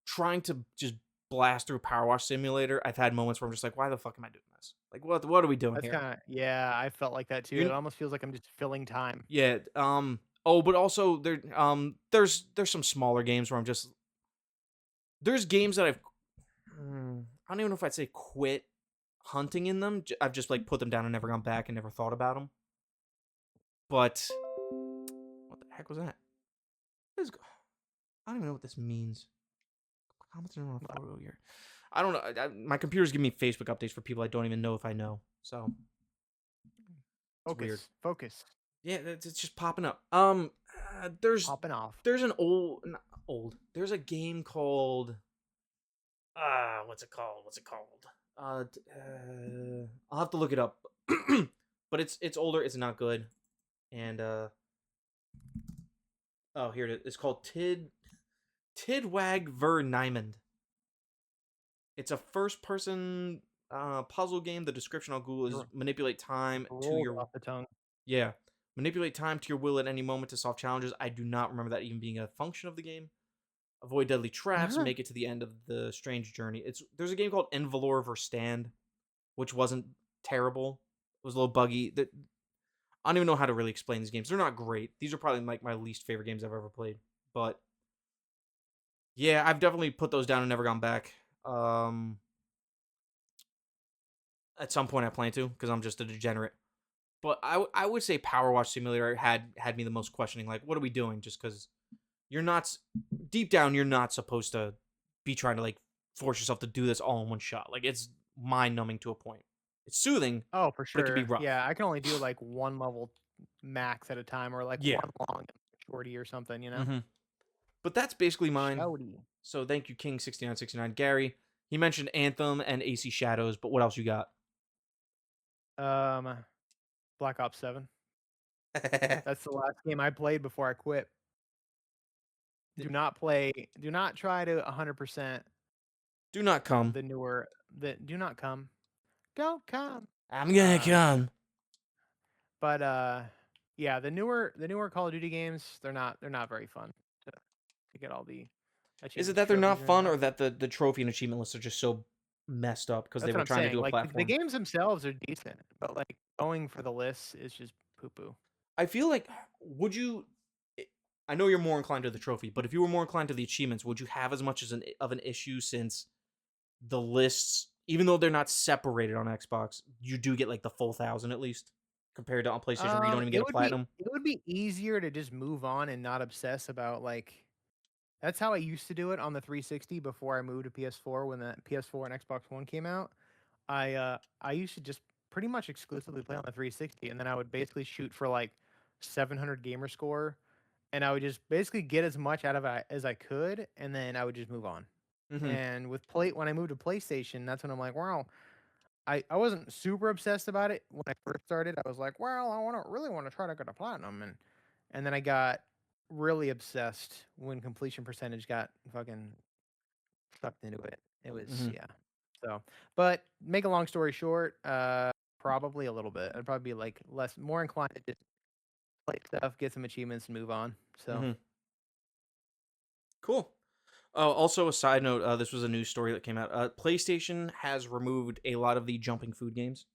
trying to just blast through Power Wash Simulator. I've had moments where I'm just like, why the fuck am I doing this? Like, what are we doing That's here? kind of yeah. I felt like that too. It almost feels like I'm just filling time. Yeah. Oh, but also there's some smaller games where I'm just there's games that I don't even know if I'd say quit hunting in them. I've just like put them down and never gone back and never thought about them. But what the heck was that? I don't even know what this means. Commenting on a photo here. I don't know. My computer's giving me Facebook updates for people I don't even know if I know. So Focus. Weird. Focus. Yeah, it's just popping up. There's Popping off. There's an not old. There's a game called what's it called? I'll have to look it up. But it's older. It's not good. And oh, here it is. It's called Tidwag ver Niemand. It's a first-person puzzle game. The description on Google is manipulate time to your off the tongue. Yeah, manipulate time to your will at any moment to solve challenges. I do not remember that even being a function of the game. Avoid deadly traps. Make it to the end of the strange journey. There's a game called Envalor Verstand, which wasn't terrible. It was a little buggy. I don't even know how to really explain these games. They're not great. These are probably like my least favorite games I've ever played. But yeah, I've definitely put those down and never gone back. At some point I plan to, because I'm just a degenerate. But I would say Power Wash Simulator had me the most questioning. Like, what are we doing? Just because you're not deep down, you're not supposed to be trying to like force yourself to do this all in one shot. Like, it's mind numbing to a point. It's soothing. Oh, for but it can be sure. rough. Yeah, I can only do like one level max at a time, or like Yeah. one long shorty or something. You know. Mhm. But that's basically mine. Shouty. So thank you, King6969. Gary, he mentioned Anthem and AC Shadows, but what else you got? Black Ops 7. That's the last game I played before I quit. Do not try to 100% Do not come. the newer. Do not come. Don't come. I'm gonna come. But yeah, the newer Call of Duty games, they're not very fun to get all the achievements. Is it that they're not trophies, and fun, or whatnot. that the trophy and achievement lists are just so messed up because they That's were what I'm trying to saying. do a Like platform? the games themselves are decent, but like going for the lists is just poo poo. I feel like, would you? I know you're more inclined to the trophy, but if you were more inclined to the achievements, would you have as much of an issue, since the lists, even though they're not separated on Xbox, you do get like the full 1,000 at least, compared to on PlayStation where you don't even get a platinum? It would be easier to just move on and not obsess about like. That's how I used to do it on the 360 before I moved to PS4 when the PS4 and Xbox One came out. I used to just pretty much exclusively play on the 360, and then I would basically shoot for like 700 gamer score, and I would just basically get as much out of it as I could, and then I would just move on. Mhm. And when I moved to PlayStation, that's when I'm like, wow, I wasn't super obsessed about it when I first started. I was like, well, really want to try to get a platinum, and then I got really obsessed when completion percentage got fucking sucked into it. It was Mhm. yeah. So, but make a long story short, probably a little bit. I'd probably be like more inclined to just play stuff, get some achievements, and move on. So, Mhm. Cool. Also, a side note, this was a news story that came out. PlayStation has removed a lot of the jumping food games,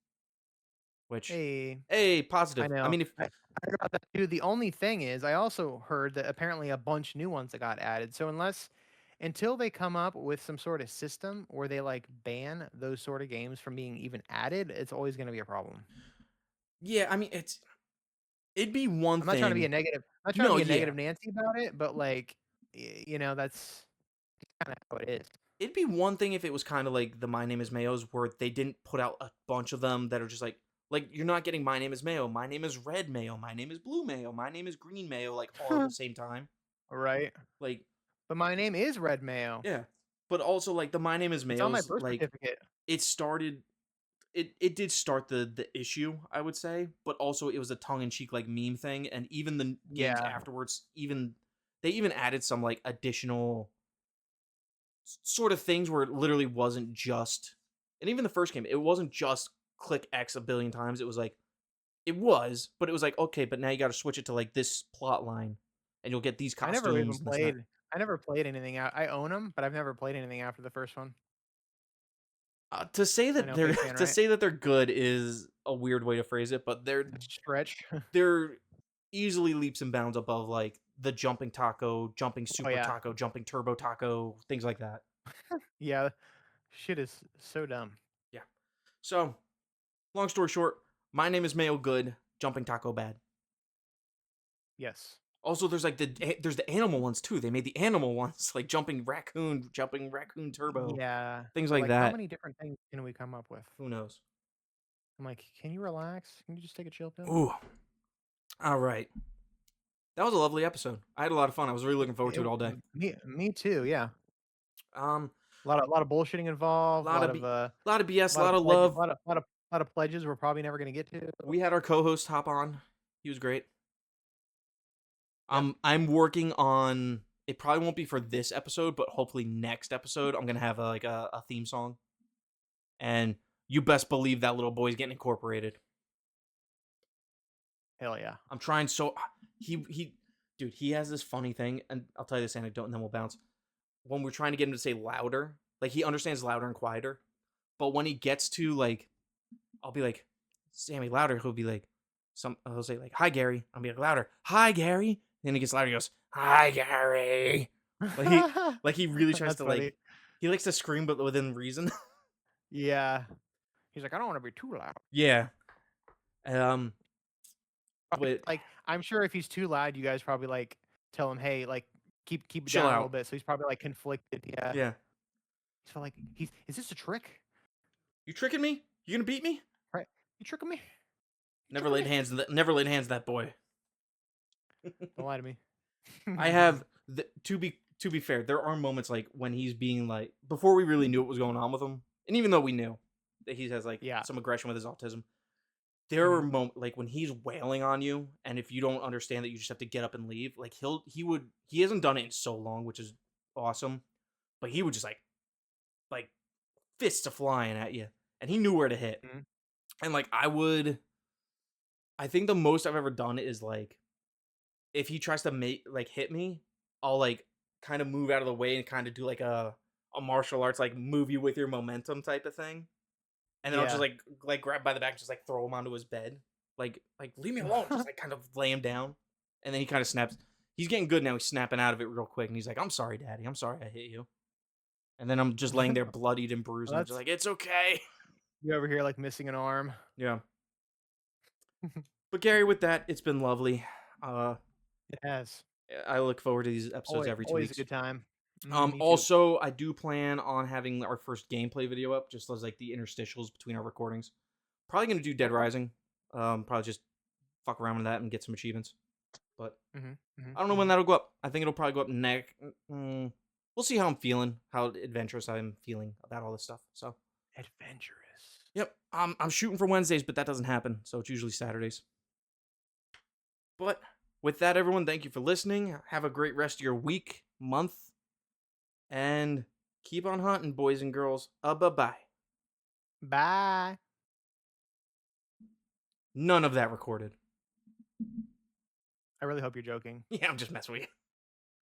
which, hey, positive. I know. I mean, if I heard about that too. The only thing is, I also heard that apparently a bunch new ones that got added. So until they come up with some sort of system where they like ban those sort of games from being even added, it's always going to be a problem. yeah, I mean, It'd be one I'm not trying to be a thing. negative. I'm not trying to No, be a yeah. negative Nancy about it, but like, that's kind of how it is. It'd be one thing if it was kind of like the My Name is Mayo's, where they didn't put out a bunch of them that are just like you're not getting My Name is Mayo, My Name is Red Mayo, My Name is Blue Mayo, My Name is Green Mayo, like all at the same time. Right. Like, But my name is Red Mayo. yeah. But also like the My Name is It's on my Mayo's, birth like certificate. it started it did start the issue, I would say, but also it was a tongue-in-cheek like meme thing, and even the games Yeah. afterwards, they even added some like additional sort of things where it literally wasn't just, and even the first game, it wasn't just click X a billion times. It was like it was, but it was like, okay, but now you got to switch it to like this plot line, and you'll get these I never even costumes and this and that. played. I never played anything out. I own them, but I've never played anything after the first one. To say I that know, they're big fan, to right? say that they're good is a weird way to phrase it, but Stretch. they're easily leaps and bounds above like the jumping taco, jumping super yeah. taco, jumping turbo taco, things like that. Yeah, shit is so dumb. Yeah. So, long story short, My Name is Mayo good, jumping taco bad. Yes. Also, there's like there's the animal ones too. They made the animal ones like jumping raccoon turbo, Yeah. things But, like how that. many different things can we come up with? Who knows? I'm like, can you relax? Can you just take a chill pill? Ooh. All right. That was a lovely episode. I had a lot of fun. I was really looking forward to it all day. Me too. Yeah. Um, A lot of bullshitting involved. lot of BS, a lot of pledges, love. lot of pledges we're probably never gonna get to. We had our co-host hop on. He was great. Yep. I'm working on. It probably won't be for this episode, but hopefully next episode I'm gonna have a theme song, and you best believe that little boy's getting incorporated. Hell yeah. I'm trying so dude, he has this funny thing, and I'll tell you this anecdote and then we'll bounce. When we're trying to get him to say louder, like he understands louder and quieter, but when he gets to like, I'll be like, Sammy, louder. He'll be like, he'll say like, hi Gary. I'll be like, louder, hi Gary. Then he gets louder. He goes, hi Gary. Like he really tries That's to funny. like, he likes to scream, but within reason. Yeah. He's like, I don't want to be too loud. Yeah. Like, I'm sure if he's too loud, you guys probably like tell him, hey, like keep it Chill down a out. little bit. So he's probably like conflicted. Yeah. Yeah. So like, is this a trick? You tricking me? You gonna beat me? Right? You tricking me? Never laid hands on that boy. Don't lie to me. I have to be fair, there are moments like when he's being like, before we really knew what was going on with him, and even though we knew that he has like some aggression with his autism, there are moments like when he's wailing on you, and if you don't understand that you just have to get up and leave, like he hasn't done it in so long, which is awesome, but he would just like fists a flying at you, and he knew where to hit. And like I think the most I've ever done is like, if he tries to hit me, I'll like kind of move out of the way and kind of do like a martial arts like move you with your momentum type of thing, and then I'll just like grab by the back and just like throw him onto his bed, like leave me alone, just like kind of lay him down, and then he kind of snaps. He's getting good now. He's snapping out of it real quick, and he's like, "I'm sorry, Daddy. I'm sorry I hit you." And then I'm just laying there bloodied and bruised, and I'm just like, "It's okay." You over here like missing an arm. Yeah. But Gary, with that, it's been lovely. It has. I look forward to these episodes every 2 weeks. Always a good time. Also, I do plan on having our first gameplay video up, just as like the interstitials between our recordings. Probably gonna do Dead Rising. Probably just fuck around with that and get some achievements. But I don't know when that'll go up. I think it'll probably go up next. We'll see how I'm feeling, how adventurous I'm feeling about all this stuff. So adventurous. Yep. I'm shooting for Wednesdays, but that doesn't happen, so it's usually Saturdays. But with that, everyone, thank you for listening. Have a great rest of your week, month, and keep on hunting, boys and girls. Bye-bye. Bye. None of that recorded. I really hope you're joking. Yeah, I'm just messing with you.